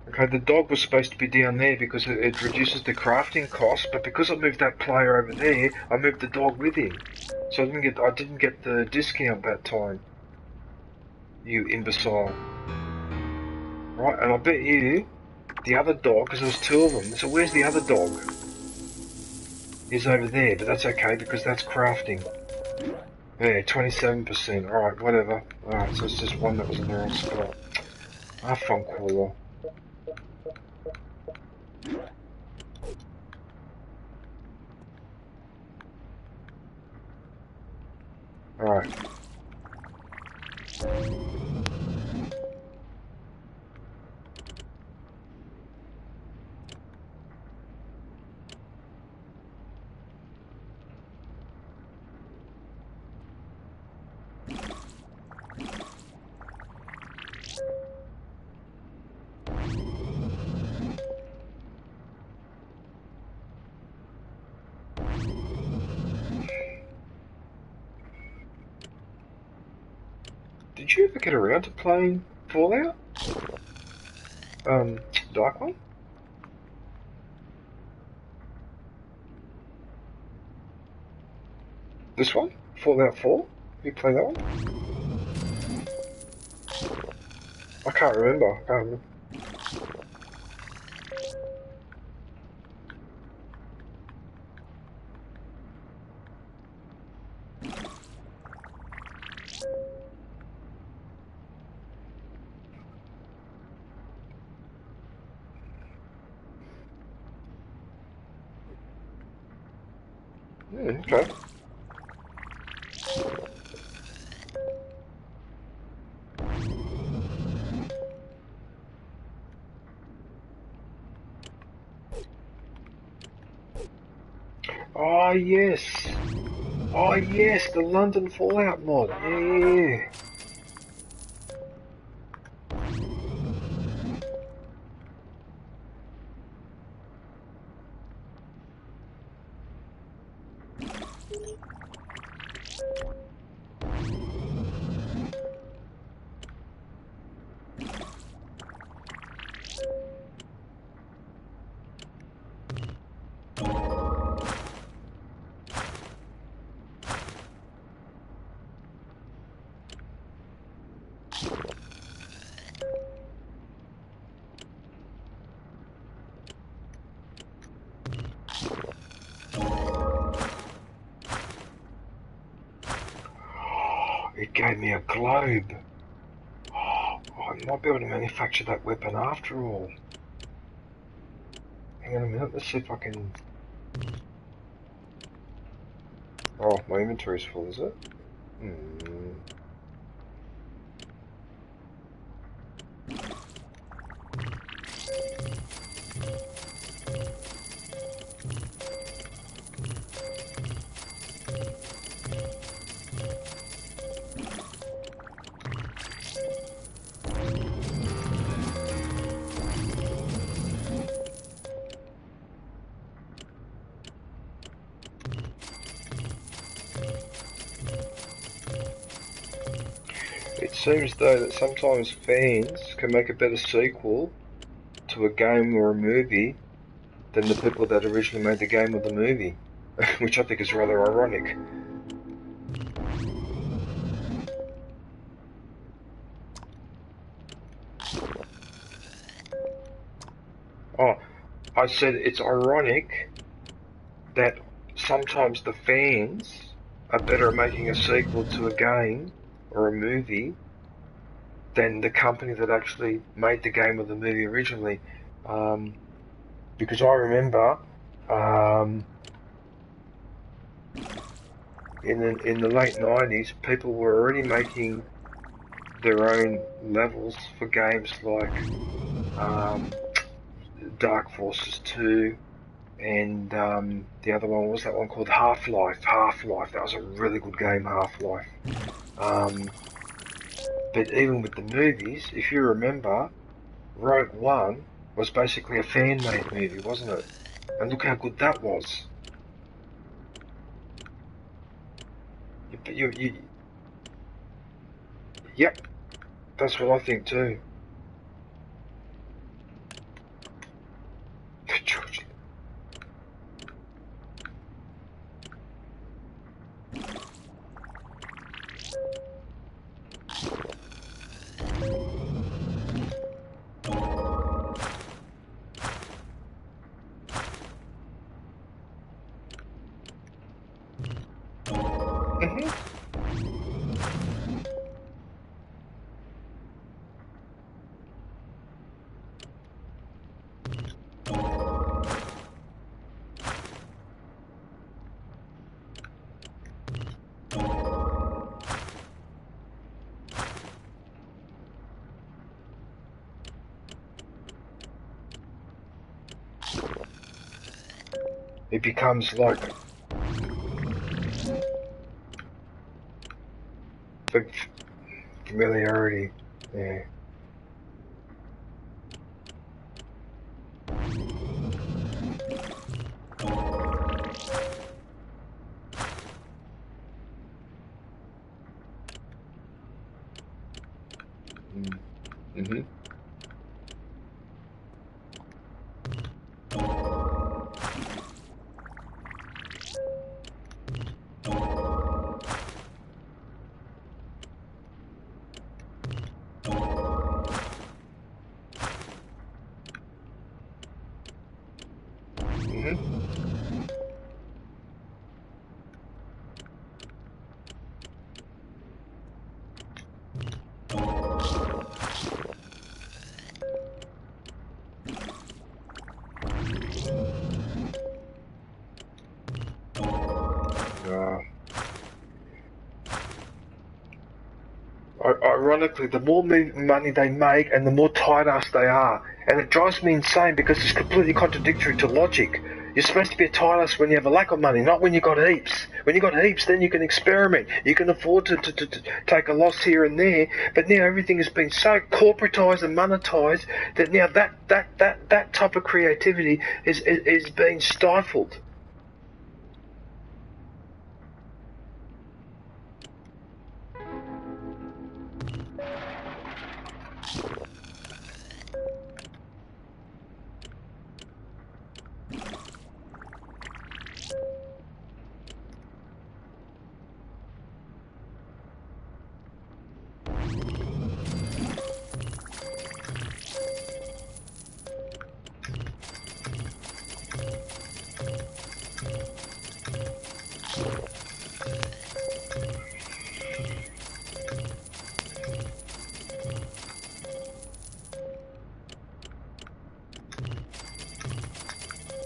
Okay, the dog was supposed to be down there because it reduces the crafting cost, but because I moved that player over there, I moved the dog with him. So I didn't get the discount that time. You imbecile. Right, and I bet you the other dog, because there was two of them, so where's the other dog? He's over there, but that's okay because that's crafting. Yeah, 27%. Alright, whatever. Alright, so it's just one that was in the wrong spot. Ah, fun caller. Alright. Did you ever get around to playing Fallout? Dark one? This one? Fallout 4? You play that one? I can't remember. Okay. Oh yes! Oh yes, the London Fallout mod. Yeah. It gave me a globe. Oh, I might be able to manufacture that weapon after all. Hang on a minute, let's see if I can... Oh, my inventory's full, is it? It seems though that sometimes fans can make a better sequel to a game or a movie than the people that originally made the game or the movie, which I think is rather ironic. Oh, I said it's ironic that sometimes the fans are better at making a sequel to a game or a movie than the company that actually made the game or the movie originally. Because I remember in the late 90s, people were already making their own levels for games like Dark Forces 2 and the other one was that one called Half-Life. Half-Life, that was a really good game, Half-Life. But even with the movies, if you remember, Rogue One was basically a fan-made movie, wasn't it? And look how good that was. Yep, that's what I think too. George. It becomes like familiarity. Yeah. Mm-hmm. ironically, the more money they make and the more tight-ass they are. And it drives me insane because it's completely contradictory to logic. You're supposed to be a tight-ass when you have a lack of money, not when you got heaps. When you got heaps, then you can experiment. You can afford to take a loss here and there. But now everything has been so corporatized and monetized that now that type of creativity is being stifled.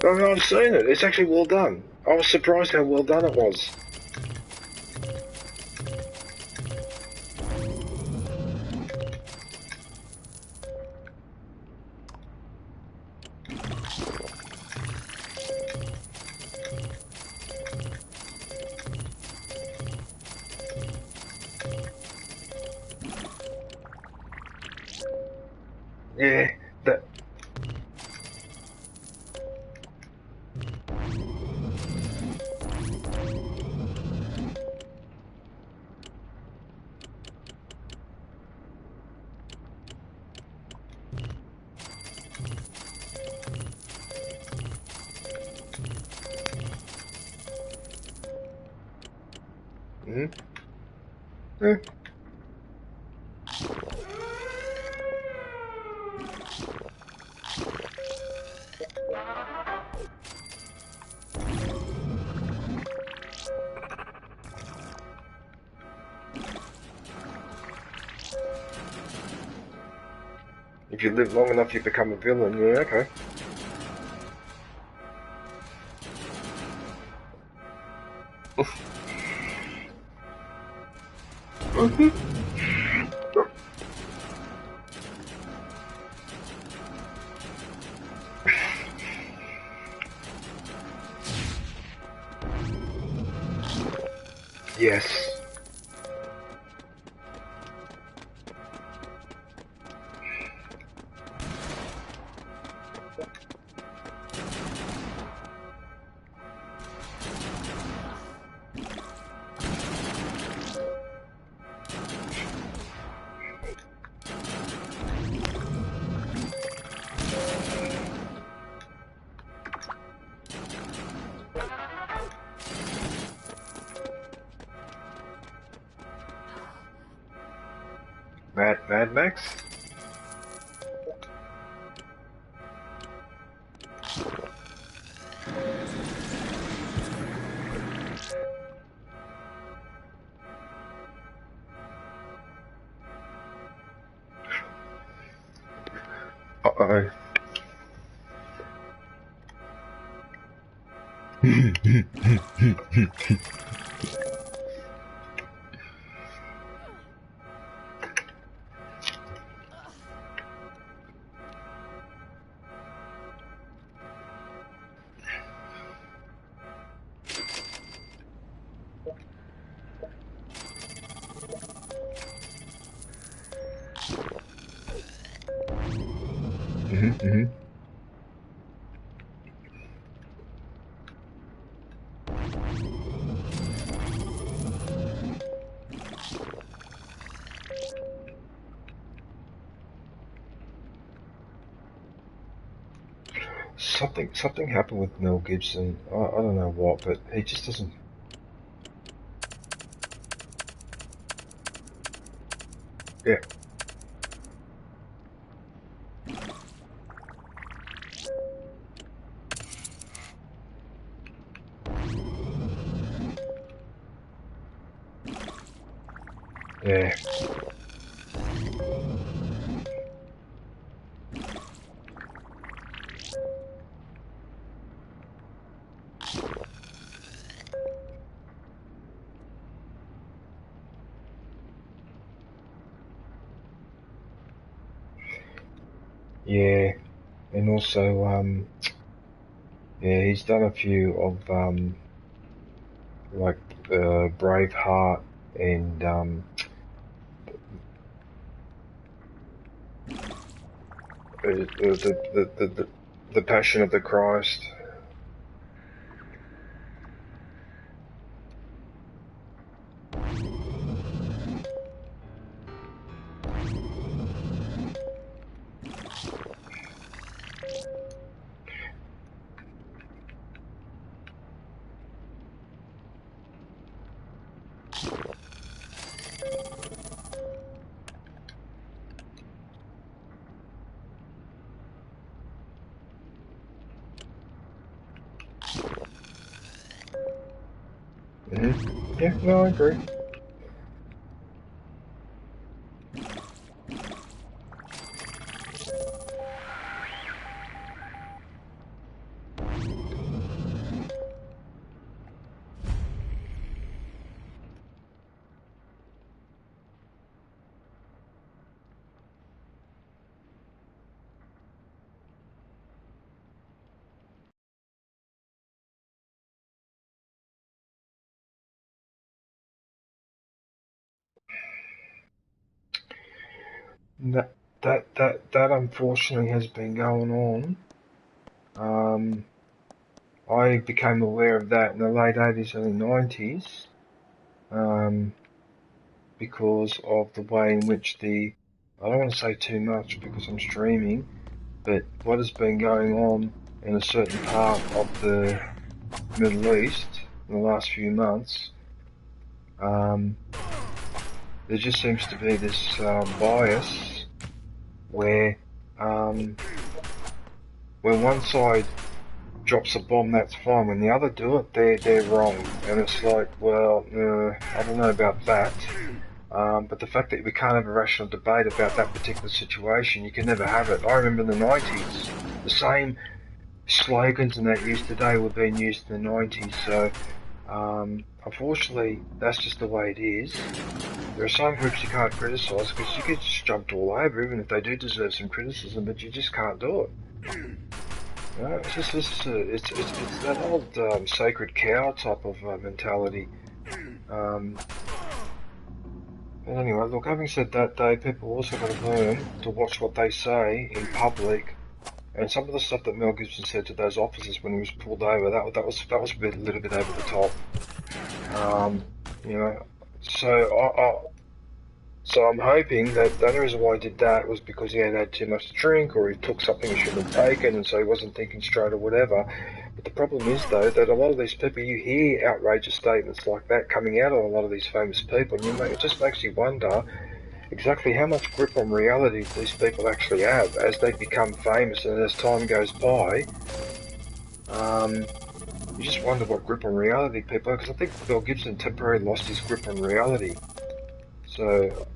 I've seen it. It's actually well done. I was surprised how well done it was. Yeah, that... Mm-hmm. Yeah. If you live long enough, you become a villain. Yeah, okay. Yes. Mad Max? Uh-oh. Something happened with Mel Gibson. I don't know what, but he just doesn't. Yeah. Yeah. Yeah, and also, yeah, he's done a few of, like, Braveheart and, the Passion of the Christ. Yeah, no, I agree. That unfortunately has been going on. I became aware of that in the late 80s, early 90s, because of the way in which I don't want to say too much because I'm streaming, but what has been going on in a certain part of the Middle East in the last few months, there just seems to be this bias where when one side drops a bomb, that's fine. When the other do it, they're wrong. And it's like, well, I don't know about that. But the fact that we can't have a rational debate about that particular situation, you can never have it. I remember in the 90s, the same slogans and that used today were being used in the 90s. So, unfortunately, that's just the way it is. There are some groups you can't criticise because you get just jumped all over, even if they do deserve some criticism, but you just can't do it. You know, it's just it's that old sacred cow type of mentality. But anyway, look, having said that, though, people also got to learn to watch what they say in public. And some of the stuff that Mel Gibson said to those officers when he was pulled over, that was a little bit over the top. You know, so I'm hoping that the only reason why he did that was because he had too much to drink, or he took something he shouldn't have taken, and so he wasn't thinking straight or whatever. But the problem is, though, that a lot of these people, you hear outrageous statements like that coming out of a lot of these famous people, and it just makes you wonder exactly how much grip on reality these people actually have as they become famous and as time goes by. You just wonder what grip on reality people have, because I think Mel Gibson temporarily lost his grip on reality. So,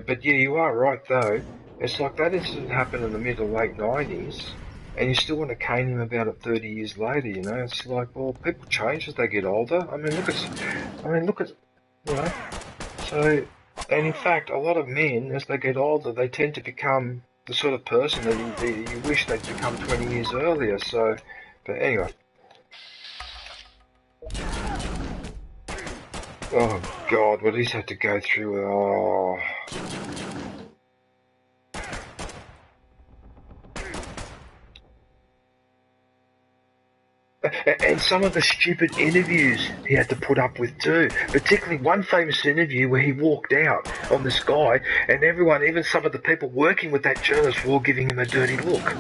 but yeah, you are right though. It's like that incident happened in the mid or late 90s, and you still want to cane him about it 30 years later, you know? It's like, well, people change as they get older. I mean, look at, you know? So, and in fact, a lot of men, as they get older, they tend to become the sort of person that you wish they'd become 20 years earlier, so, but anyway. Oh God, what he's had to go through, oh. And some of the stupid interviews he had to put up with too. Particularly one famous interview where he walked out on this guy, and everyone, even some of the people working with that journalist, were all giving him a dirty look.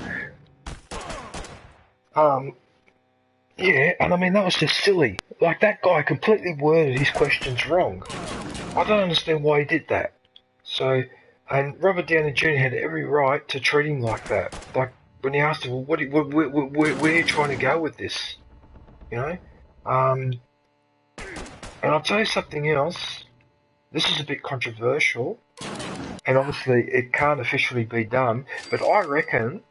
Yeah, and I mean, that was just silly. Like, that guy completely worded his questions wrong. I don't understand why he did that. So, and Robert Downey Jr. had every right to treat him like that. Like, when he asked him, well, where are you trying to go with this? You know? And I'll tell you something else. This is a bit controversial, and obviously it can't officially be done, but I reckon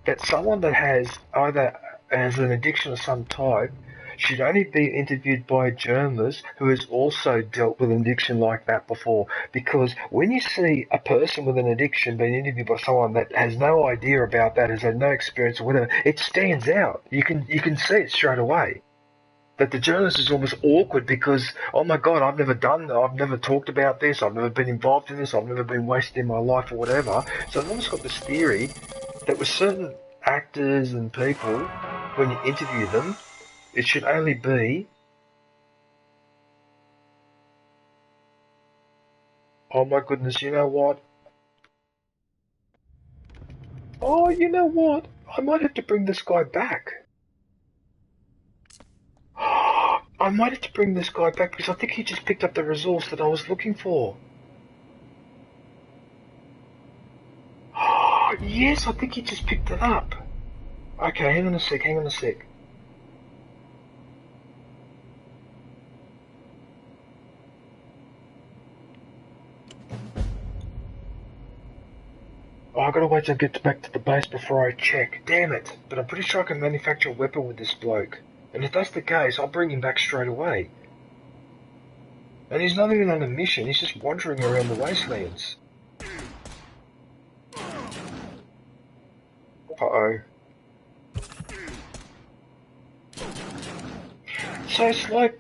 that someone that has either has an addiction of some type should only be interviewed by a journalist who has also dealt with an addiction like that before. Because when you see a person with an addiction being interviewed by someone that has no idea about that, has had no experience or whatever, it stands out. You can see it straight away. That the journalist is almost awkward because, oh my God, I've never talked about this, I've never been involved in this, I've never been wasting my life or whatever. So I've almost got this theory that with certain actors and people, when you interview them, it should only be, oh my goodness, you know what? Oh, you know what? I might have to bring this guy back. I might have to bring this guy back because I think he just picked up the resource that I was looking for. Yes, I think he just picked it up. Okay, hang on a sec. Oh, I gotta wait till I get back to the base before I check. Damn it. But I'm pretty sure I can manufacture a weapon with this bloke. And if that's the case, I'll bring him back straight away. And he's not even on a mission, he's just wandering around the wastelands. Uh-oh. So it's like...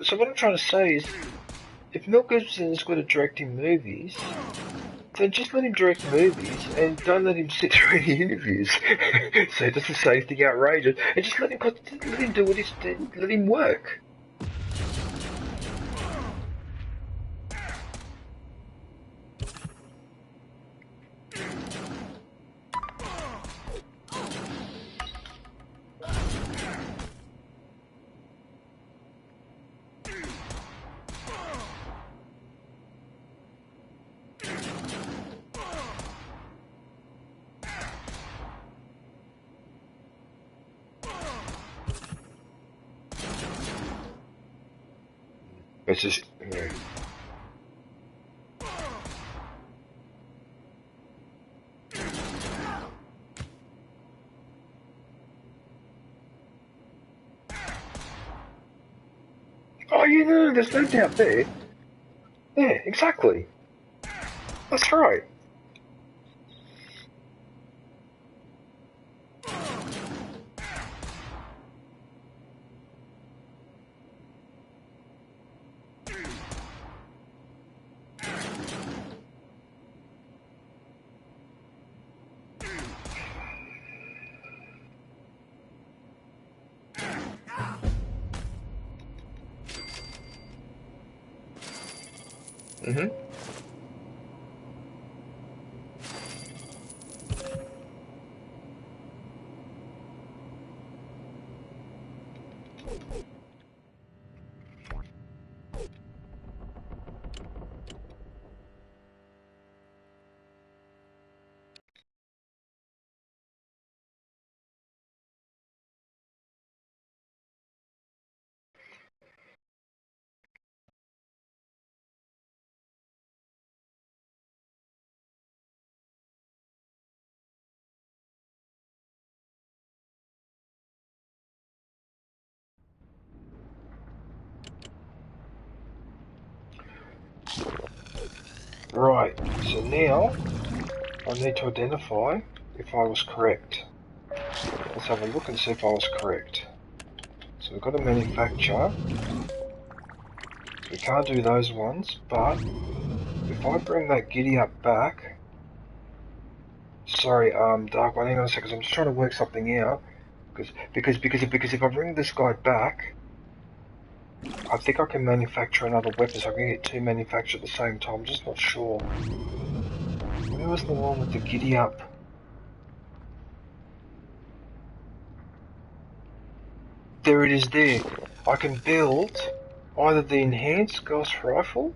So what I'm trying to say is, if Mel Gibson is good at directing movies, then just let him direct movies and don't let him sit through any interviews. So he doesn't say anything outrageous, and just let him do what he's doing, let him work. It's just... Yeah. Oh, you know, there's no doubt there. Yeah, exactly. That's right. Mm-hmm. Right, so now I need to identify if I was correct. Let's have a look and see if I was correct. So we've got to manufacture. We can't do those ones, but if I bring that giddy up back... Sorry, Dark One, hang on a second, I'm just trying to work something out. Because if I bring this guy back, I think I can manufacture another weapon, so I can get two manufactured at the same time. I'm just not sure. Where was the one with the giddy up? There it is there. I can build either the enhanced ghost rifle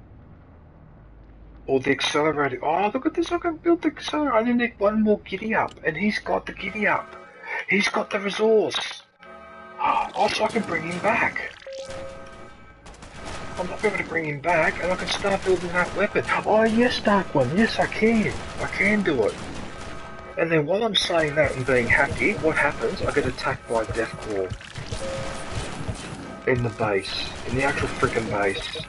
or the accelerated. Oh, look at this, I can build the accelerator. I only need one more giddy up, and he's got the giddy up. He's got the resource. Oh, so I can bring him back. I'm not able to bring him back, and I can start building that weapon. Oh yes, Dark One, yes I can. I can do it. And then while I'm saying that and being happy, what happens? I get attacked by Deathclaw. in the base, in the actual freaking base.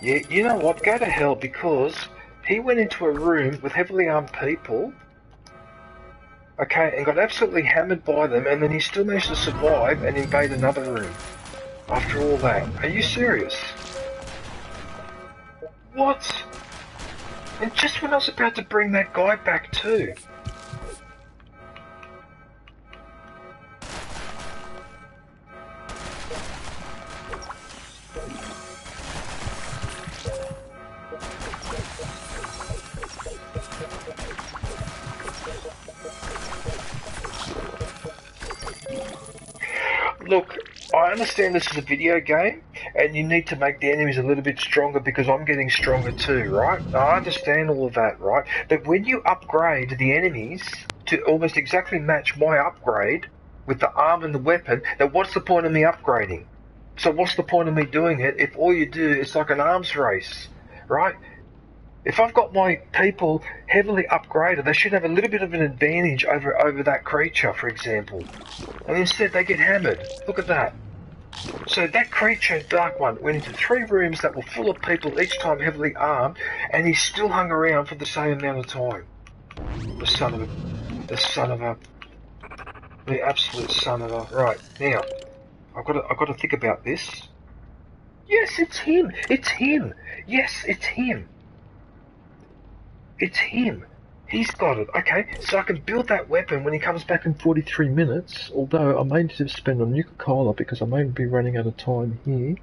Yeah, you know what? Go to hell, because he went into a room with heavily armed people, okay, and got absolutely hammered by them, and then he still managed to survive and invade another room. After all that. Are you serious? What? And just when I was about to bring that guy back too. Look, I understand this is a video game, and you need to make the enemies a little bit stronger because I'm getting stronger too, right? I understand all of that, right? But when you upgrade the enemies to almost exactly match my upgrade with the arm and the weapon, then what's the point of me upgrading? So what's the point of me doing it if all you do is like an arms race, right? If I've got my people heavily upgraded, they should have a little bit of an advantage over that creature, for example. And instead they get hammered. Look at that. So that creature, Dark One, went into 3 rooms that were full of people, each time heavily armed, and he still hung around for the same amount of time. The son of a, the absolute son of a. Right, now, I've got to think about this. Yes, it's him. It's him. Yes, it's him. It's him. He's got it. Okay, so I can build that weapon when he comes back in 43 minutes, although I may need to spend on Nuka-Cola because I may be running out of time here.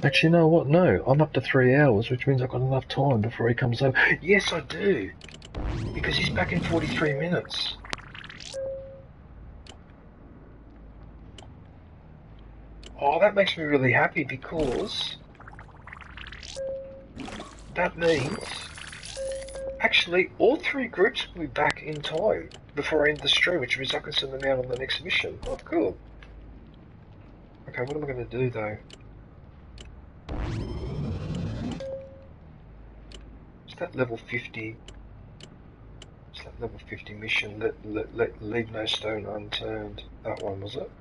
Actually, you know what? No, I'm up to 3 hours, which means I've got enough time before he comes home. Yes, I do. Because he's back in 43 minutes. Oh, that makes me really happy because that means actually all 3 groups will be back in time before I end the stream, which means I can send them out on the next mission. Oh, cool. Okay, what am I going to do though? Is that level 50? Is that level 50 mission? Leave no stone unturned. That one, was it?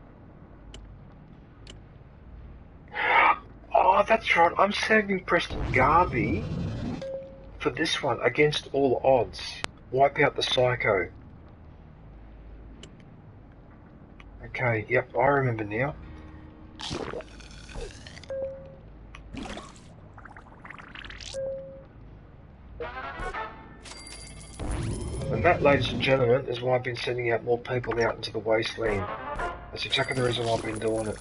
Oh, that's right. I'm saving Preston Garvey for this one, against all odds. Wipe out the Psycho. Okay, yep, I remember now. And that, ladies and gentlemen, is why I've been sending out more people out into the wasteland. That's exactly the reason why I've been doing it.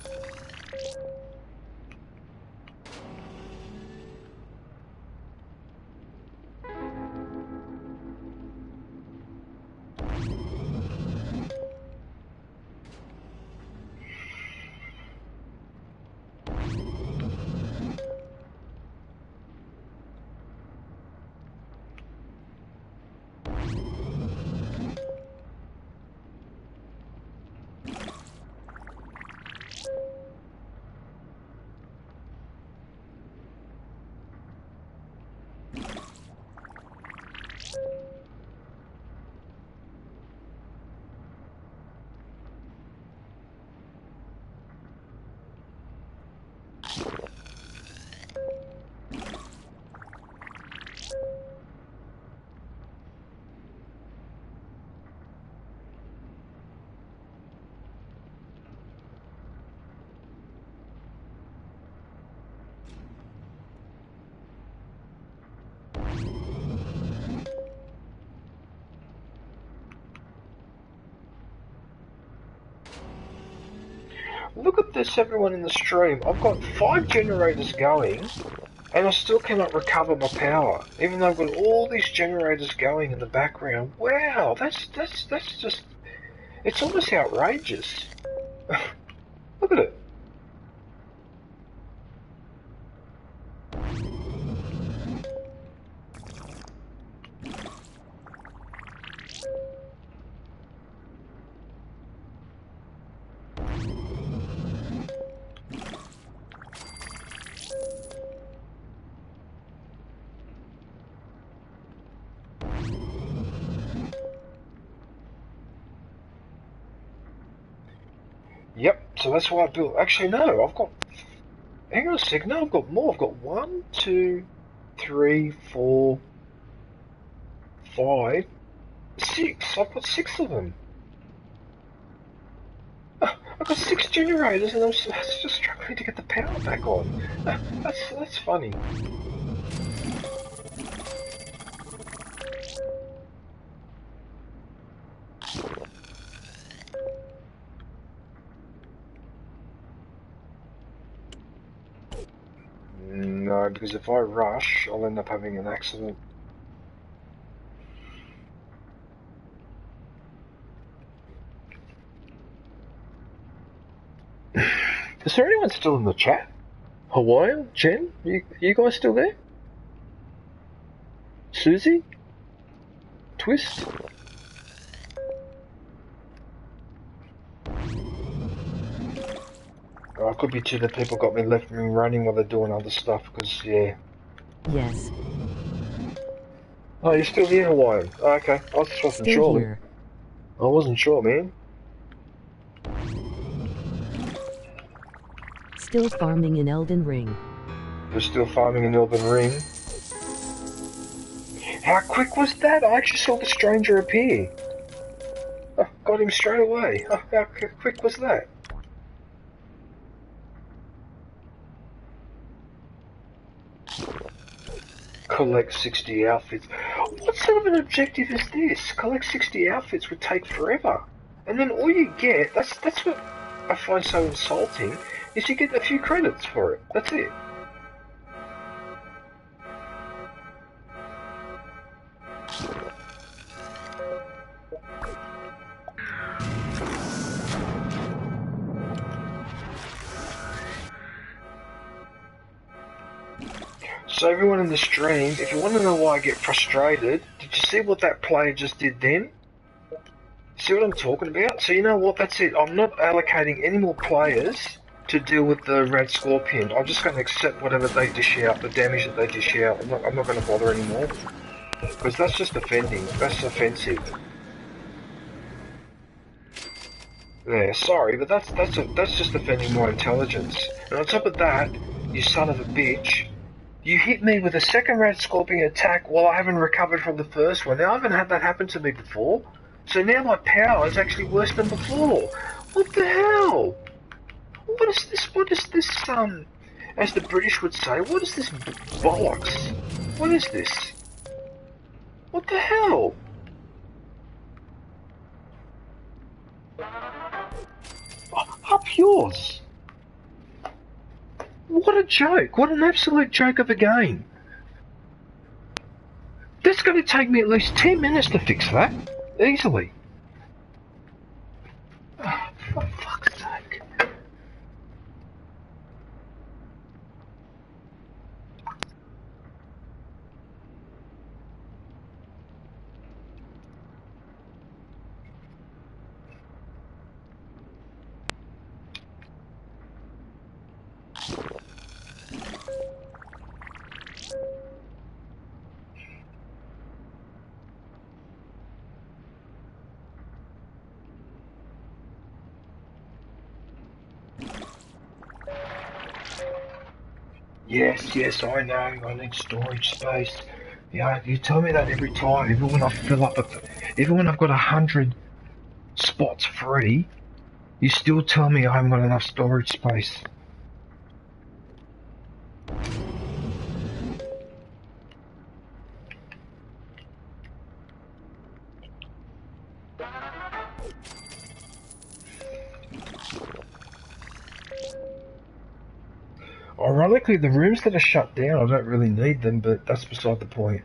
Look at this, everyone in the stream. I've got 5 generators going, and I still cannot recover my power, even though I've got all these generators going in the background. Wow, that's just, it's almost outrageous. Look at it. so that's why I built... Actually, no, I've got... Hang on a sec, no, I've got more. I've got 1, 2, 3, 4, 5, 6. I've got 6 of them. I've got 6 generators and I'm just struggling to get the power back on. That's funny. No, because if I rush, I'll end up having an accident. Is there anyone still in the chat? Hawaiian? Jen? You guys still there? Susie? Twist? Oh, it could be too that people got me left me running while they're doing other stuff, because, yeah. Yes. Oh, you're still here, Hawaiian? Oh, okay, I just wasn't Still sure. here. I wasn't sure, man. Still farming in Elden Ring. You're still farming in Elden Ring? How quick was that? I actually saw the stranger appear. Oh, got him straight away. Oh, how quick was that? Collect 60 outfits. What sort of an objective is this? Collect 60 outfits would take forever. And then all you get, that's what I find so insulting, is you get a few credits for it. That's it. So everyone in the stream, if you want to know why I get frustrated, did you see what that player just did then? See what I'm talking about? So you know what, that's it. I'm not allocating any more players to deal with the Red Scorpion. I'm just going to accept whatever they dish out, the damage that they dish out. I'm not going to bother anymore. Because that's just offending. That's offensive. Yeah, sorry, but that's just offending my intelligence. And on top of that, you son of a bitch, you hit me with a second Red Scorpion attack while I haven't recovered from the first one. Now, I haven't had that happen to me before. So now my power is actually worse than before. What the hell? What is this, as the British would say, what is this bollocks? What is this? What the hell? Up yours. What a joke. What an absolute joke of a game. That's going to take me at least 10 minutes to fix that. Easily. Oh, for fuck's sake. Yes, I know, I need storage space. Yeah, you tell me that every time, even when I fill up, even when I've got 100 spots free, you still tell me I haven't got enough storage space. Ironically, the rooms that are shut down, I don't really need them, but that's beside the point.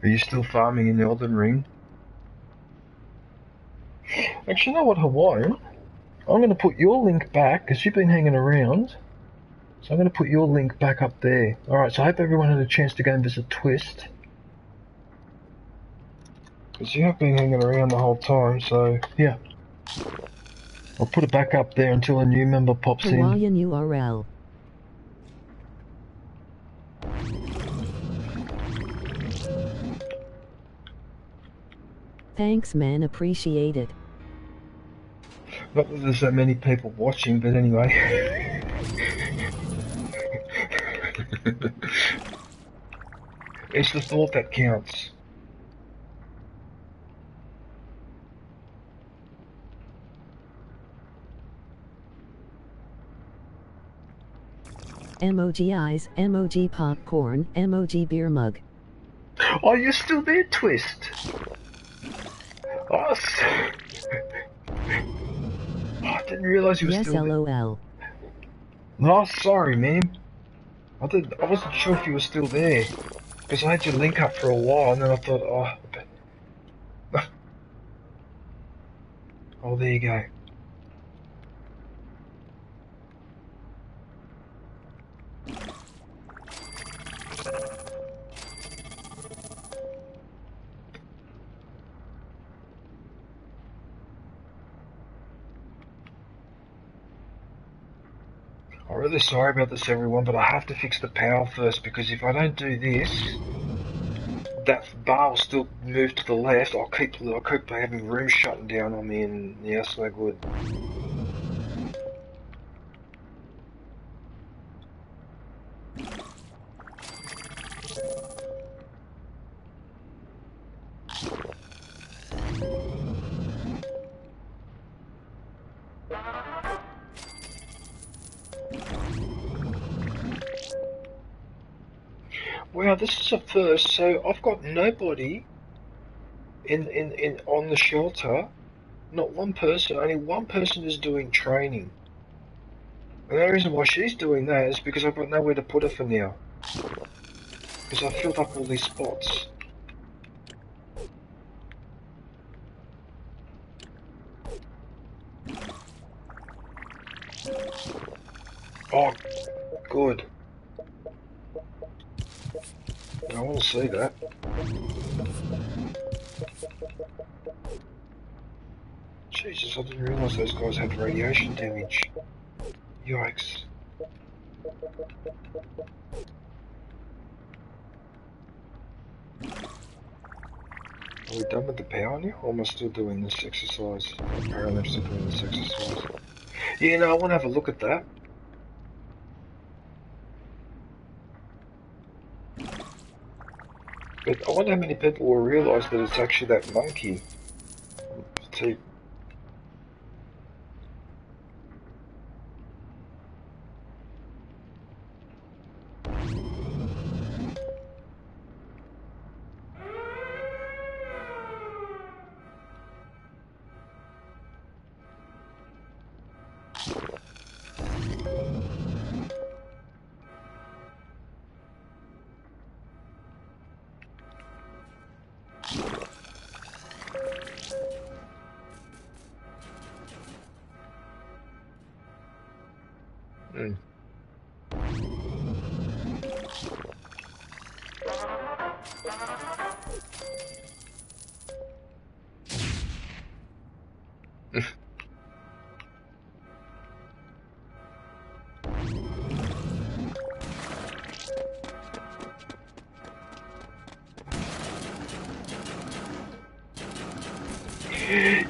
Are you still farming in the Elden Ring? Actually, you know what, Hawaiian? I'm going to put your link back, because you've been hanging around. So I'm going to put your link back up there. Alright, so I hope everyone had a chance to go and visit Twist. Because you have been hanging around the whole time, so yeah. I'll put it back up there until a new member pops in. Hawaiian URL. Thanks man, appreciate it. Not that there's that many people watching, but anyway. It's the thought that counts. Emoji eyes, emoji popcorn, emoji beer mug. Oh, you're still there, Twist? Oh, I didn't realise you were Yes, still there. LOL. No, sorry, man. I wasn't sure if you were still there. Because I had your link up for a while, and then I thought, oh... Oh, there you go. I'm really sorry about this, everyone, but I have to fix the power first, because if I don't do this, that bar will still move to the left. I'll keep having rooms shutting down on me, and yeah, it's no good. Wow, this is a first. So I've got nobody in on the shelter. Not one person. Only one person is doing training. And the reason why she's doing that is because I've got nowhere to put her for now. Because I filled up all these spots. Oh, good. I want to see that. Jesus, I didn't realise those guys had radiation damage. Yikes. Are we done with the power now, or am I still doing this exercise? Apparently I'm still doing this exercise. Yeah, no, I want to have a look at that. But I wonder how many people will realise that it's actually that monkey. See.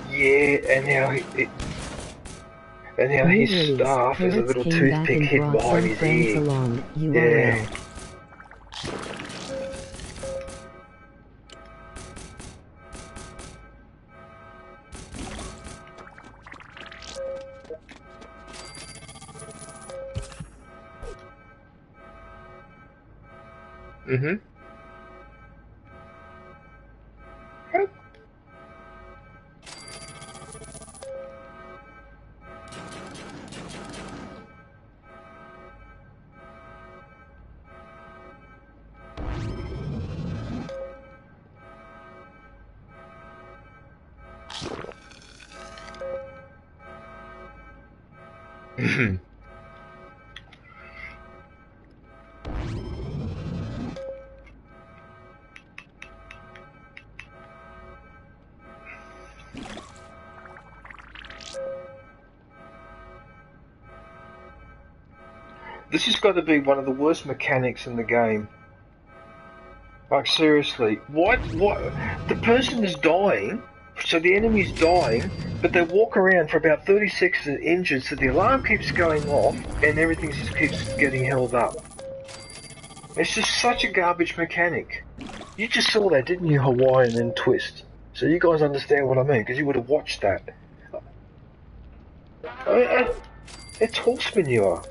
Yeah, and now his staff is a little toothpick hidden behind his ear. Along, URL. Yeah. Mm-hmm. This has got to be one of the worst mechanics in the game. Like, seriously. What? The person is dying, so the enemy's dying, but they walk around for about 30 seconds injured, so the alarm keeps going off, and everything just keeps getting held up. It's just such a garbage mechanic. You just saw that, didn't you, Hawaiian and Twist? So you guys understand what I mean, because you would have watched that. It's horse manure,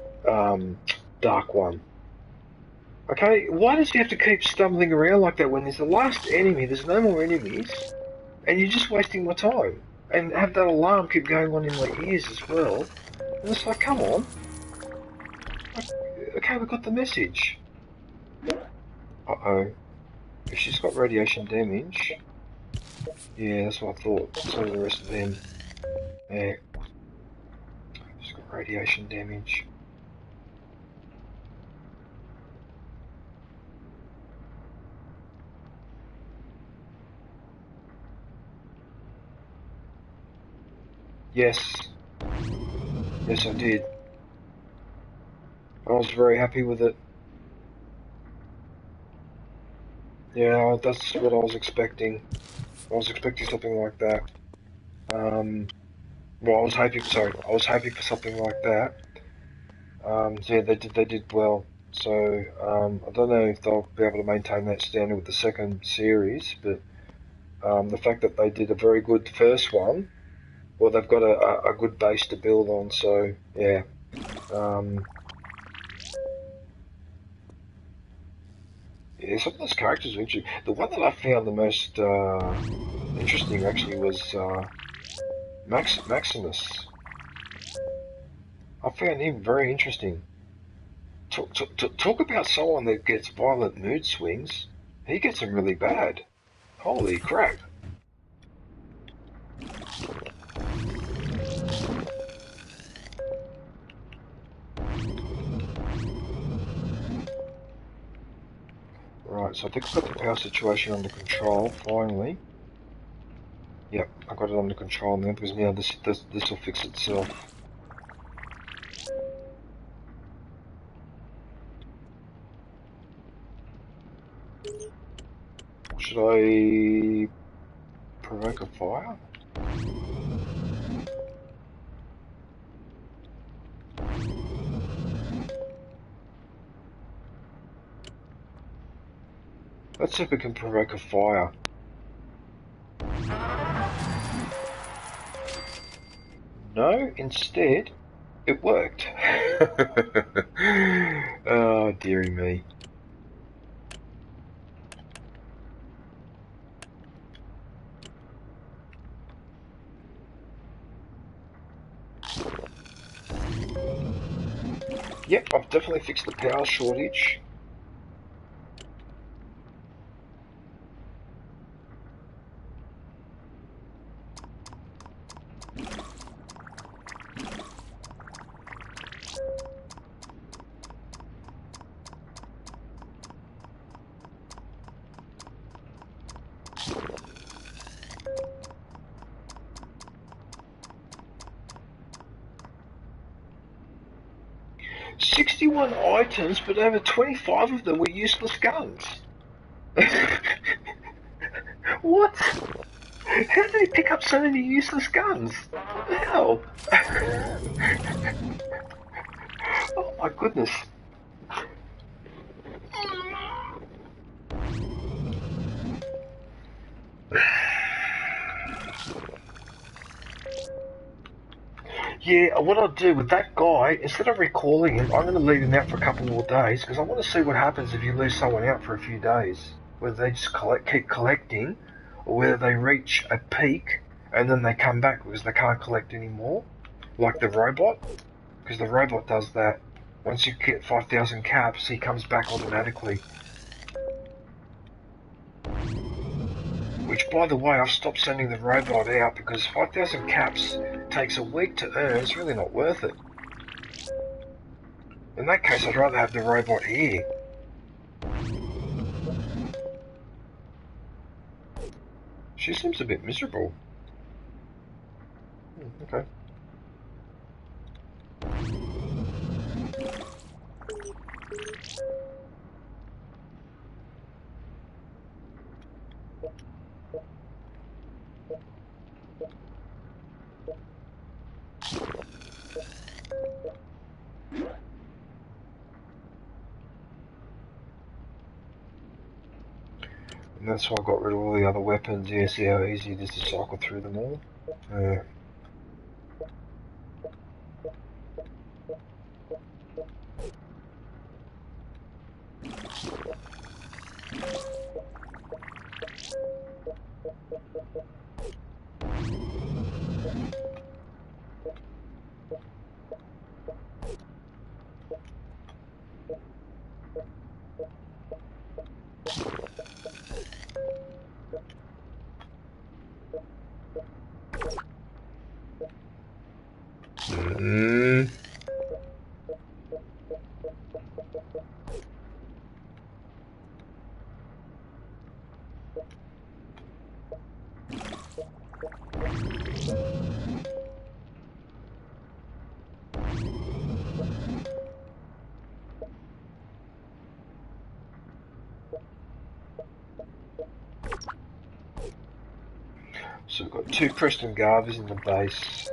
Dark One. Okay, why does he have to keep stumbling around like that when there's the last enemy, there's no more enemies, and you're just wasting my time? And have that alarm keep going on in my ears as well. And it's like, come on. Okay, we got the message. Uh-oh. If she's got radiation damage... Yeah, that's what I thought. So do the rest of them. Yeah. She's got radiation damage. Yes. Yes, I did. I was very happy with it. Yeah, that's what I was expecting. I was expecting something like that. Well, I was hoping for something like that. So yeah, they did well. So, I don't know if they'll be able to maintain that standard with the second series, but the fact that they did a very good first one, well, they've got a good base to build on, so, yeah. Yeah, some of those characters are interesting. The one that I found the most interesting, actually, was Maximus. I found him very interesting. Talk about someone that gets violent mood swings. He gets them really bad. Holy crap. Right, so I think I've got the power situation under control, finally. Yep, I got it under control now, because now this will fix itself. Should I provoke a fire? Let's see if we can provoke a fire. No, instead, it worked. Oh, dearie me. Yep, I've definitely fixed the power shortage. Items, but over 25 of them were useless guns. What? How did he pick up so many useless guns? What the hell? Oh my goodness. Yeah, what I'll do with that guy, instead of recalling him, I'm going to leave him out for a couple more days, because I want to see what happens if you leave someone out for a few days. Whether they just keep collecting, or whether they reach a peak, and then they come back because they can't collect anymore. Like the robot, because the robot does that. Once you get 5,000 caps, he comes back automatically. Which, by the way, I've stopped sending the robot out because 5,000 caps takes a week to earn. It's really not worth it. In that case, I'd rather have the robot here. She seems a bit miserable. Okay. And that's why I got rid of all the other weapons. Yeah, see how easy it is to cycle through them all? Yeah. So we've got 2 Preston Garvers in the base.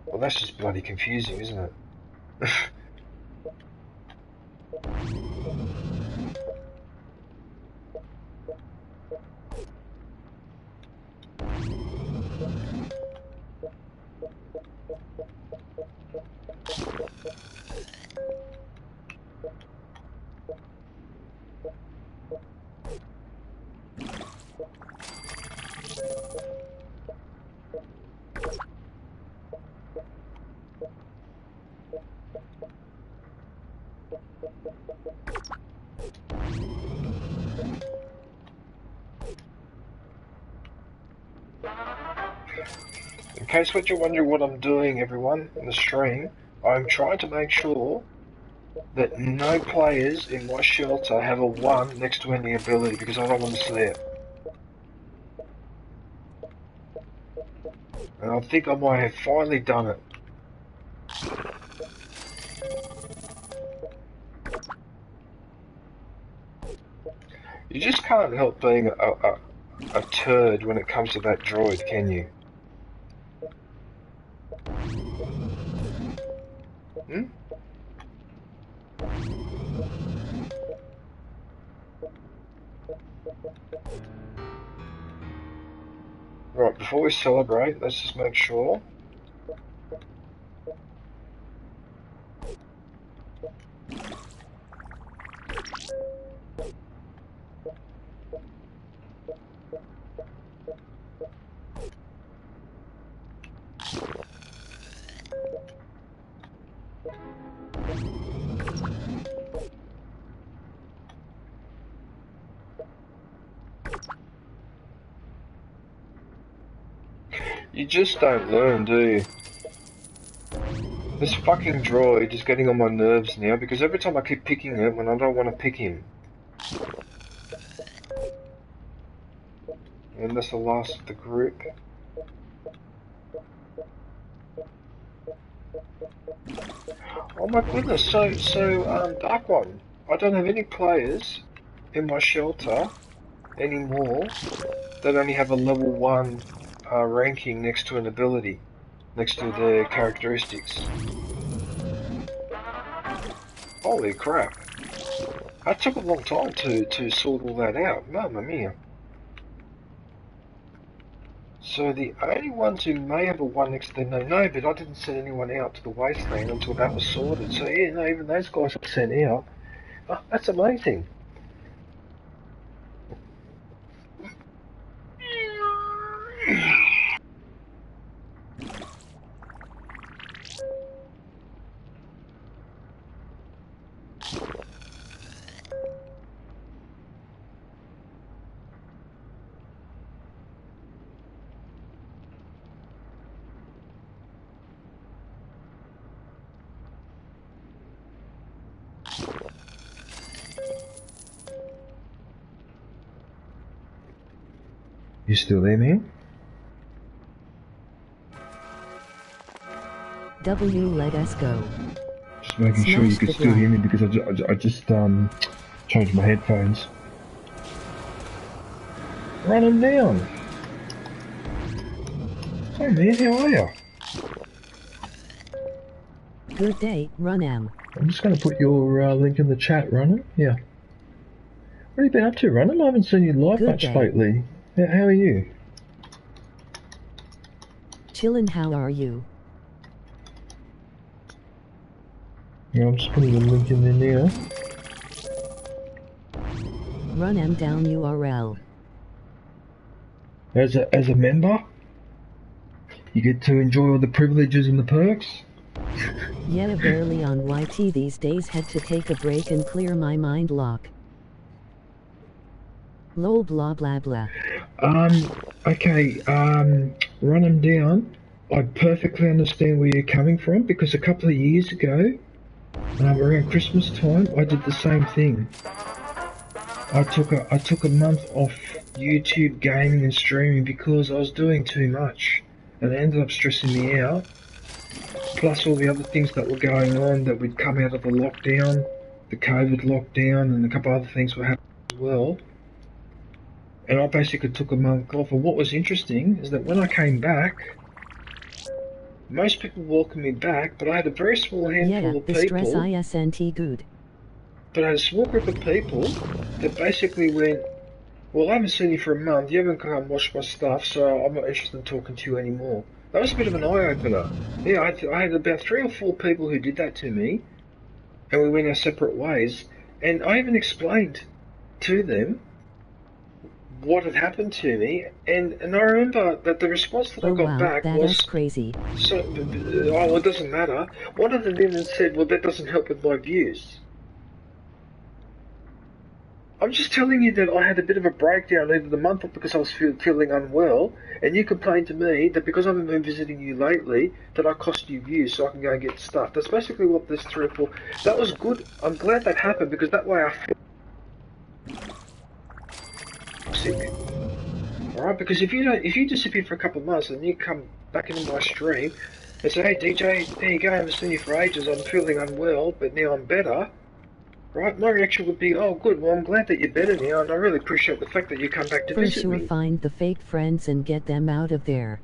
Well, that's just bloody confusing, isn't it? In case what you're wondering what I'm doing, everyone, in the stream, I'm trying to make sure that no players in my shelter have a 1 next to any ability, because I don't want to see it. And I think I might have finally done it. You just can't help being a turd when it comes to that droid, can you? Hmm? Right, before we celebrate, let's just make sure. You just don't learn, do you? This fucking droid is getting on my nerves now, because every time I keep picking it when I don't want to pick him. And that's the last of the group. Oh my goodness, so Dark One, I don't have any players in my shelter anymore that only have a level 1 ranking next to an ability, next to their characteristics. Holy crap. That took a long time to sort all that out, mamma mia. So the only ones who may have a 1 next to their name, no, but I didn't send anyone out to the wasteland until that was sorted. So yeah, no, even those guys are sent out. Oh, that's amazing. You still there, man? W let us go. Just making sure you can still hear me, because I just changed my headphones. Run him down. Hey man, how are you? Good day, Runam. I'm just going to put your link in the chat, Runner. Yeah. have you been up to, Ron? I haven't seen you live Good much day. lately. How are you? Chillin', how are you? Yeah, I'm just putting the link in there now. Run em down URL. As a member, you get to enjoy all the privileges and the perks. Yet barely on YT these days, had to take a break and clear my mind lock. Lol blah blah blah. Okay, run them down. I perfectly understand where you're coming from because a couple of years ago, around Christmas time, I did the same thing. I took a month off YouTube gaming and streaming because I was doing too much, and it ended up stressing me out. Plus all the other things that were going on that we'd come out of the lockdown, the COVID lockdown, and a couple other things were happening as well. And I basically took a month off. And what was interesting is that when I came back, most people welcomed me back, but I had a very small handful of the people. stress isn't good. But I had a small group of people that basically went, well, I haven't seen you for a month, you haven't come and watched my stuff, so I'm not interested in talking to you anymore. That was a bit of an eye-opener. Yeah, I had about 3 or 4 people who did that to me, and we went our separate ways, and I even explained to them what had happened to me, and I remember that the response that I got back was crazy. So, well, it doesn't matter. One of them then said, well, that doesn't help with my views. I'm just telling you that I had a bit of a breakdown either the month or because I was feeling unwell, and you complained to me that because I haven't been visiting you lately, that I cost you views so I can go and get stuff. That's basically what this 3 or 4... That was good. I'm glad that happened because that way I feel sick. Alright, because if you disappear for a couple of months and you come back into my stream and say, hey DJ, there you go, I haven't seen you for ages, I'm feeling unwell, but now I'm better. Right, my reaction would be, oh good, well I'm glad that you're better now, and I really appreciate the fact that you come back to visit me. For sure, find the fake friends and get them out of there.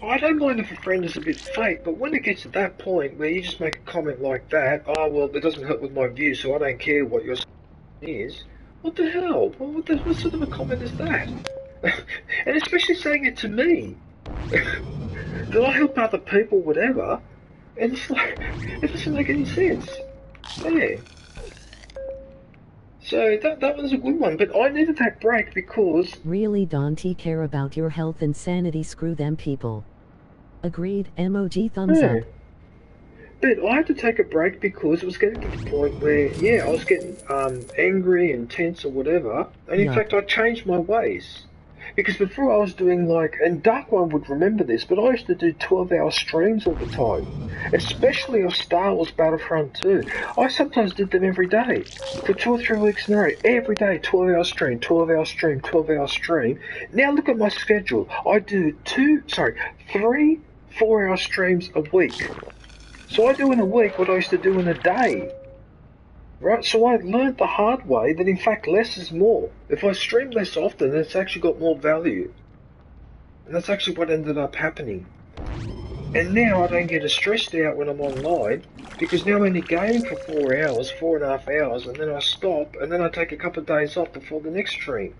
I don't mind if a friend is a bit fake, but when it gets to that point where you just make a comment like that, oh well, it doesn't help with my view, so I don't care what your is, what the hell? What sort of a comment is that? And especially saying it to me. That I help other people, whatever. And it's like, it doesn't make any sense. Yeah. So that was a good one, but I needed that break because... Really don't care about your health and sanity, screw them people. Agreed, emoji thumbs up. But I had to take a break because it was getting to the point where, yeah, I was getting angry and tense or whatever, and in fact I changed my ways. Because before I was doing and Dark One would remember this, but I used to do 12-hour streams all the time. Especially of Star Wars Battlefront 2. I sometimes did them every day. For 2 or 3 weeks in a row. Every day, 12-hour stream, 12-hour stream, 12-hour stream. Now look at my schedule. I do 3 4-hour streams a week. So I do in a week what I used to do in a day. Right, so I learned the hard way that in fact less is more. If I stream less often, it's actually got more value. And that's actually what ended up happening. And now I don't get as stressed out when I'm online, because now I'm only gaming for 4 hours, 4.5 hours, and then I stop, and then I take a couple of days off before the next stream.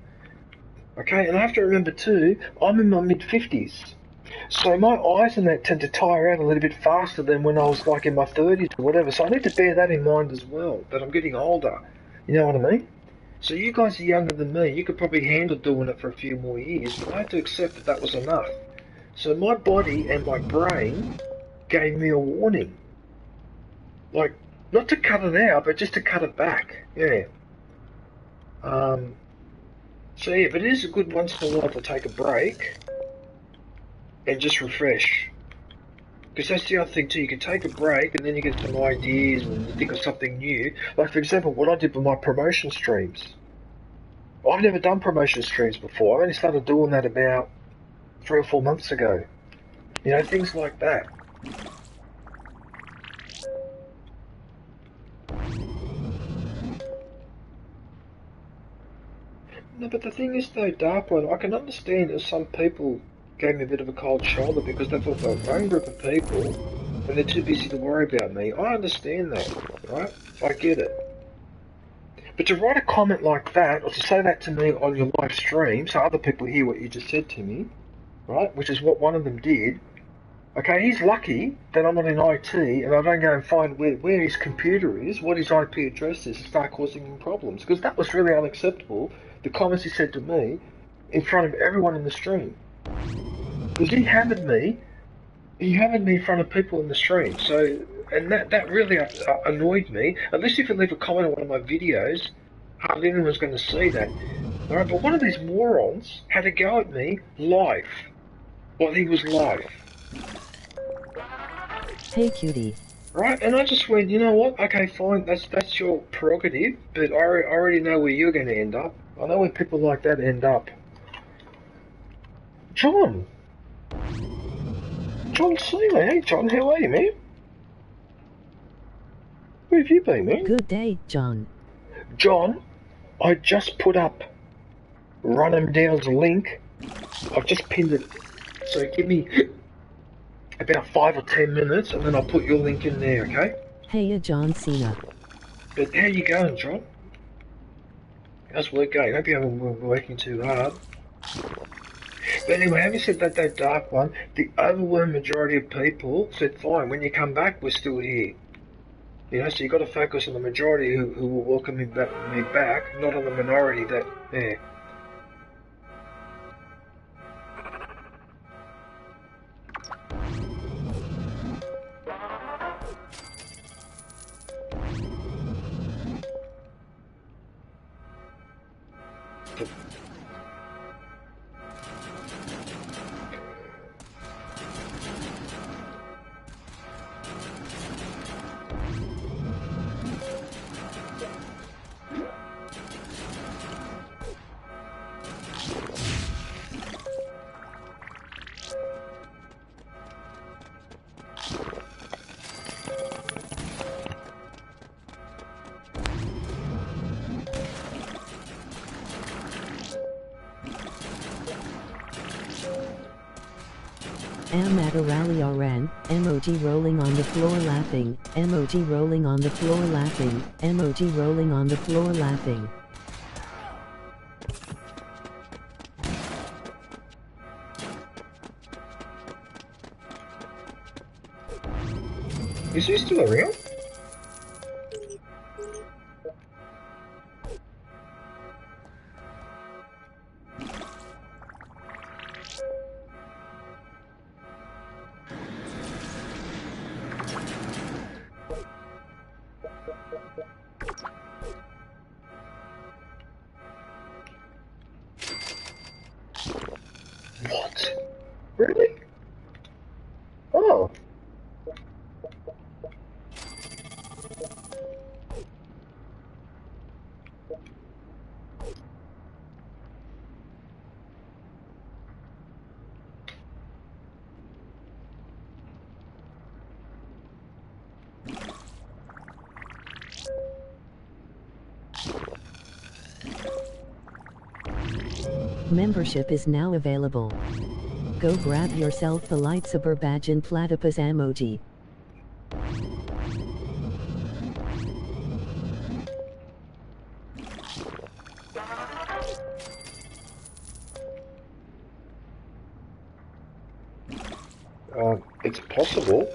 Okay, and I have to remember too, I'm in my mid-50s. So my eyes and that tend to tire out a little bit faster than when I was in my 30s or whatever. So I need to bear that in mind as well, that I'm getting older. You know what I mean? So you guys are younger than me. You could probably handle doing it for a few more years, but I had to accept that that was enough. So my body and my brain gave me a warning. Not to cut it out, but just to cut it back. Yeah. So yeah, but it is a good once in a while to take a break and just refresh. Because that's the other thing too, you can take a break and then you get some ideas and you think of something new. Like for example, what I did with my promotion streams. I've never done promotion streams before. I only started doing that about 3 or 4 months ago. You know, things like that. No, but the thing is though, Dark One, I can understand if some people gave me a bit of a cold shoulder because they've got their own group of people and they're too busy to worry about me. I understand that, right? I get it. But to write a comment like that, or to say that to me on your live stream, so other people hear what you just said to me, right? Which is what one of them did. Okay, he's lucky that I'm not in IT and I don't go and find where his computer is, what his IP address is, and start causing him problems. Because that was really unacceptable, the comments he said to me, in front of everyone in the stream. Because he hammered me in front of people in the stream. So, and that really annoyed me. At least if you leave a comment on one of my videos, hardly anyone's going to see that. Alright, but one of these morons had a go at me live. While he was live. Hey cutie. Right, and I just went, you know what? Okay, fine, that's your prerogative, but I already know where you're going to end up. I know where people like that end up. John Cena, hey John, how are you, man? Where have you been, man? Good day, John. John, I just put up Run 'em Down's link. I've just pinned it, so give me about 5 or 10 minutes, and then I'll put your link in there, okay? Hey, John Cena. But how you going, John? How's work going? Hope you haven't been working too hard. But anyway, having said that dark one, the overwhelming majority of people said, fine, when you come back, we're still here. You know, so you've got to focus on the majority who will welcome me back, not on the minority that, yeah. Am at a rally RN, emoji rolling on the floor laughing, emoji rolling on the floor laughing, emoji rolling on the floor laughing. Is he still around? What? Really? Oh. Membership is now available. Go grab yourself the lightsaber badge and platypus emoji. It's possible.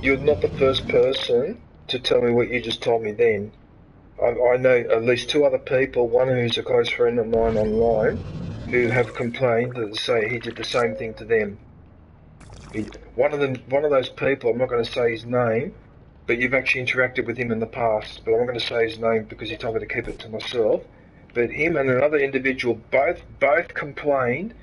You're not the first person to tell me what you just told me then. I know at least 2 other people, one who's a close friend of mine online, who have complained that say he did the same thing to them. One of those people, I'm not going to say his name, but you've actually interacted with him in the past, but I'm not going to say his name because he told me to keep it to myself. But him and another individual both complained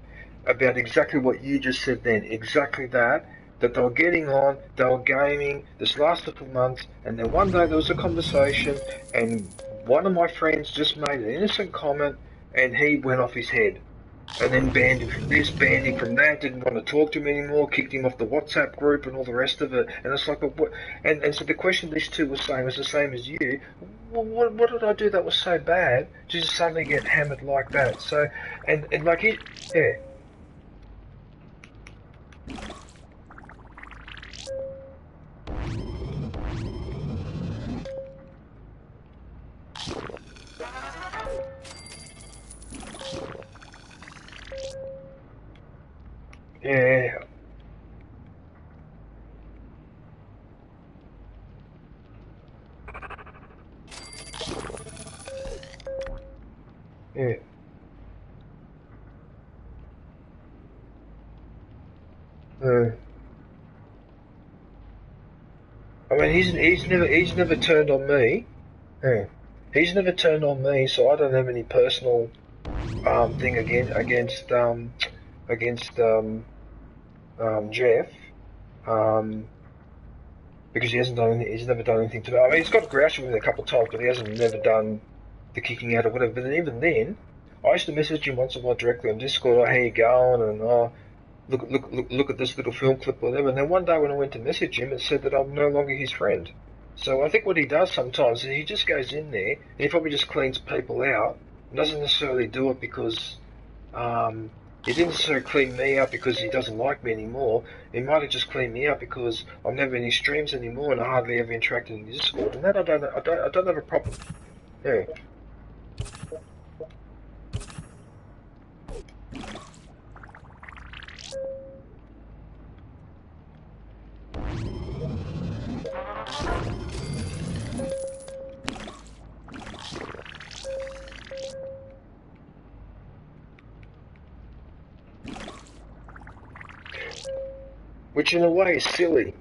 about exactly what you just said then, exactly that they were getting on, they were gaming, this lasted for months, and then one day there was a conversation, and one of my friends just made an innocent comment, and he went off his head. And then banned him from this, banned him from that, didn't want to talk to him anymore, kicked him off the WhatsApp group and all the rest of it. And it's like, and so the question these two were saying was the same as you. Well, what did I do that was so bad to just suddenly get hammered like that? So, and like it, yeah. Yeah. Yeah. I mean, he's never turned on me. Yeah. He's never turned on me, so I don't have any personal thing against Jeff. Because he's never done anything to me. I mean, he's got groused with me a couple of times, but he hasn't never done the kicking out or whatever. But even then, I used to message him once in a while directly on Discord, oh, how you going, and look at this little film clip or whatever. And then one day when I went to message him, it said that I'm no longer his friend. So I think what he does sometimes is he just goes in there and he probably just cleans people out. He doesn't necessarily do it because he didn't necessarily clean me out because he doesn't like me anymore. He might have just cleaned me out because I'm never in his streams anymore and I hardly ever interacted in his Discord. And that I don't have a problem. Yeah. Which in a way is silly.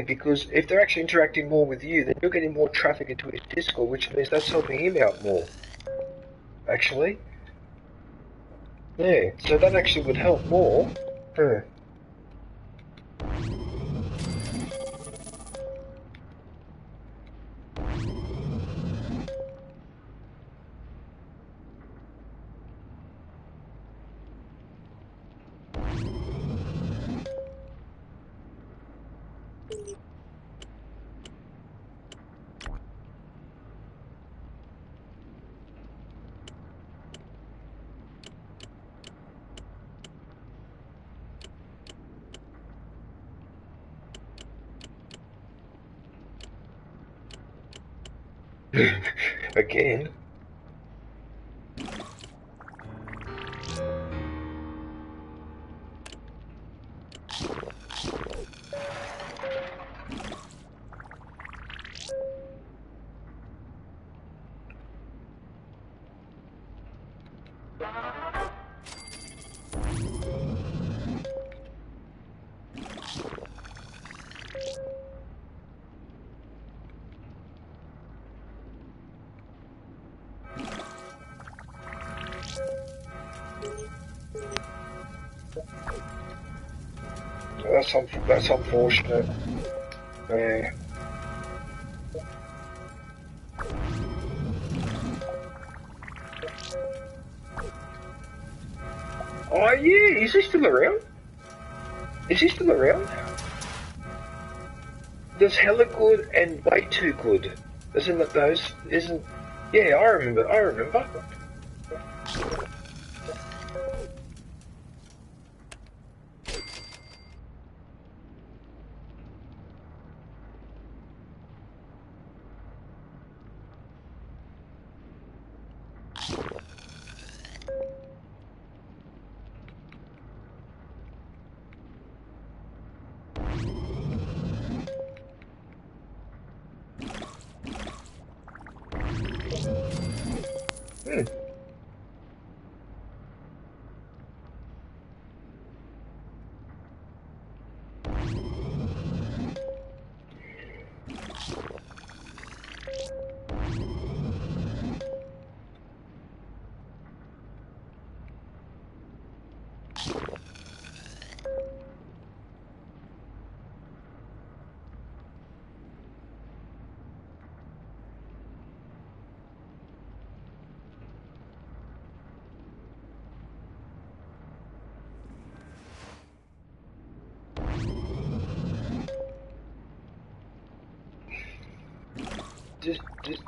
Because if they're actually interacting more with you, then you're getting more traffic into his Discord, which means that's helping him out more. Actually. Yeah, so that actually would help more. Yeah. Again. That's unfortunate. Yeah. Oh yeah, is he still around? Is he still around? There's hella good and way too good. Isn't it those? Isn't? Yeah, I remember.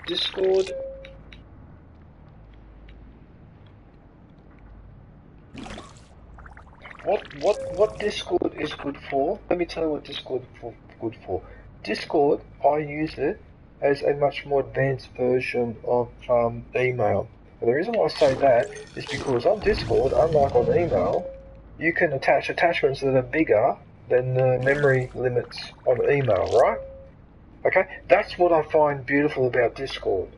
Discord. What Discord is good for? Let me tell you what Discord is good for. Discord, I use it as a much more advanced version of email. And the reason why I say that is because on Discord, unlike on email, you can attach attachments that are bigger than the memory limits on email, right? Okay, that's what I find beautiful about Discord.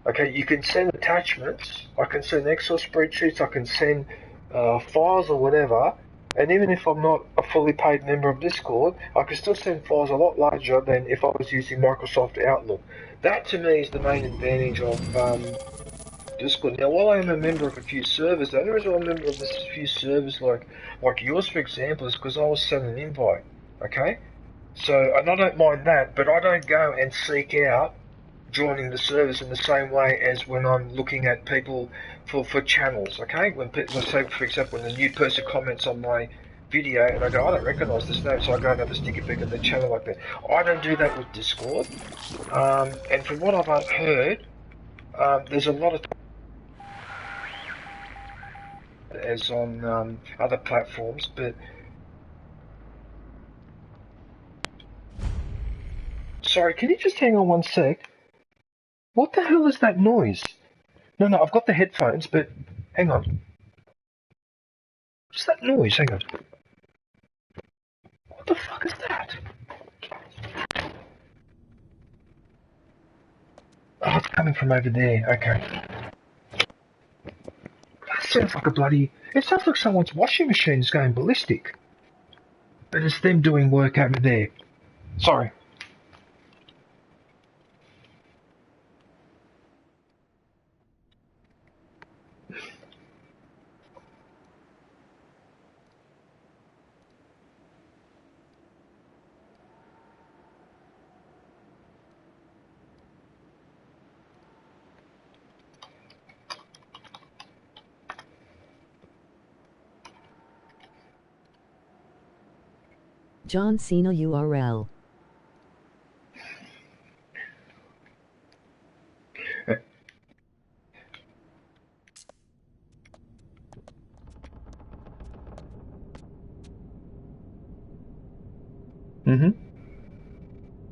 Okay, you can send attachments, I can send Excel spreadsheets, I can send files or whatever, and even if I'm not a fully paid member of Discord, I can still send files a lot larger than if I was using Microsoft Outlook. That to me is the main advantage of Discord. Now, while I am a member of a few servers, the only reason I'm a member of a few servers like yours, for example, is because I was sent an invite, okay? So, and I don't mind that, but I don't go and seek out joining the service in the same way as when I'm looking at people for channels, okay? When let's say, for example, when a new person comments on my video and I go, I don't recognise this name, so I go and have a sneaky peek at their channel like that. I don't do that with Discord. And from what I've heard, there's a lot of as on other platforms, but sorry, can you just hang on one sec? What the hell is that noise? No, I've got the headphones, but hang on. What's that noise? Hang on. What the fuck is that? Oh, it's coming from over there. Okay. That sounds like a bloody... It sounds like someone's washing machine is going ballistic. But it's them doing work over there. Sorry. John Cena URL.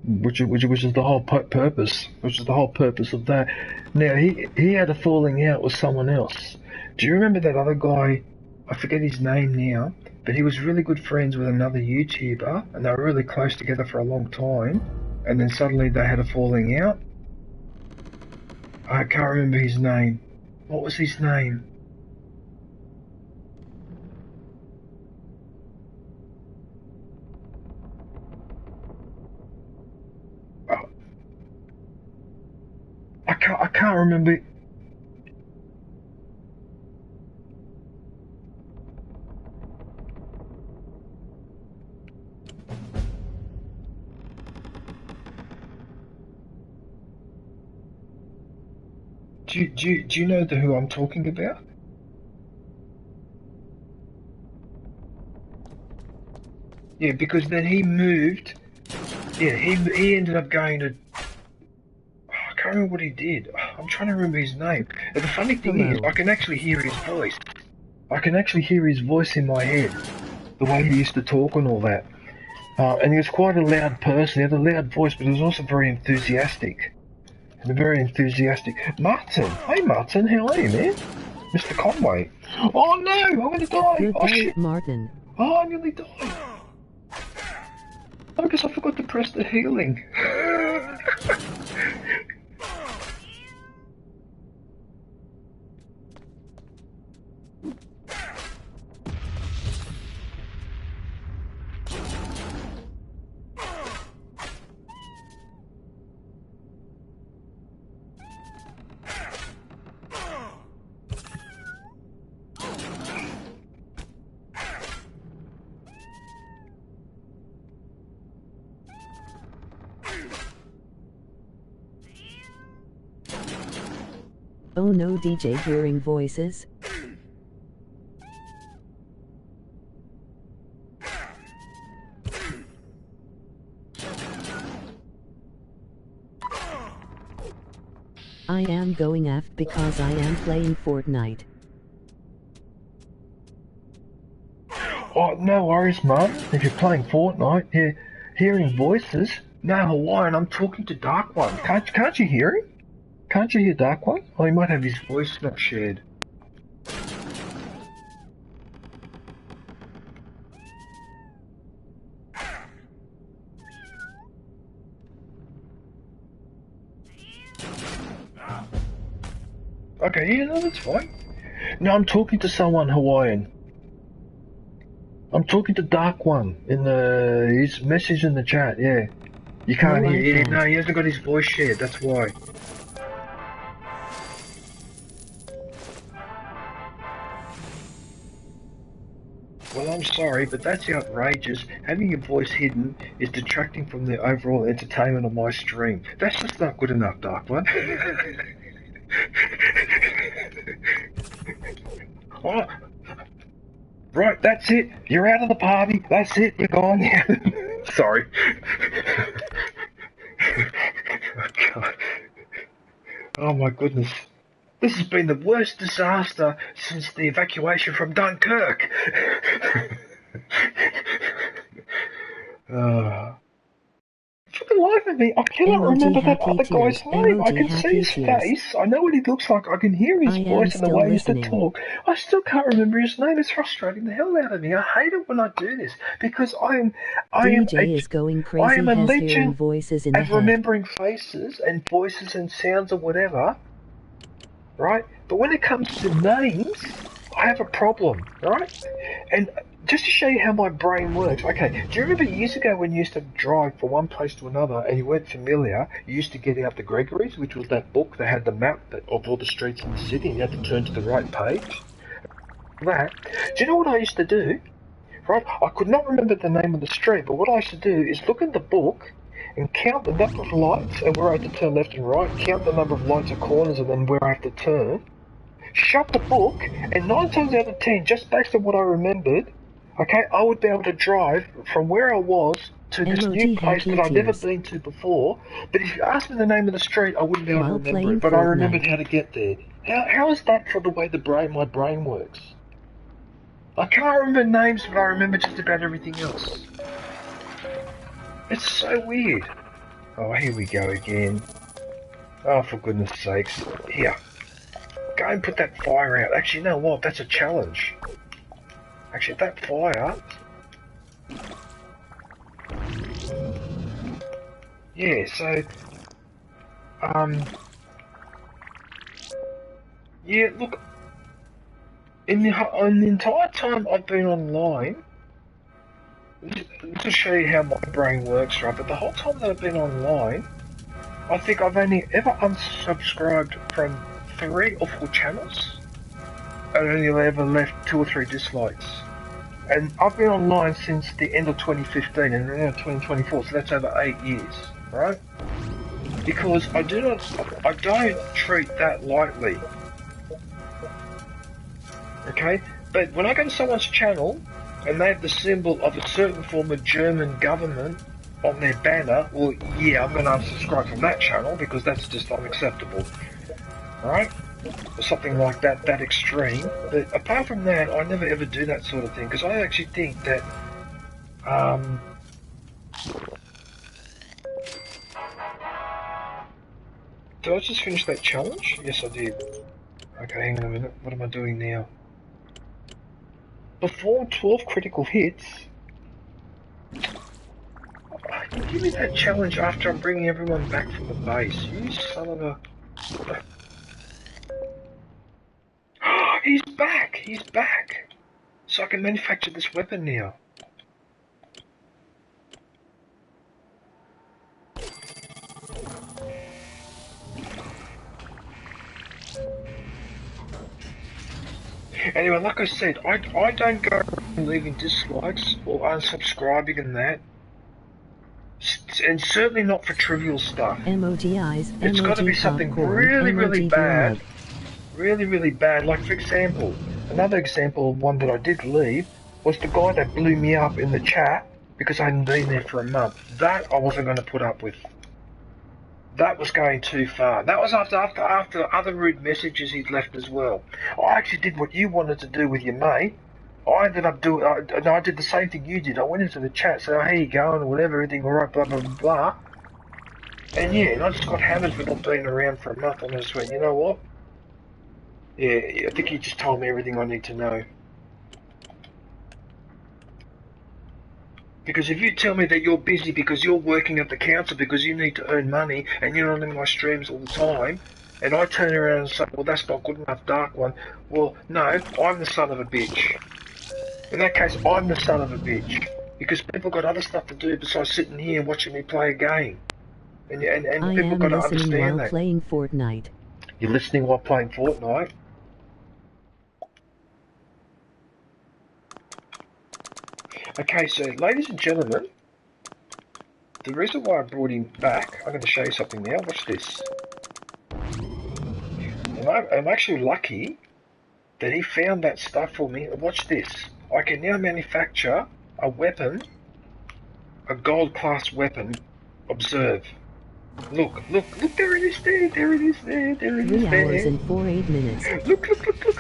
Which is the whole purpose. Which is the whole purpose of that. Now he had a falling out with someone else. Do you remember that other guy? I forget his name now, but he was really good friends with another YouTuber, and they were really close together for a long time. And then suddenly they had a falling out. I can't remember his name. What was his name? I can't remember. Do you know who I'm talking about? Yeah, because then he moved. Yeah, he ended up going to... I can't remember what he did. I'm trying to remember his name. And the funny thing is, I can actually hear his voice. I can actually hear his voice in my head. The way he used to talk and all that. And he was quite a loud person. He had a loud voice, but he was also very enthusiastic. Martin! Hey Martin, how are you, man? Mr. Conway. Oh no! I'm gonna die! Good Oh day, shit! Martin. Oh, I nearly died! I guess I forgot to press the healing. Oh no, DJ hearing voices. I am going aft because I am playing Fortnite. Oh, no worries, Mum. If you're playing Fortnite, you're hearing voices. No, Hawaiian, I'm talking to Dark One. Can't you hear him? Can't you hear Dark One? Oh, he might have his voice not shared. Okay, yeah, no, that's fine. No, I'm talking to someone, Hawaiian. I'm talking to Dark One in his message in the chat, yeah. You can't hear, yeah, no, he hasn't got his voice shared, that's why. Well, I'm sorry, but that's outrageous. Having your voice hidden is detracting from the overall entertainment of my stream. That's just not good enough, Dark One. Oh, right, that's it. You're out of the party. That's it. You're gone. Sorry. Oh, God. Oh my goodness. This has been the worst disaster since the evacuation from Dunkirk. For the life of me, I cannot remember that other guy's name. I can see his face. I know what he looks like. I can hear his voice and the way he used to talk. I still can't remember his name. It's frustrating the hell out of me. I hate it when I do this because I am a legend at remembering faces and voices and sounds or whatever. Right? But when it comes to names, I have a problem, right? And just to show you how my brain works, okay, do you remember years ago when you used to drive from one place to another and you weren't familiar, you used to get out the Gregory's, which was that book that had the map of all the streets in the city, and you had to turn to the right page? That. Do you know what I used to do? Right? I could not remember the name of the street, but what I used to do is look in the book and count the number of lights and where I have to turn left and right, count the number of lights or corners and then where I have to turn, shut the book, and 9 times out of 10, just based on what I remembered, okay, I would be able to drive from where I was to this new place that I've never been to before, but if you asked me the name of the street, I wouldn't be able to remember it, but I remembered how to get there. How is that for the way my brain works? I can't remember names, but I remember just about everything else. It's so weird. Oh, here we go again. Oh, for goodness sakes. Here. Go and put that fire out. Actually, you know what? That's a challenge. Actually, that fire... Yeah, so... Yeah, look... In the entire time I've been online... This will show you how my brain works, right? But the whole time that I've been online, I think I've only ever unsubscribed from 3 or 4 channels. And only ever left 2 or 3 dislikes. And I've been online since the end of 2015 and now 2024, so that's over 8 years, right? Because I don't treat that lightly. Okay? But when I go to someone's channel, and they have the symbol of a certain form of German government on their banner, well, yeah, I'm going to unsubscribe from that channel because that's just unacceptable, right? Or something like that extreme. But apart from that, I never ever do that sort of thing because I actually think that, did I just finish that challenge? Yes, I did. Okay, hang on a minute. What am I doing now? Before 12 critical hits, give me that challenge after I'm bringing everyone back from the base. You son of a... He's back! He's back! So I can manufacture this weapon now. Anyway, like I said, I don't go around leaving dislikes or unsubscribing and that. And certainly not for trivial stuff. It's got to be something really, really bad. Really, really bad. Like, for example, another example of one that I did leave was the guy that blew me up in the chat because I hadn't been there for a month. That I wasn't going to put up with. That was going too far. That was after other rude messages he'd left as well. I actually did what you wanted to do with your mate. I ended up doing, I did the same thing you did. I went into the chat, said, oh, how you going, or whatever, everything alright, blah, blah, blah, blah. And yeah, and I just got hammered for not being around for a month, and I just went, you know what? Yeah, I think he just told me everything I need to know. Because if you tell me that you're busy because you're working at the council because you need to earn money and you're not in my streams all the time, and I turn around and say, well, that's not good enough, Dark One. Well, no, I'm the son of a bitch. In that case, I'm the son of a bitch. Because people got other stuff to do besides sitting here and watching me play a game. And people got to understand that. I am listening while playing Fortnite. You're listening while playing Fortnite? Okay, so ladies and gentlemen, the reason why I brought him back, I'm going to show you something now. Watch this. And I'm actually lucky that he found that stuff for me. Watch this. I can now manufacture a weapon, a gold class weapon. Observe. Look, there it is there, there it is there, there it is there. 3 hours and 48 minutes. Look,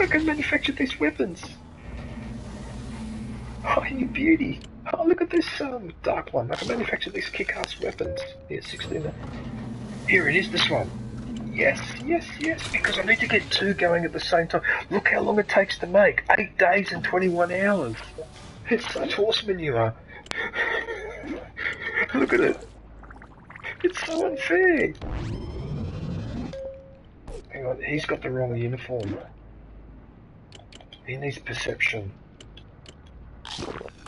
I can manufacture these weapons. Oh, you beauty. Oh, look at this Dark One. I can manufacture these kick-ass weapons. Here, 16. Here it is, this one. Yes, because I need to get 2 going at the same time. Look how long it takes to make. 8 days and 21 hours. It's such horse manure. Look at it. It's so unfair. Hang on, he's got the wrong uniform. He needs perception.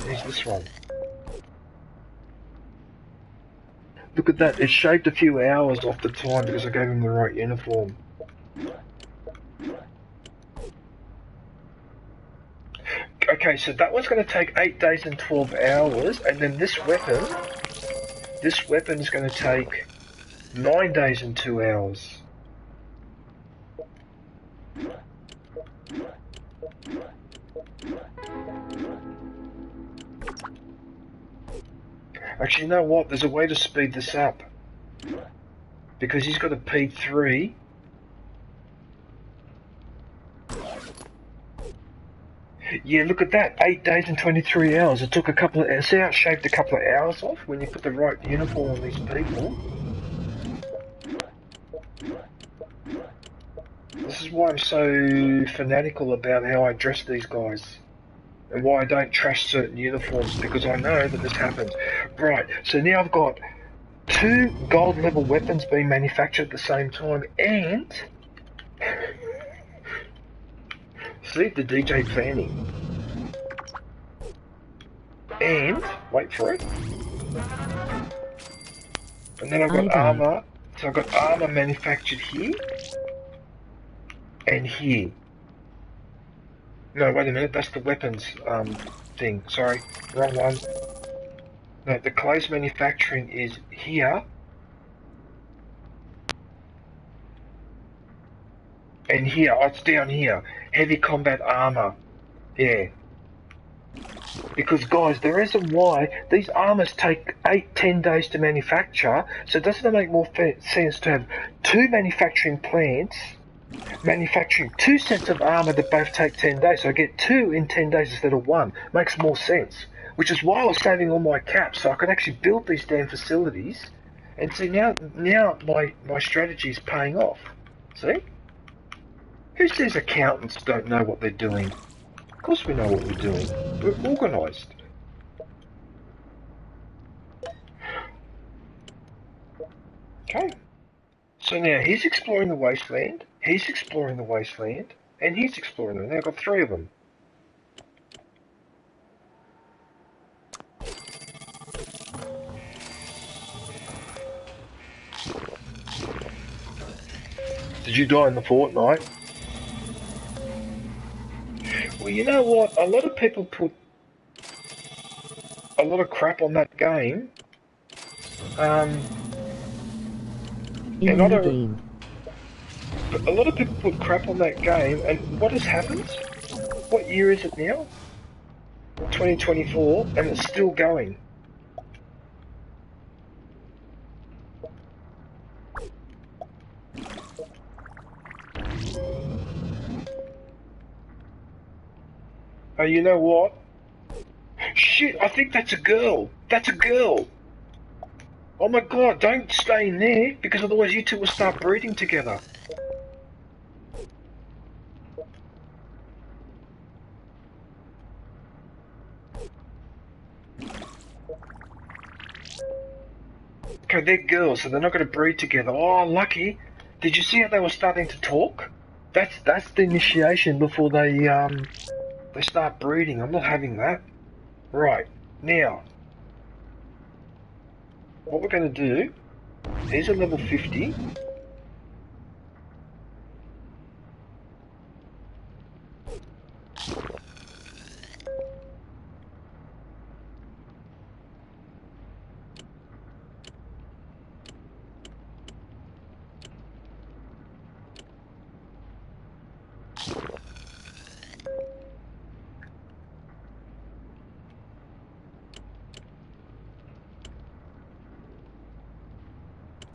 Here's this one. Look at that, it shaved a few hours off the time because I gave him the right uniform. Okay, so that one's going to take 8 days and 12 hours, and then this weapon is going to take 9 days and 2 hours. Actually, you know what? There's a way to speed this up. Because he's got a P3. Yeah, look at that. 8 days and 23 hours. It took a couple of hours. See how it shaved a couple of hours off when you put the right uniform on these people? This is why I'm so fanatical about how I dress these guys. And why I don't trash certain uniforms, because I know that this happens. Right, so now I've got 2 gold level weapons being manufactured at the same time, and see the DJ planning. And wait for it. And then I've got armor. So I've got armor manufactured here and here. No, wait a minute, that's the weapons thing. Sorry, wrong one. No, the clothes manufacturing is here. And here, oh, it's down here. Heavy combat armor. Yeah. Because guys, the reason why these armors take 8-10 days to manufacture, so doesn't it make more sense to have 2 manufacturing plants manufacturing 2 sets of armor that both take 10 days, so I get 2 in 10 days instead of 1. Makes more sense. Which is why I was saving all my caps, so I could actually build these damn facilities. And see, now my strategy is paying off. See? Who says accountants don't know what they're doing? Of course we know what we're doing. We're organised. Okay. So now he's exploring the wasteland, he's exploring the wasteland, and he's exploring them. Now I've got 3 of them. Did you die in the Fortnite? Well, you know what? A lot of people put a lot of crap on that game. In the game. A lot of people put crap on that game, and what has happened? What year is it now? 2024, and it's still going. Oh, you know what? Shit, I think that's a girl. That's a girl. Oh my god, don't stay in there, because otherwise you two will start breeding together. Okay, they're girls, so they're not going to breed together. Oh, lucky. Did you see how they were starting to talk? That's the initiation before they start breeding. I'm not having that. Right, now, what we're going to do, here's a level 50.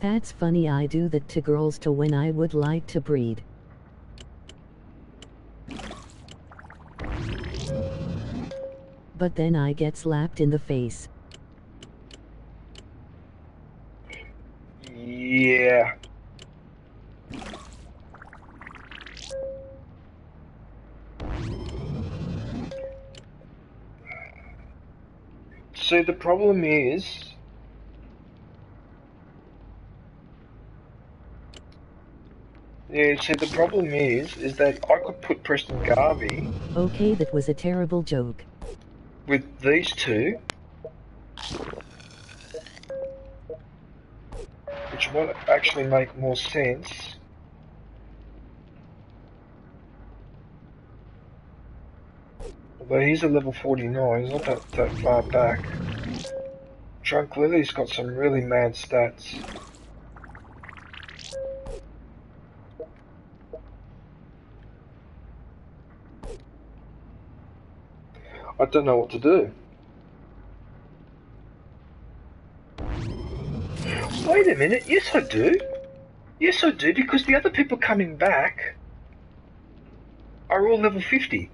That's funny, I do that to girls too when I would like to breed. But then I get slapped in the face. Yeah. So the problem is... Yeah, so the problem is that I could put Preston Garvey... Okay, that was a terrible joke. ...with these two... which might actually make more sense. Although he's a level 49, he's not that far back. Drunk Lily's got some really mad stats. I don't know what to do. Wait a minute, yes I do. Yes I do, because the other people coming back are all level 50.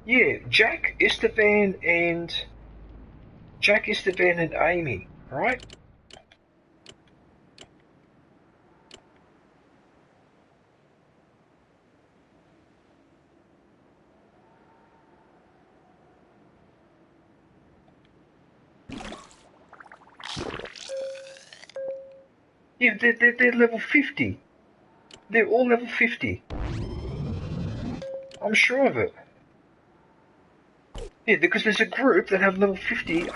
Yeah, Jack, Estevan and Amy, right? Yeah, they're level 50. They're all level 50. I'm sure of it. Yeah, because there's a group that have level 50,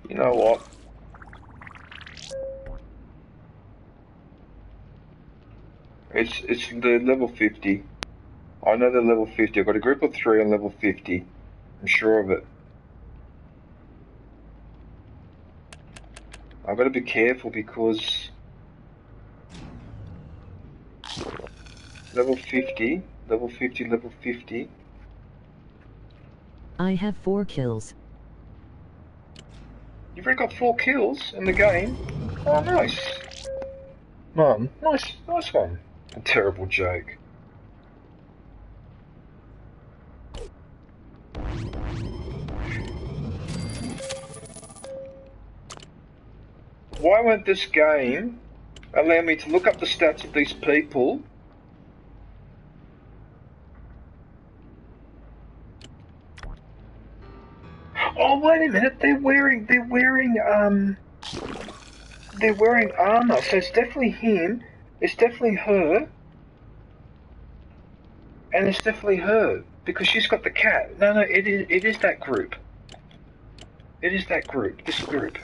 you know what? It's the level 50. I know they're level 50. I've got a group of 3 on level 50. I'm sure of it. I've got to be careful because level 50, level 50, level 50. I have 4 kills. You've already got 4 kills in the game? Oh, nice. Mum, nice one. A terrible joke. Why won't this game allow me to look up the stats of these people? Oh, wait a minute, they're wearing armor, so it's definitely him, it's definitely her, and it's definitely her, because she's got the cat. No, it is that group. It is that group, this group,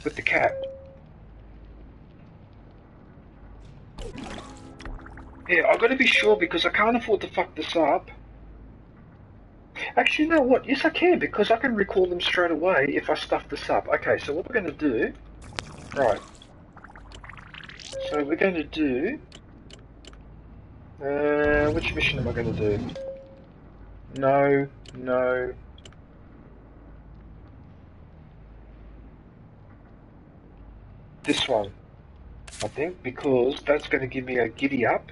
with the cat. Yeah, I've got to be sure because I can't afford to fuck this up. Actually, you know what? Yes, I can, because I can recall them straight away if I stuff this up. Okay, so what we're going to do... Right. So we're going to do... which mission am I going to do? No, no... This one, I think, because that's going to give me a giddy up.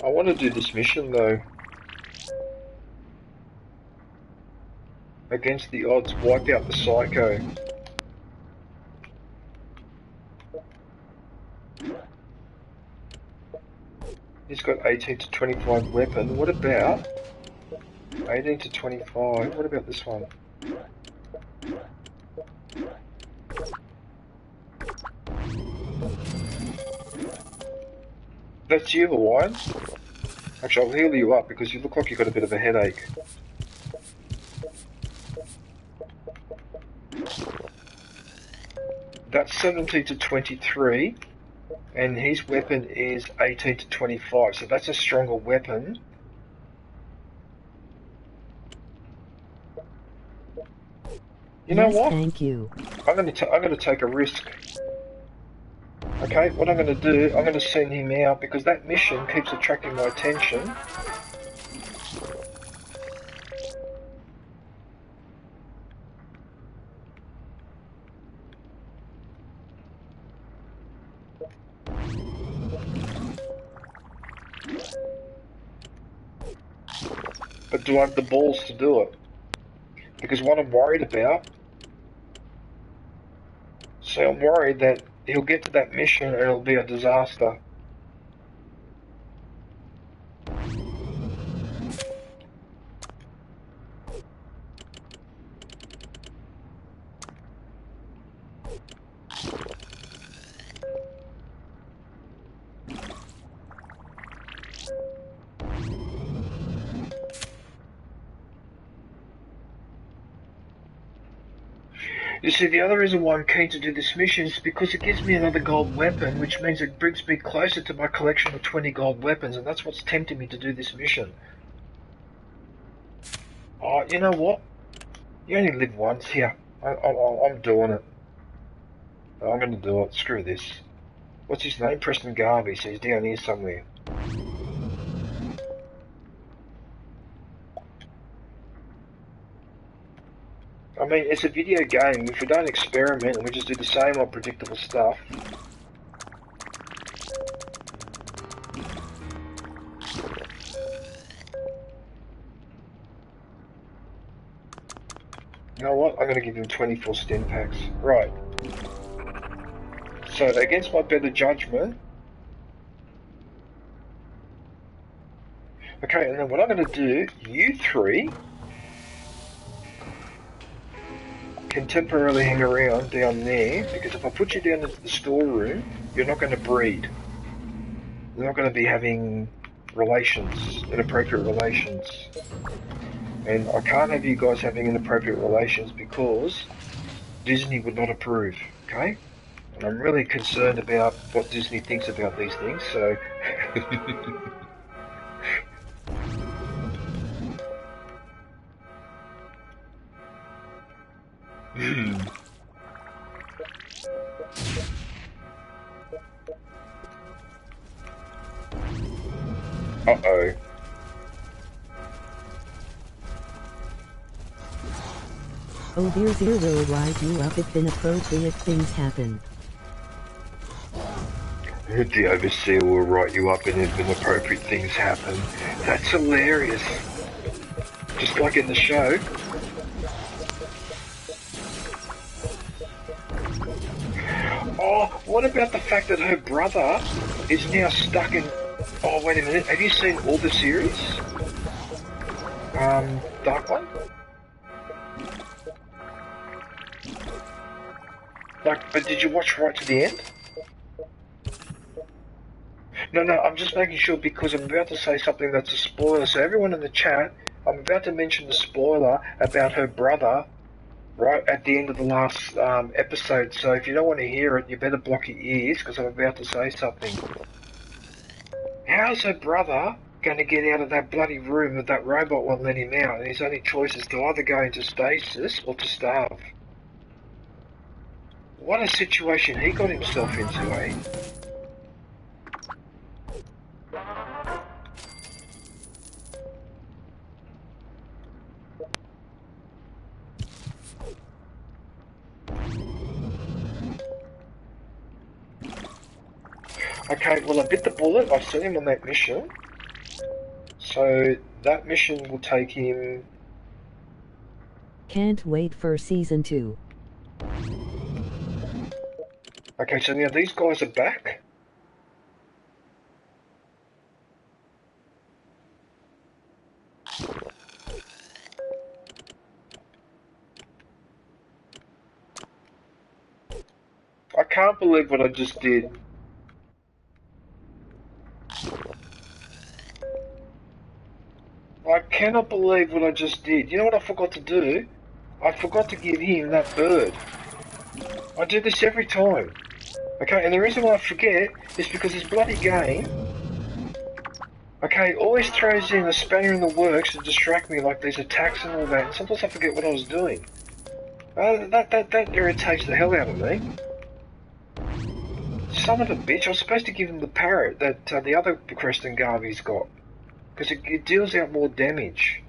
I want to do this mission though. Against the odds, wipe out the psycho. He's got 18 to 25 weapon. What about 18 to 25? What about this one? That's you, Hawaiian. Actually, I'll heal you up because you look like you've got a bit of a headache. That's 17 to 23. And his weapon is 18 to 25, so that's a stronger weapon. You know what? Thank you. I'm gonna take a risk. Okay, what I'm gonna do, I'm gonna send him out because that mission keeps attracting my attention. But do I have the balls to do it? Because what I'm worried about... So I'm worried that he'll get to that mission and it'll be a disaster. You see, the other reason why I'm keen to do this mission is because it gives me another gold weapon, which means it brings me closer to my collection of 20 gold weapons, and that's what's tempting me to do this mission. Oh, you know what? You only live once. Here, I'm doing it. I'm going to do it. Screw this. What's his name? Preston Garvey, so he's down here somewhere. I mean, it's a video game. If we don't experiment and we just do the same old predictable stuff... You know what? I'm going to give him 24 stim packs. Right. So, against my better judgment... Okay, and then what I'm going to do, you three... can temporarily hang around down there, because if I put you down into the storeroom, you're not going to breed. You're not going to be having relations, inappropriate relations. And I can't have you guys having inappropriate relations because Disney would not approve, okay? And I'm really concerned about what Disney thinks about these things, so... Uh-oh. Oh dear zero, why you up if inappropriate things happen? The overseer will write you up and if inappropriate things happen. That's hilarious. Just like in the show. Oh, what about the fact that her brother is now stuck in... Oh, wait a minute. Have you seen all the series? Dark One? Like, but did you watch right to the end? No, I'm just making sure because I'm about to say something that's a spoiler. So everyone in the chat, I'm about to mention the spoiler about her brother right at the end of the last episode. So if you don't want to hear it, you better block your ears because I'm about to say something. How's her brother going to get out of that bloody room if that robot won't let him out? And his only choice is to either go into stasis or to starve. What a situation he got himself into, eh? Okay, well I bit the bullet, I've sent him on that mission. So that mission will take him... Can't wait for season 2. Okay, so now these guys are back. I can't believe what I just did. I cannot believe what I just did. You know what I forgot to do? I forgot to give him that bird. I do this every time. Okay, and the reason why I forget is because this bloody game, okay, always throws in a spanner in the works to distract me like these attacks and all that, and sometimes I forget what I was doing. That irritates the hell out of me. Son of a bitch, I was supposed to give him the parrot that the other Creston Garvey's got. Because it deals out more damage.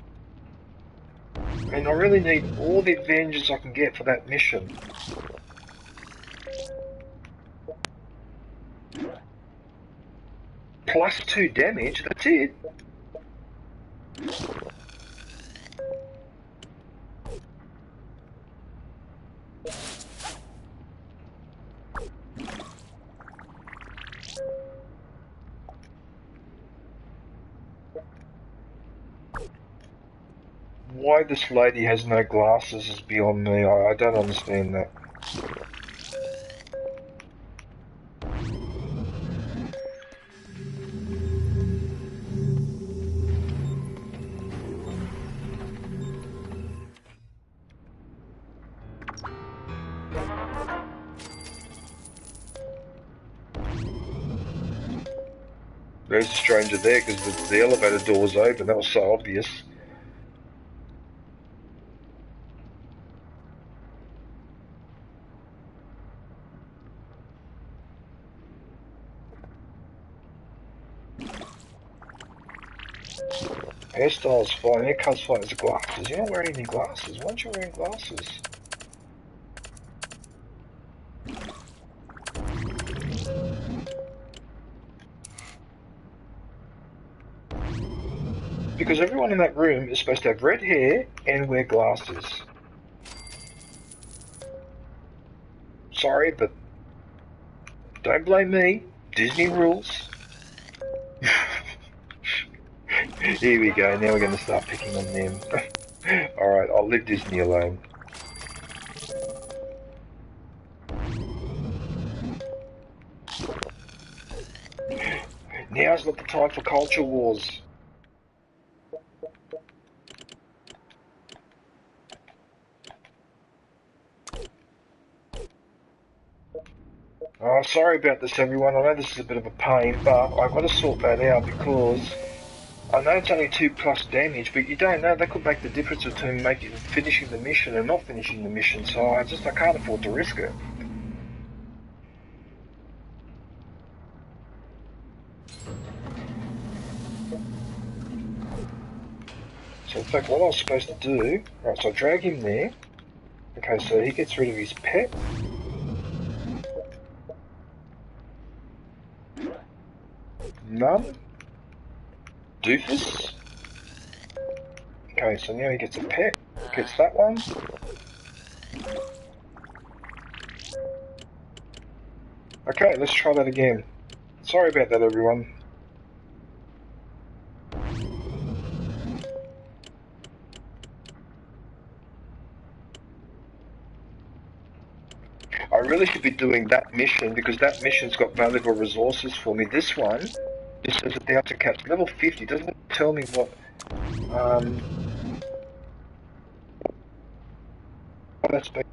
And I really need all the advantages I can get for that mission. Plus 2 damage, that's it. Why this lady has no glasses is beyond me. I don't understand that. There's a stranger there because the elevator door was open. That was so obvious. Hairstyle's fine, haircut's fine, it's glasses. You're not wearing any glasses. Why aren't you wearing glasses? Because everyone in that room is supposed to have red hair and wear glasses. Sorry, but don't blame me. Disney rules. Here we go, now we're going to start picking on them. Alright, I'll leave Disney alone. Now's not the time for culture wars. Oh, sorry about this everyone, I know this is a bit of a pain, but I've got to sort that out because I know it's only 2+ damage, but you don't know, that could make the difference between finishing the mission and not finishing the mission, so I can't afford to risk it. So in fact what I was supposed to do, right, so I drag him there, okay, so he gets rid of his pet. None. Doofus. Okay, so now he gets a pet. Gets that one. Okay, let's try that again. Sorry about that, everyone. I really should be doing that mission because that mission's got valuable resources for me. This one just says down to catch level 50. Doesn't tell me what that's been.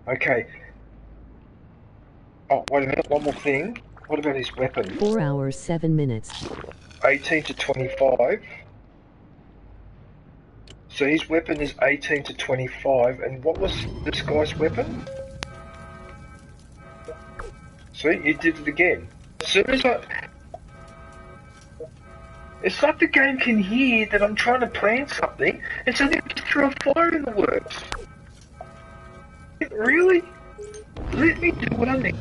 Okay. Oh, wait a minute, one more thing. What about his weapon? 4 hours, 7 minutes. 18 to 25. So his weapon is 18 to 25, and what was this guy's weapon? See, you did it again. As soon as I... It's like the game can hear that I'm trying to plan something, and so they just throw a fire in the works. Really? Let me do what I need.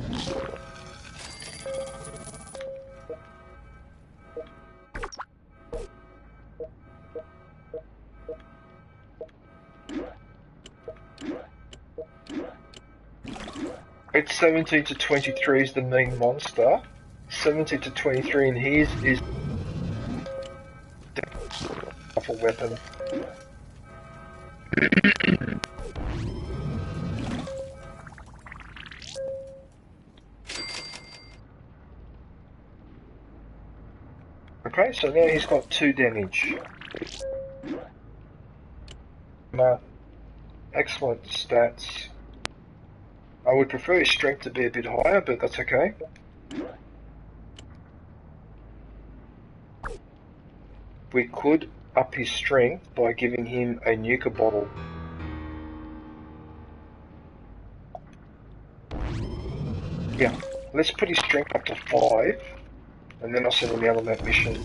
It's 17 to 23 is the mean monster. 17 to 23 and his is a weapon. Okay, so now he's got 2 damage. Excellent stats. I would prefer his strength to be a bit higher, but that's okay. We could up his strength by giving him a nuka bottle. Yeah, let's put his strength up to 5, and then I'll send him out on that mission.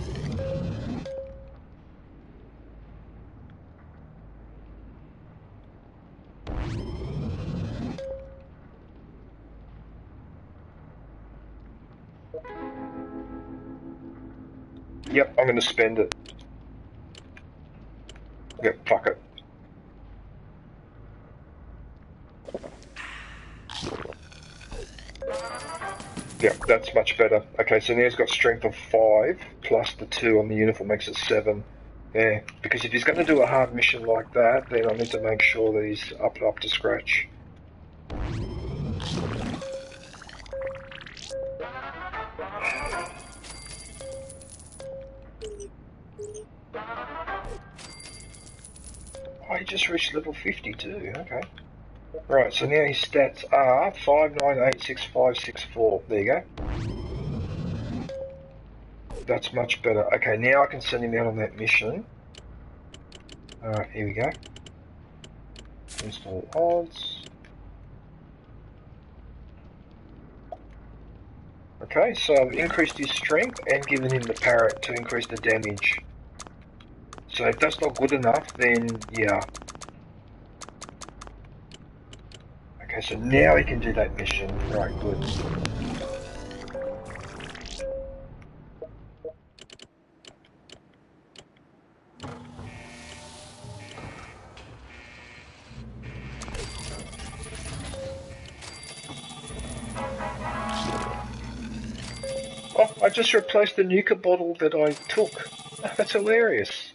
Yep, I'm going to spend it. Yep, fuck it. Yep, that's much better. Okay, so now he's got strength of 5, plus the 2 on the uniform makes it 7. Yeah, because if he's going to do a hard mission like that, then I need to make sure that he's up to scratch. Oh, he just reached level 52, okay. Right, so now his stats are 59866564. There you go. That's much better. Okay, now I can send him out on that mission. Alright, here we go. Install odds. Okay, so I've increased his strength and given him the parrot to increase the damage. So if that's not good enough, then yeah. Okay, so now he can do that mission. Right, good. Oh, I just replaced the nuka bottle that I took. That's hilarious.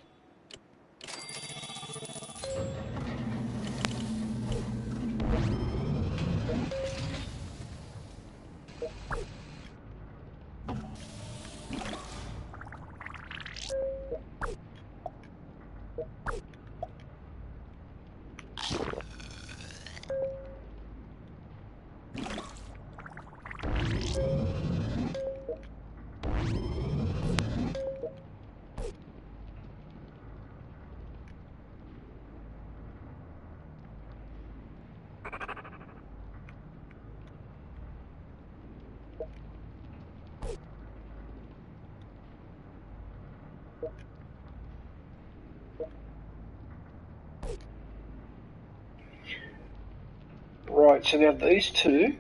Alright, so now these two.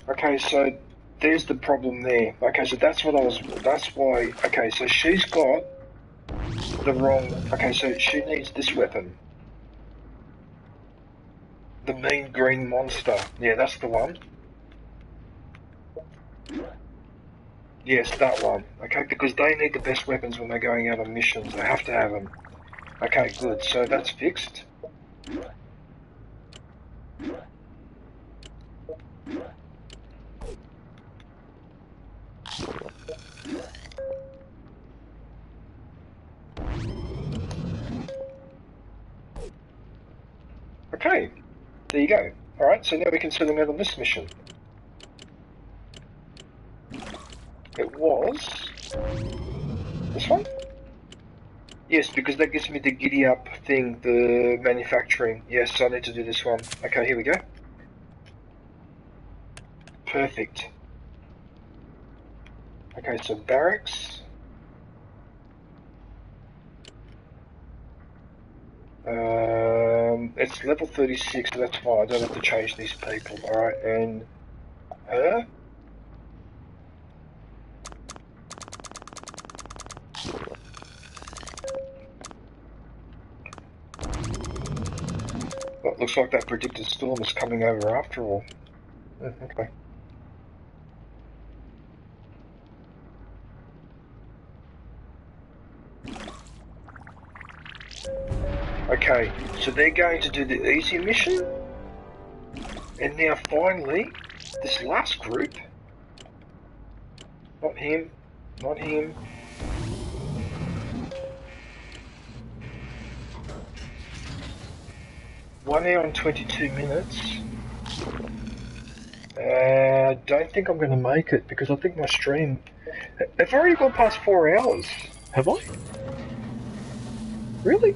Okay, so there's the problem there. Okay, so that's why, okay, so she's got the wrong, okay, so she needs this weapon. The mean green monster. Yeah, that's the one. Yes, that one. Okay, because they need the best weapons when they're going out on missions. They have to have them. Okay, good. So that's fixed. Okay, there you go. Alright, so now we can send them out on this mission. It was this one? Yes, because that gives me the giddy up thing, the manufacturing. Yes, I need to do this one. Okay, here we go. Perfect. Okay, so barracks. It's level 36, so that's fine. I don't have to change these people. Alright, and her. Well, it looks like that predicted storm is coming over after all. Okay. Okay, so they're going to do the easy mission, and now finally, this last group, not him, not him, One hour and 22 minutes. I don't think I'm going to make it because I think my stream... I've already gone past 4 hours. Have I? Really?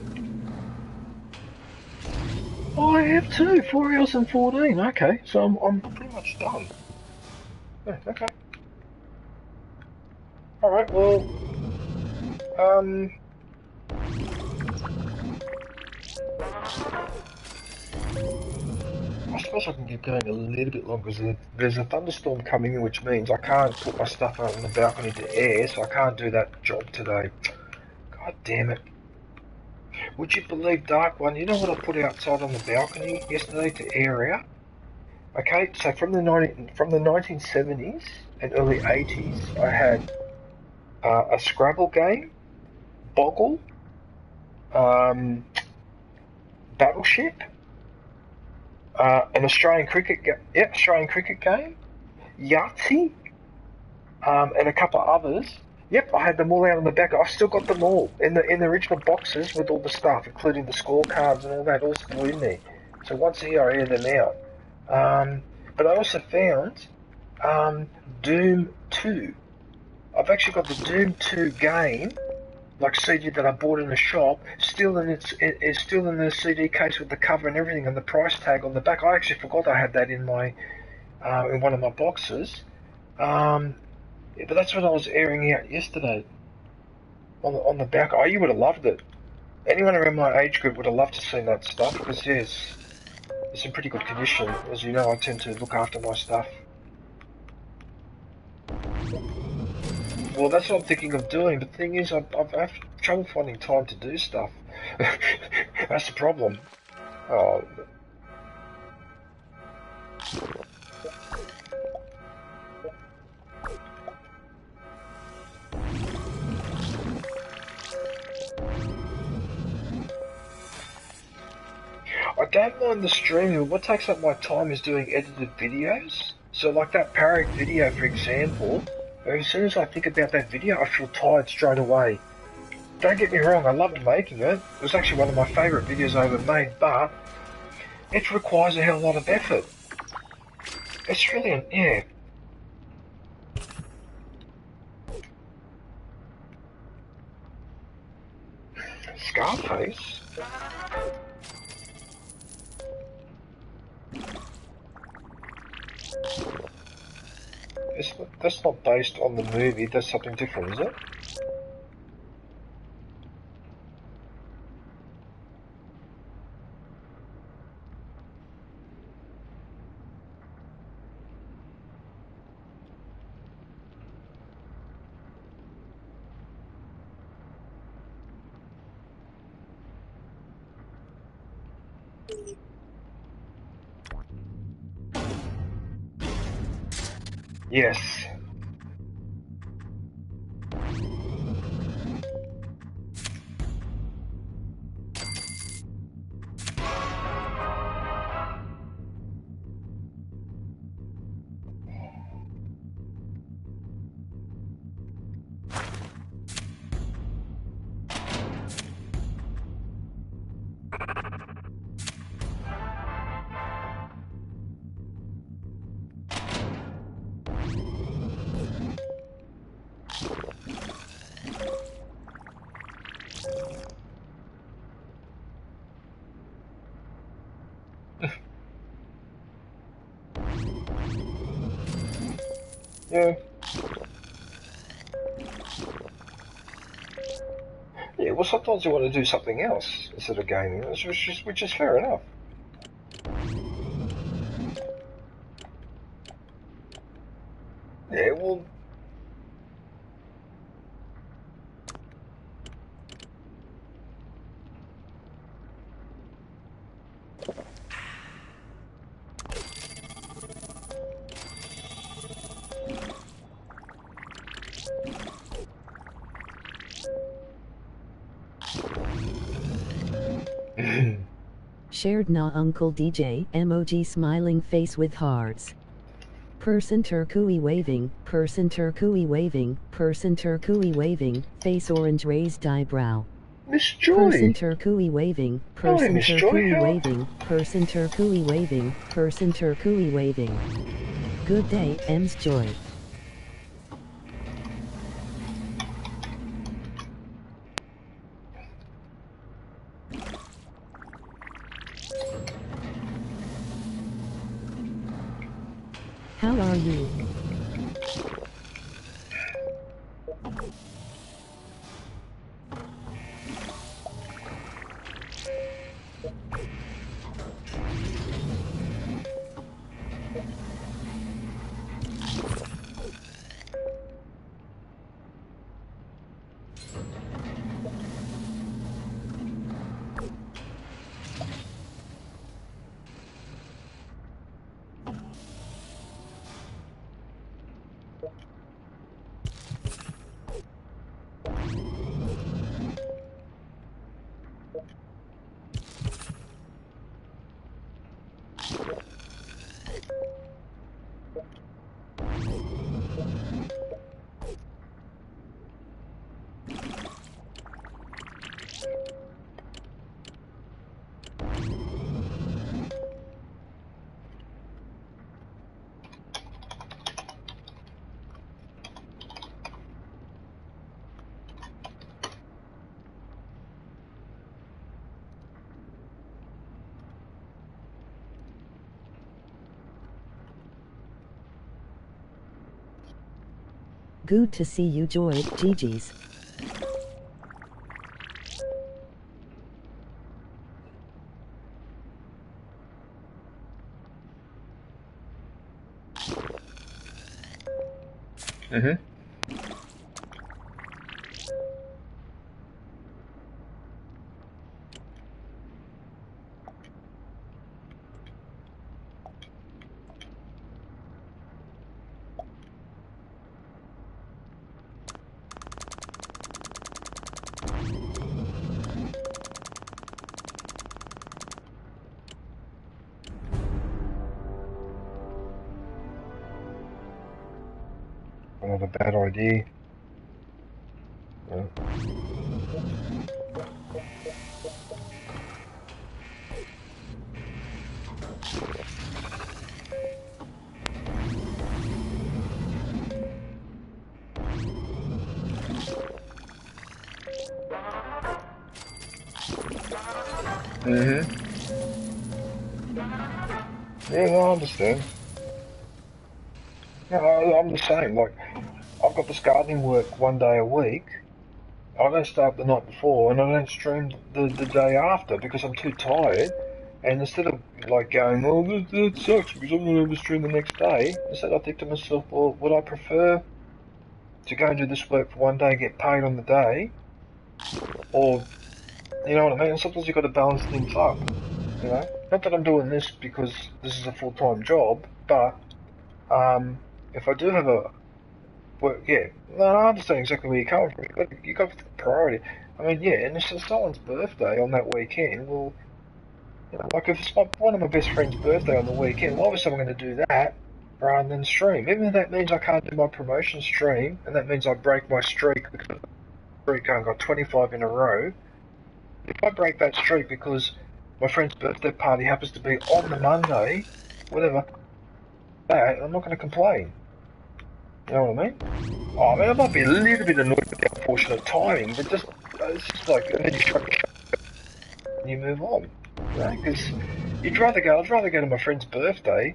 Oh, I have too. 4 hours and 14. Okay, so I'm pretty much done. Oh, okay. Alright, well... I suppose I can get going a little bit longer because there's a thunderstorm coming in, which means I can't put my stuff out on the balcony to air, so I can't do that job today. God damn it. Would you believe, Dark One, you know what I put outside on the balcony yesterday to air out? Okay, so from the 1970s and early 80s, I had a Scrabble game, Boggle, Battleship, an Australian cricket game, Yahtzee, and a couple of others. Yep, I had them all out on the back. I've still got them all in the original boxes with all the stuff, including the scorecards and all that, all still in there. So once a year I air them out. But I also found Doom 2. I've actually got the Doom 2 game, like CD that I bought in the shop, still in still in the CD case with the cover and everything and the price tag on the back. I actually forgot I had that in my in one of my boxes. Yeah, but that's what I was airing out yesterday on the back. Oh, you would have loved it. Anyone around my age group would have loved to see that stuff because yes, it's in pretty good condition. As you know, I tend to look after my stuff. Well, that's what I'm thinking of doing. But the thing is, I have trouble finding time to do stuff. That's the problem. Oh. I don't mind the streaming. What takes up my time is doing edited videos. So like that parrot video, for example, as soon as I think about that video, I feel tired straight away. Don't get me wrong, I loved making it. It was actually one of my favourite videos I ever made, but it requires a hell of a lot of effort. It's really, yeah. Scarface? That's not based on the movie. That's something different, is it? Yes. Yeah. Yeah, well, sometimes you want to do something else instead of gaming, which is fair enough. Yeah, well... Shared na Uncle DJ, emoji smiling face with hearts. Person turquoise waving, person turquoise waving, person turquoise waving, face orange raised eyebrow. Miss Joy! Person turquoise waving, person Miss Joy, turquoise how- waving, person turquoise waving, person turquoise waving. Good day, M's Joy. How are you? Good to see you, Joy. GG's. Mm-hmm. Another bad idea. Yeah. Mm-hmm. Yeah, no, I understand. No, I'm the same. Like, I've got this gardening work 1 day a week. I don't start the night before, and I don't stream the day after because I'm too tired. And instead of like going, oh, that sucks because I'm not able to stream the next day, instead I think to myself, well, would I prefer to go and do this work for 1 day, get paid on the day, or you know what I mean? And sometimes you've got to balance things up. You know, not that I'm doing this because this is a full-time job, but if I do have a work, yeah, no, I understand exactly where you're coming from. You got the priority. I mean, yeah, and if it's someone's birthday on that weekend, well, you know, like if it's one of my best friend's birthday on the weekend, well, obviously I'm going to do that rather than stream. Even if that means I can't do my promotion stream, and that means I break my streak because I got 25 in a row. If I break that streak because my friend's birthday party happens to be on the Monday, whatever, that, I'm not going to complain. You know what I mean? Oh, I mean, I might be a little bit annoyed with the unfortunate timing, but just, it's just like, and then you shrug and you move on. You know, because I'd rather go to my friend's birthday.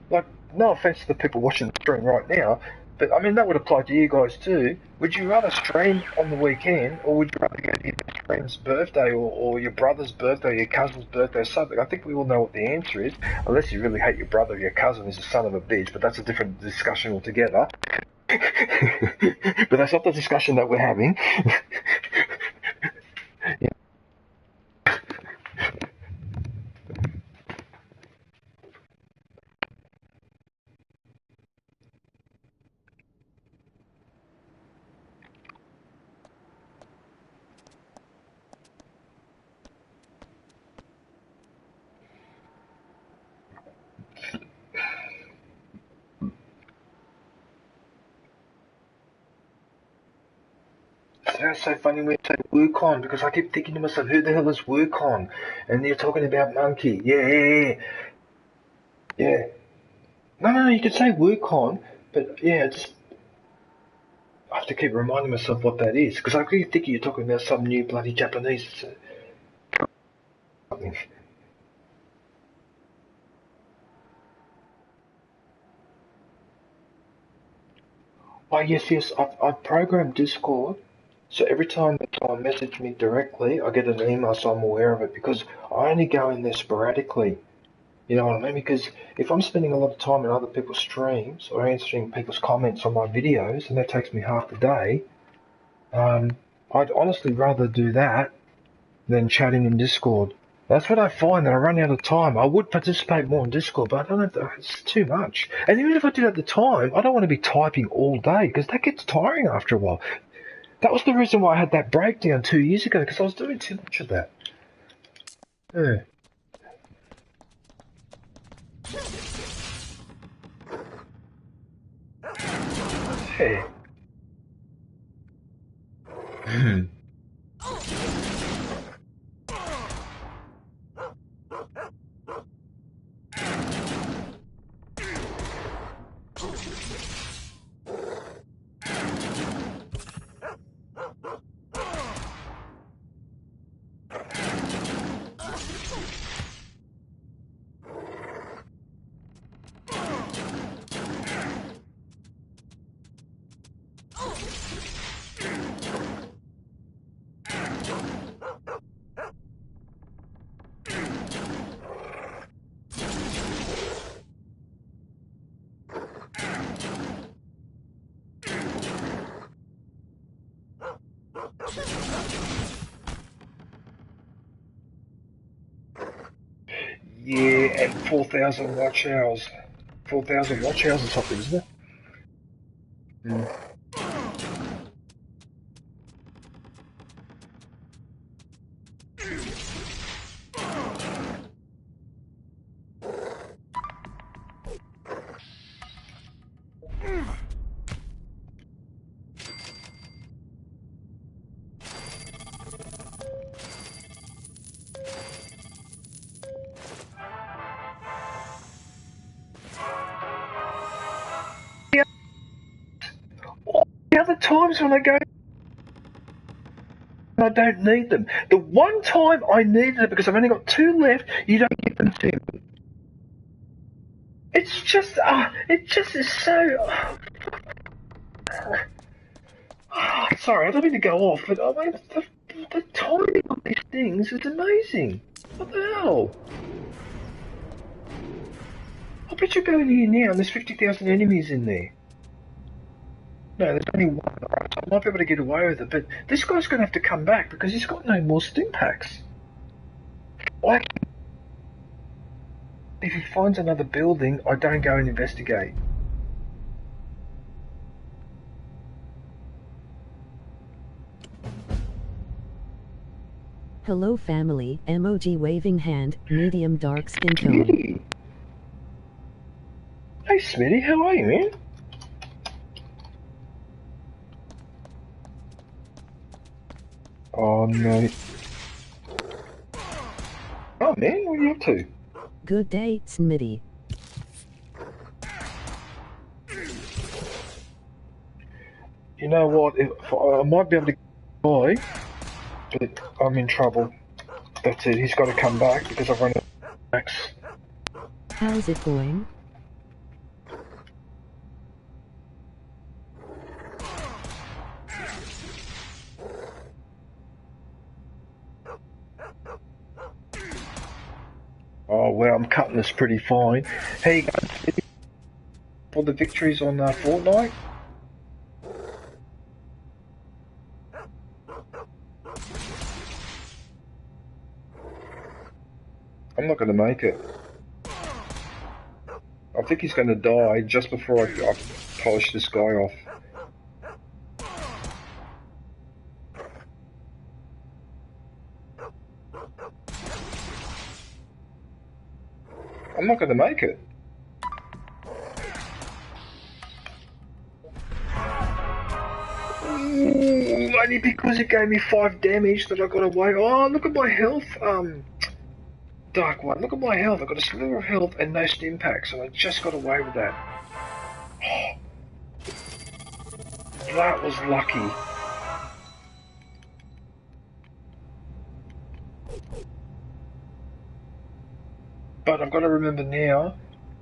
Like, no offense to the people watching the stream right now, but I mean, that would apply to you guys too. Would you rather stream on the weekend, or would you rather go to your best friend's birthday, or your brother's birthday, or your cousin's birthday, or something? I think we all know what the answer is, unless you really hate your brother or your cousin is a son of a bitch, but that's a different discussion altogether. But that's not the discussion that we're having. Yeah. That's so funny when you say Wukon, because I keep thinking to myself, who the hell is Wukon? And you're talking about Monkey. Yeah. No, you could say Wukon, but yeah, just I have to keep reminding myself what that is, because I keep thinking you're talking about some new bloody Japanese something. Oh yes, I've programmed Discord, so every time someone message me directly, I get an email so I'm aware of it, because I only go in there sporadically. You know what I mean? Because if I'm spending a lot of time in other people's streams or answering people's comments on my videos, and that takes me half the day, I'd honestly rather do that than chatting in Discord. That's what I find, that I run out of time. I would participate more in Discord, but I don't have to, it's too much. And even if I did at the time, I don't want to be typing all day, because that gets tiring after a while. That was the reason why I had that breakdown 2 years ago, because I was doing too much of that. Yeah. Hey. Yeah, and 4,000 watch hours. 4,000 watch hours or something, isn't it? Mm. All the other times when I go, I don't need them. The one time I needed it, because I've only got 2 left, you don't give them to me. It's just, it just is so... sorry, I don't mean to go off, but I mean, the timing of these things is amazing. What the hell? I bet you go in here now and there's 50,000 enemies in there. No, there's only one, right, so I might be able to get away with it, but this guy's going to have to come back because he's got no more stim packs. Like, if he finds another building, I don't go and investigate. Hello family, emoji waving hand, medium dark skin tone. Hey Smitty, how are you, man? Oh no. Oh man, what are you up to? Good day, Smitty. You know what, I might be able to buy, but I'm in trouble. That's it, he's got to come back because I've run out of max. How's it going? Oh well, I'm cutting this pretty fine. How you going for the victories on Fortnite? I'm not going to make it. I think he's going to die just before I polish this guy off. I'm not going to make it. Ooh, only because it gave me 5 damage that I got away. Oh, look at my health, Dark One. Look at my health. I got a sliver of health and no stim packs, and I just got away with that. Oh, that was lucky. But I've got to remember now,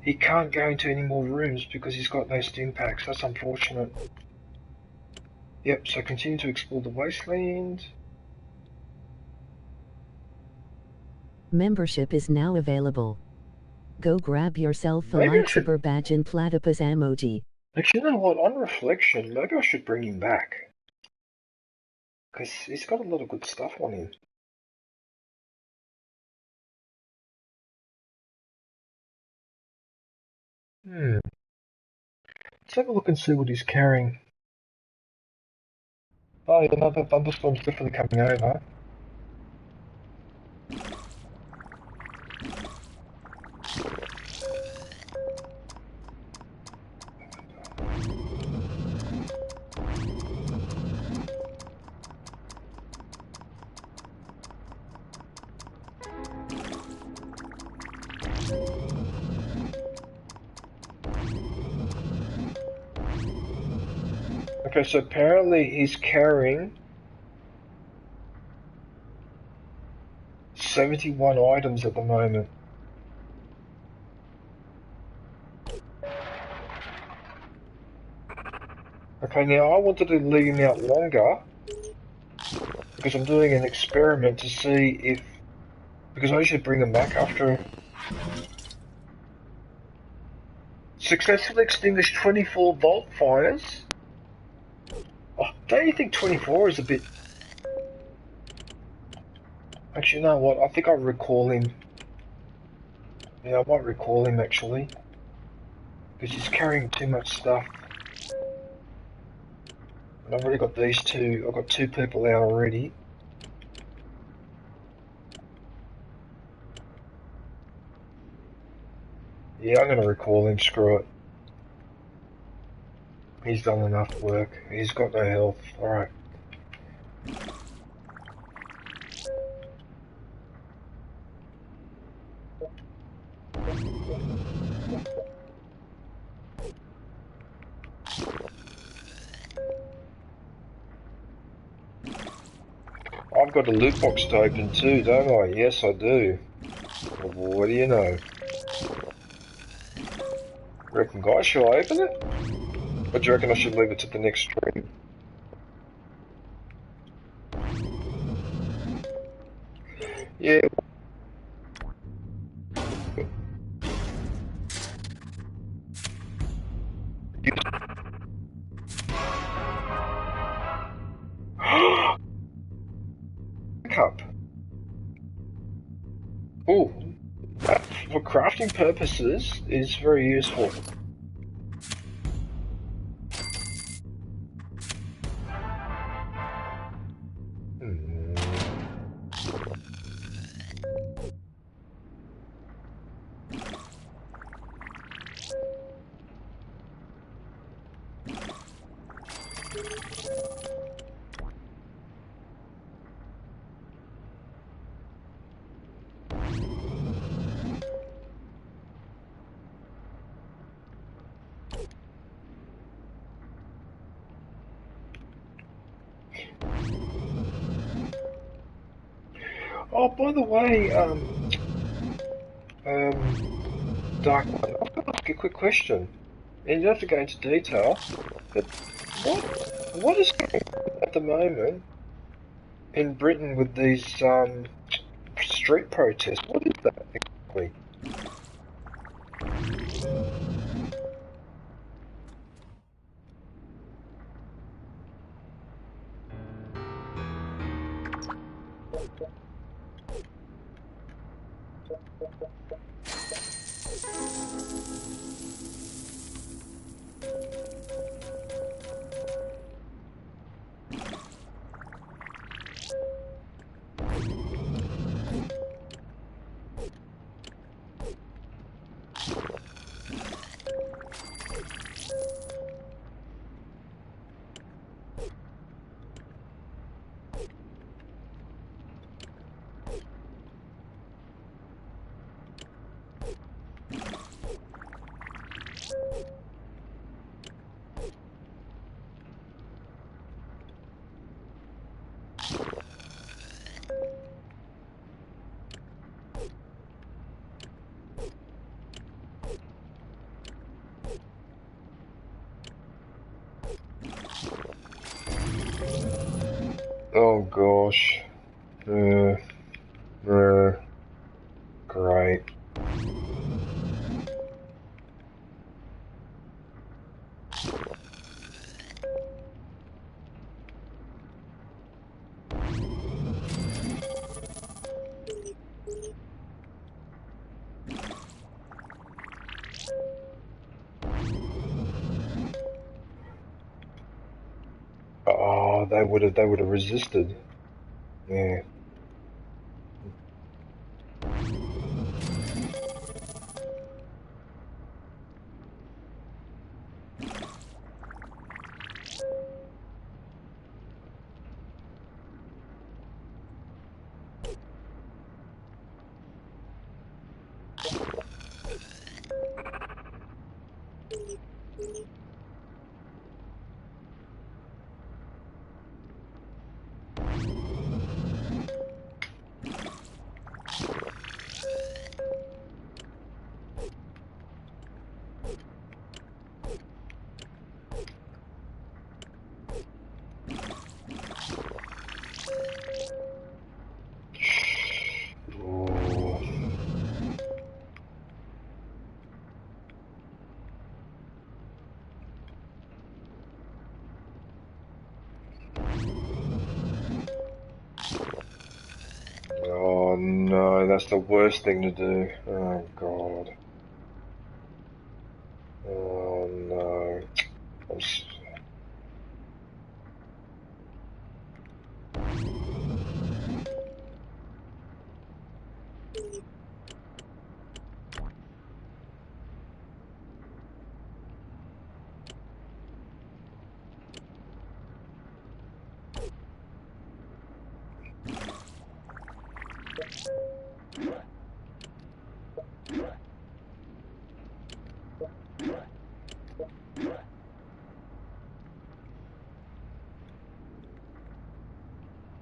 he can't go into any more rooms because he's got no stim packs. That's unfortunate. Yep, so continue to explore the wasteland. Membership is now available. Go grab yourself a Maybe I lightsaber badge and platypus emoji. Actually, you know what? On reflection, maybe I should bring him back. Because he's got a lot of good stuff on him. Let's have a look and see what he's carrying. Oh, yeah, no, that thunderstorm's definitely coming over. Okay, so apparently he's carrying 71 items at the moment. Okay, now I wanted to leave him out longer because I'm doing an experiment to see if... Because I should bring him back after... Successfully extinguished 24 vault fires. Oh, don't you think 24 is a bit... Actually, you know what? I think I'll recall him. Yeah, I might recall him actually. Because he's carrying too much stuff. And I've already got these two. I've got 2 people out already. Yeah, I'm going to recall him. Screw it. He's done enough work. He's got no health. Alright. I've got a loot box to open too, don't I? Yes, I do. Well, what do you know? reckon, guys? Shall I open it? Or do you reckon I should leave it to the next stream? Yeah. Cup. Oh, that for crafting purposes is very useful. Oh, by the way, Dark One, I've got to ask a quick question. And you don't have to go into detail, but what is going on at the moment in Britain with these street protests? What is that exactly? Oh gosh. Great. Oh, they would have resisted. Yeah. Oh no, that's the worst thing to do. Oh god. Oh no.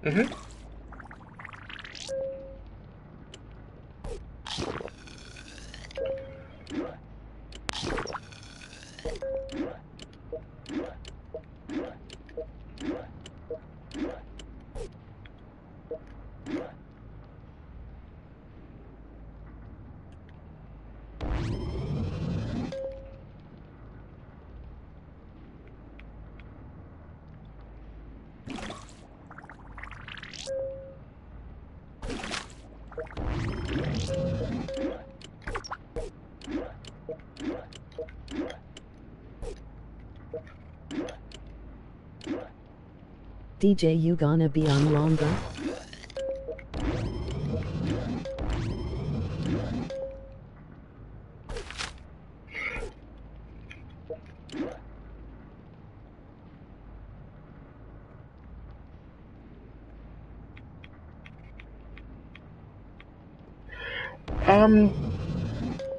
Mm-hmm. DJ, you gonna be on longer?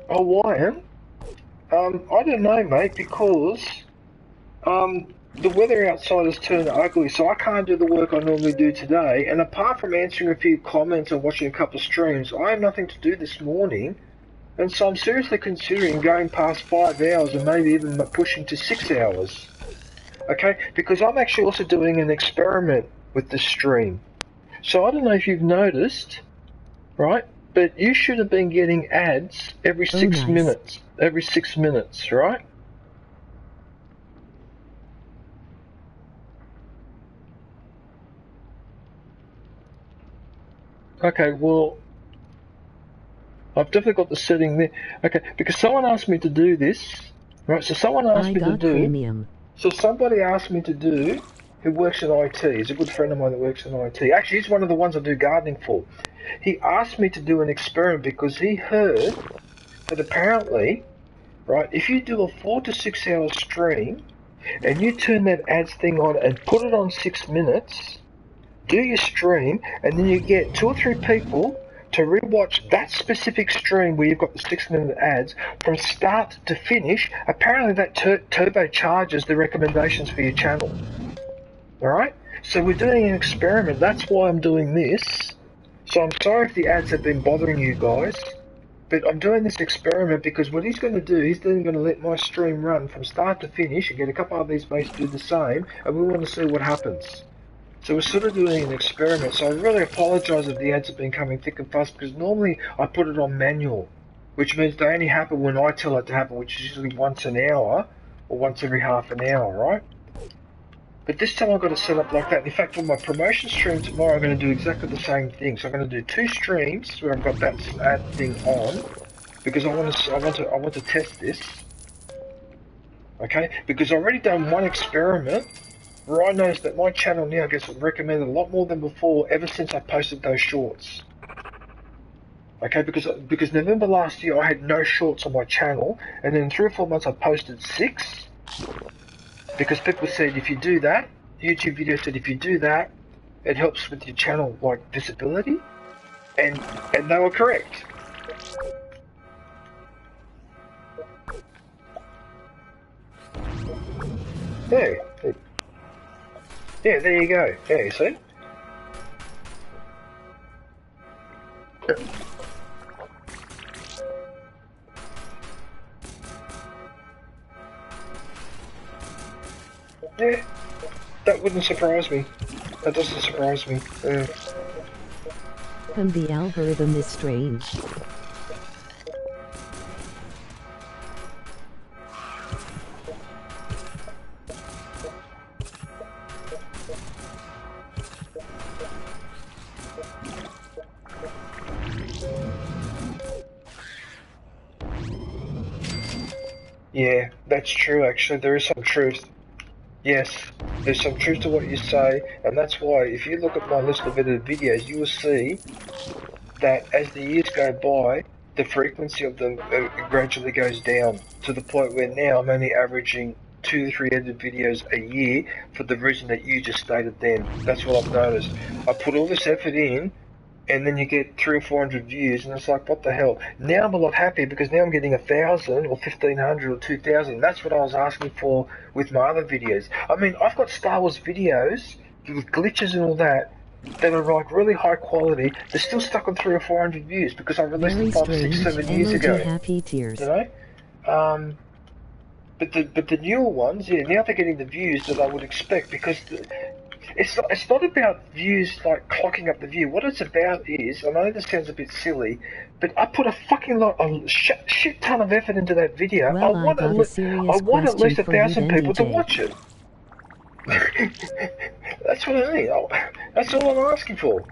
Hawaiian? I don't know, mate, because, the weather outside has turned ugly, so I can't do the work I normally do today, and apart from answering a few comments and watching a couple of streams, I have nothing to do this morning, and so I'm seriously considering going past 5 hours and maybe even pushing to 6 hours. Okay, because I'm actually also doing an experiment with the stream. So I don't know if you've noticed, right? But you should have been getting ads every 6 nice. minutes. Every 6 minutes, right? Okay, well, I've definitely got the setting there. Okay, because someone asked me to do this, right? So someone asked me to do. Premium. So somebody asked me to do, who works in IT, he's a good friend of mine that works in IT. Actually, he's one of the ones I do gardening for. He asked me to do an experiment because he heard that apparently, right, if you do a 4 to 6 hour stream and you turn that ads thing on and put it on 6 minutes, do your stream, and then you get 2 or 3 people to rewatch that specific stream where you've got the 6-minute ads from start to finish. Apparently that turbocharges the recommendations for your channel. Alright? So we're doing an experiment. That's why I'm doing this. So I'm sorry if the ads have been bothering you guys, but I'm doing this experiment because what he's going to do, he's then going to let my stream run from start to finish and get a couple of these mates to do the same, and we want to see what happens. So we're sort of doing an experiment, so I really apologise if the ads have been coming thick and fast, because normally I put it on manual, which means they only happen when I tell it to happen, which is usually once an hour, or once every half an hour, right? But this time I've got to set up like that. In fact, on my promotion stream tomorrow, I'm going to do exactly the same thing. So I'm going to do 2 streams where I've got that ad thing on, because I want to test this. Okay, because I've already done one experiment where I noticed that my channel now gets recommended a lot more than before ever since I posted those shorts. Okay, because November last year I had no shorts on my channel, and then in 3 or 4 months I posted 6. Because people said if you do that, YouTube video said if you do that, it helps with your channel like visibility, and they were correct. Hey. Yeah, there you go. Yeah, you see? Yeah, that wouldn't surprise me. That doesn't surprise me. And the algorithm is strange. Yeah, that's true actually. There is some truth. Yes, there's some truth to what you say, and that's why if you look at my list of edited videos, you will see that as the years go by, the frequency of them gradually goes down to the point where now I'm only averaging 2 to 3 edited videos a year for the reason that you just stated then. That's what I've noticed. I put all this effort in, and then you get 300 or 400 views, and it's like, what the hell? Now I'm a lot happier because now I'm getting 1,000 or 1,500 or 2,000. That's what I was asking for with my other videos. I mean, I've got Star Wars videos with glitches and all that are like really high quality. They're still stuck on 300 or 400 views because I released them 5, 6, 7 years ago. Happy tears. You know? But the newer ones, yeah, now they're getting the views that I would expect because it's not about views like clocking up the view. What it's about is, I know this sounds a bit silly, But I put a fucking shit ton of effort into that video. Well, I want got a serious I want at least question for you 1,000 then, people to DJ. watch it. That's what I mean. That's all I'm asking for.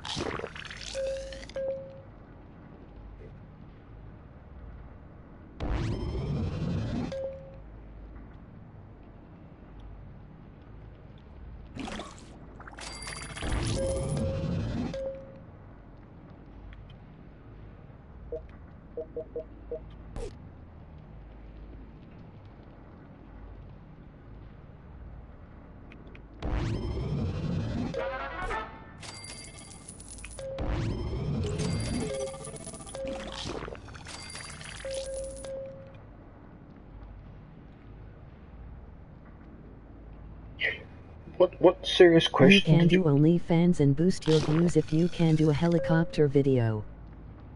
What serious question? You can do OnlyFans and boost your views if you can do a helicopter video.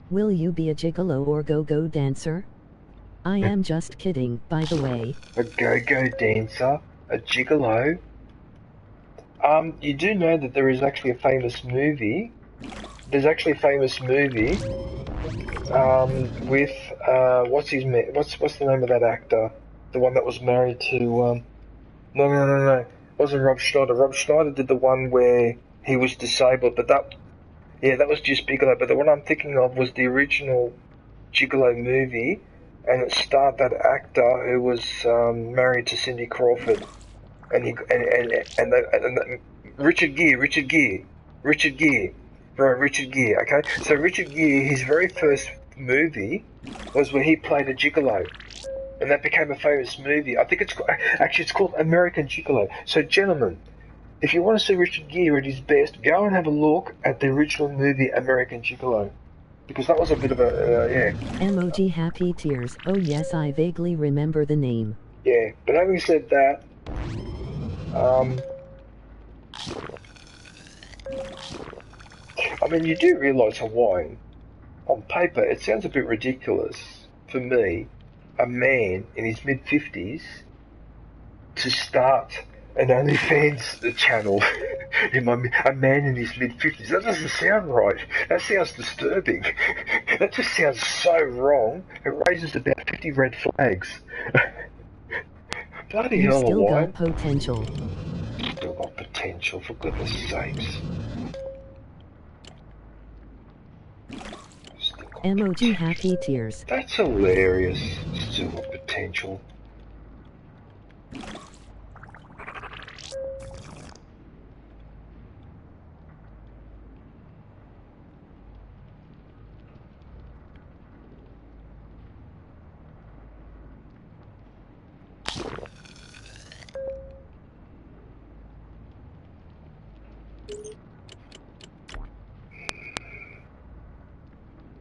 Will you be a gigolo or go-go dancer? I am just kidding, by the way. A go-go dancer? A gigolo? You do know that there is actually a famous movie. There's actually a famous movie with what's the name of that actor? The one that was married to no. It wasn't Rob Schneider. Rob Schneider did the one where he was disabled, but that was just Bigelow. But the one I'm thinking of was the original Gigolo movie, and it starred that actor who was married to Cindy Crawford, and Richard Gere. Okay, so Richard Gere, his very first movie was where he played a gigolo, and that became a famous movie. I think it's called American Gigolo. So, gentlemen, if you want to see Richard Gere at his best, go and have a look at the original movie American Gigolo, because that was a bit of a Emoji happy tears. Oh yes, I vaguely remember the name. Yeah, but having said that, I mean, you do realise Hawaiian, on paper, it sounds a bit ridiculous for me, a man in his mid-50s, to start an OnlyFans channel. A man in his mid-50s. That doesn't sound right. That sounds disturbing. That just sounds so wrong. It raises about 50 red flags. Bloody You hell, still Hawaiian. got potential. Still got potential, for goodness sakes. Emoji happy tears. That's hilarious. Still got potential.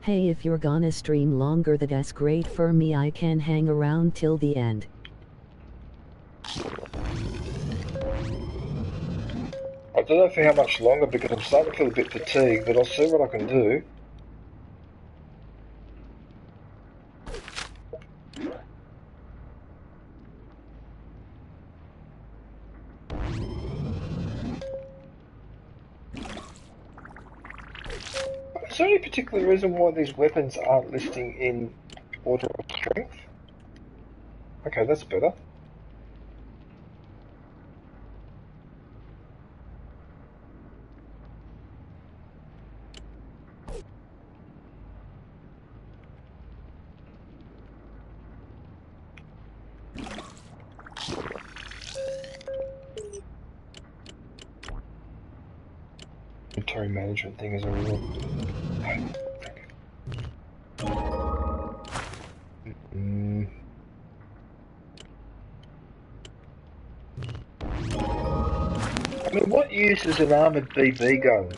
Hey, if you're gonna stream longer, that's great for me. I can hang around till the end. I don't know for how much longer, because I'm starting to feel a bit fatigued, but I'll see what I can do. Is there any particular reason why these weapons aren't listing in order of strength? Okay, that's better. Inventory management thing is a real... I mean, what use is an armoured BB gun?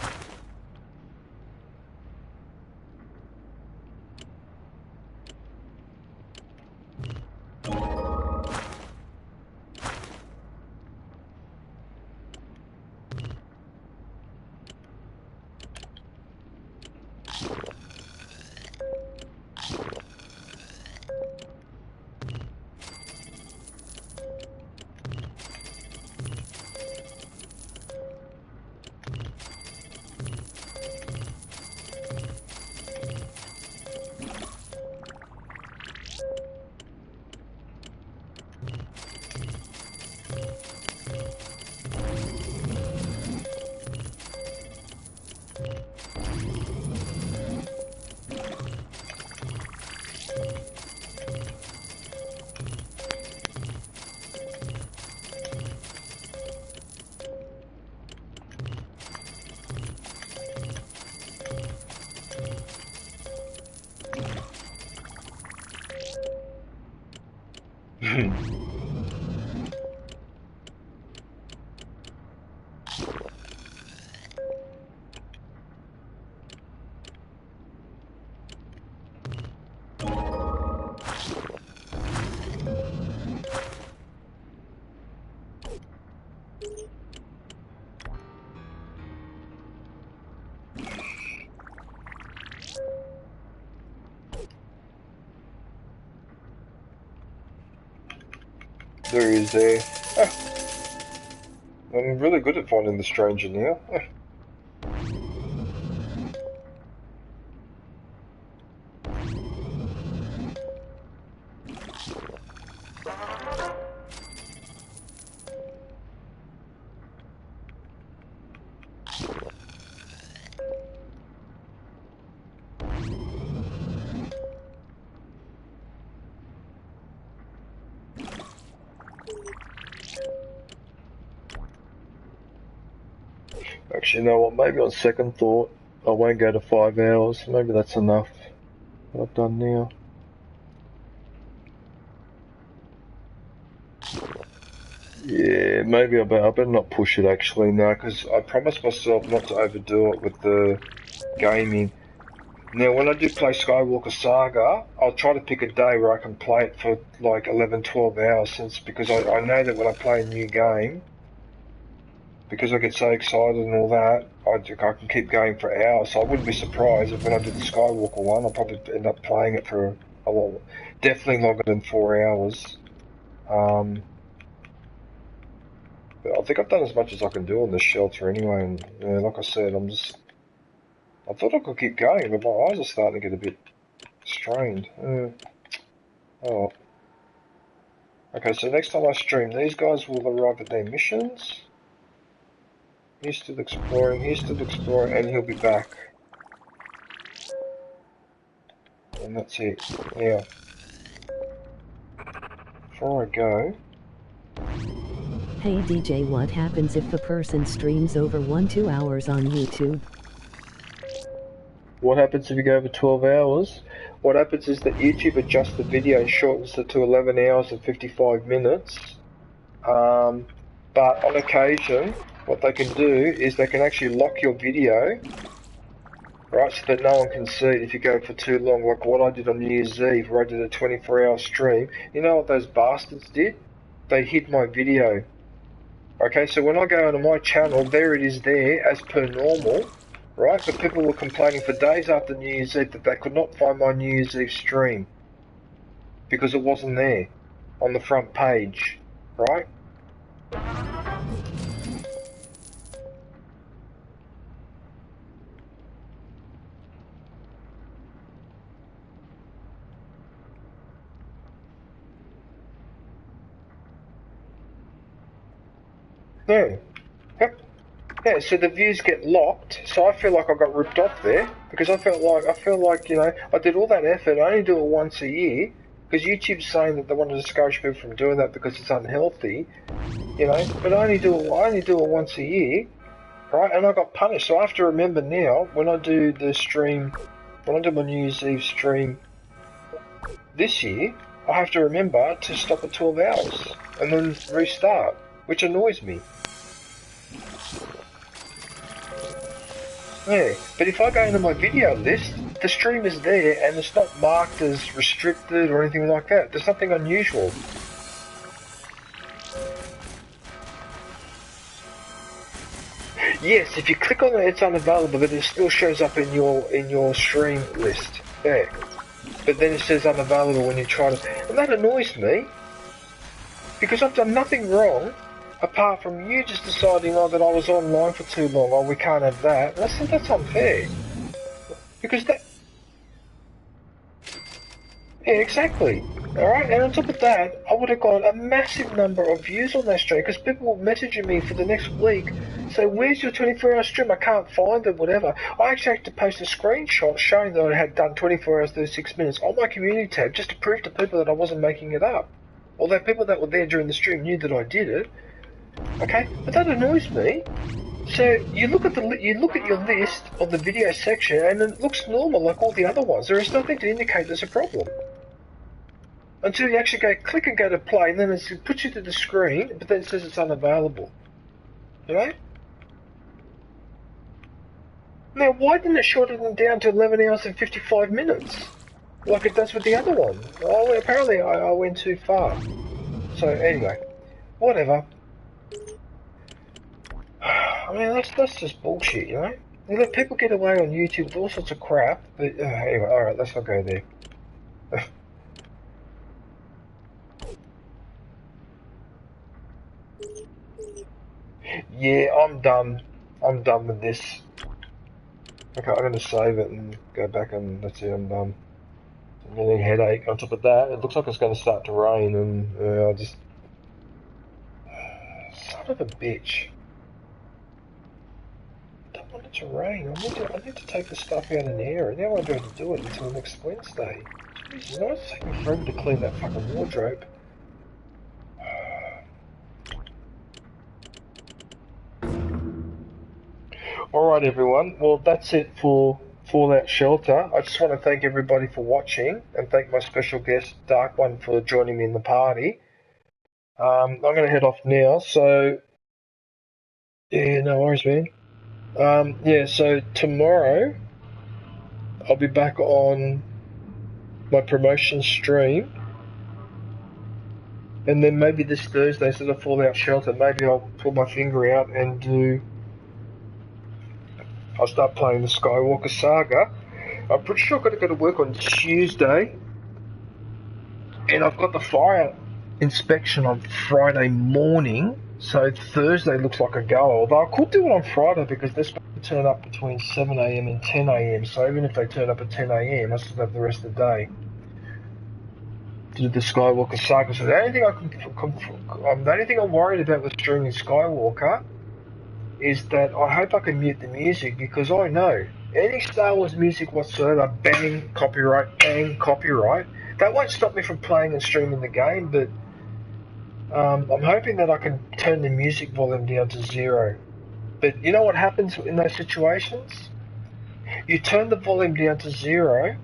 There he is there. I'm really good at finding the stranger now. Actually, you know what, maybe on second thought, I won't go to 5 hours. Maybe that's enough. What I've done now. Yeah, maybe I better not push it actually now, because I promised myself not to overdo it with the gaming. Now, when I do play Skywalker Saga, I'll try to pick a day where I can play it for like 11, 12 hours, because I know that when I play a new game, because I get so excited and all that, I can keep going for hours. So I wouldn't be surprised if when I do the Skywalker one, I'll probably end up playing it for a lot, definitely longer than 4 hours. But I think I've done as much as I can do on this shelter anyway, and like I said, I thought I could keep going, but my eyes are starting to get a bit strained. Oh. Okay, so next time I stream, these guys will arrive at their missions. He's still exploring, and he'll be back. And that's it. Now, before I go... Hey DJ, what happens if the person streams over 1-2 hours on YouTube? What happens if you go over 12 hours? What happens is that YouTube adjusts the video and shortens it to 11 hours and 55 minutes. But on occasion, what they can do is they can actually lock your video, right, so that no one can see it if you go for too long, like what I did on New Year's Eve, where I did a 24-hour stream. You know what those bastards did? They hid my video. Okay, so when I go onto my channel, there it is there, as per normal, right, but people were complaining for days after New Year's Eve that they could not find my New Year's Eve stream, because it wasn't there, on the front page, right? Yeah. Yep. Yeah, so the views get locked, so I feel like I got ripped off there, because I feel like, you know, I did all that effort, I only do it once a year, because YouTube's saying that they want to discourage people from doing that because it's unhealthy, you know, but I only do it once a year, right, and I got punished, so I have to remember now, when I do the stream, when I do my New Year's Eve stream this year, I have to remember to stop at 12 hours, and then restart, which annoys me. Yeah, but if I go into my video list, the stream is there and it's not marked as restricted or anything like that. There's nothing unusual. Yes, if you click on it, it's unavailable, but it still shows up in your stream list. Yeah. But then it says unavailable when you try to... And that annoys me, because I've done nothing wrong, apart from you just deciding, oh, that I was online for too long, oh, we can't have that. That's unfair. Because that... Yeah, exactly. Alright, and on top of that, I would have got a massive number of views on that stream, because people were messaging me for the next week, say, where's your 24-hour stream? I can't find it, whatever. I actually had to post a screenshot showing that I had done 24 hours, 36 minutes on my community tab, just to prove to people that I wasn't making it up. Although people that were there during the stream knew that I did it. Okay, but that annoys me. So you look at your list of the video section, and it looks normal like all the other ones. There is nothing to indicate there's a problem. until you actually go click and go to play, and then it puts you to the screen, but then it says it's unavailable. You know? Now, why didn't it shorten them down to 11 hours and 55 minutes? Like it does with the other one. Well, apparently I went too far. So, anyway. Whatever. I mean, that's just bullshit, you know? They let people get away on YouTube with all sorts of crap, but anyway, alright, let's not go there. Yeah, I'm done. I'm done with this. Okay, I'm gonna save it and go back and that's it, I'm done. I'm getting a headache. On top of that, it looks like it's gonna start to rain and I just... Son of a bitch. I don't want it to rain. I need to take the stuff out in the air, and now I won't be able to do it until next Wednesday. Jesus, now it's taking forever to clean that fucking wardrobe. Alright everyone, well that's it for Fallout Shelter. I just want to thank everybody for watching, and thank my special guest Dark One for joining me in the party. I'm going to head off now, so... Yeah, no worries, man. Yeah, so tomorrow I'll be back on my promotion stream, and then maybe this Thursday instead of Fallout Shelter, maybe I'll pull my finger out and do... I'll start playing the Skywalker Saga. I'm pretty sure I've got to go to work on Tuesday, and I've got the fire inspection on Friday morning, so Thursday looks like a go. Although I could do it on Friday because they're supposed to turn up between 7 AM and 10 AM, so even if they turn up at 10 AM, I still have the rest of the day to do the Skywalker Saga. So the only thing I'm worried about with streaming Skywalker is that I hope I can mute the music, because I know any Star Wars music whatsoever, bang, copyright, bang, copyright. That won't stop me from playing and streaming the game, but I'm hoping that I can turn the music volume down to 0. But you know what happens in those situations? You turn the volume down to 0,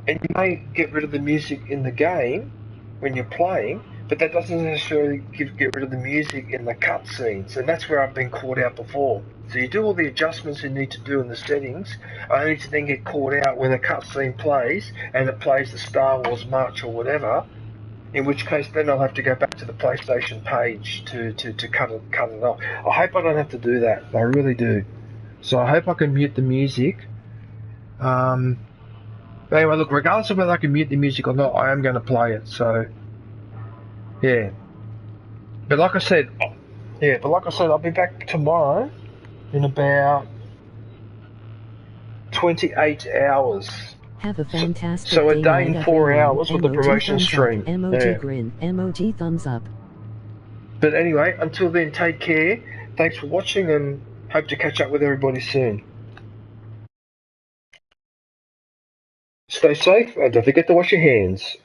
and you may get rid of the music in the game when you're playing, but that doesn't necessarily get rid of the music in the cutscenes, and that's where I've been caught out before. So you do all the adjustments you need to do in the settings, only to then get caught out when a cutscene plays, and it plays the Star Wars March or whatever, in which case then I'll have to go back to the PlayStation page to cut it off. I hope I don't have to do that, I really do. So I hope I can mute the music. But anyway, look, regardless of whether I can mute the music or not, I am going to play it, so... Yeah. But like I said, I'll be back tomorrow in about 28 hours. Have a fantastic so a day, day and 4 hours with the promotion stream. Emoji grin, emoji thumbs up. But anyway, until then, take care. Thanks for watching, and hope to catch up with everybody soon. Stay safe, and don't forget to wash your hands.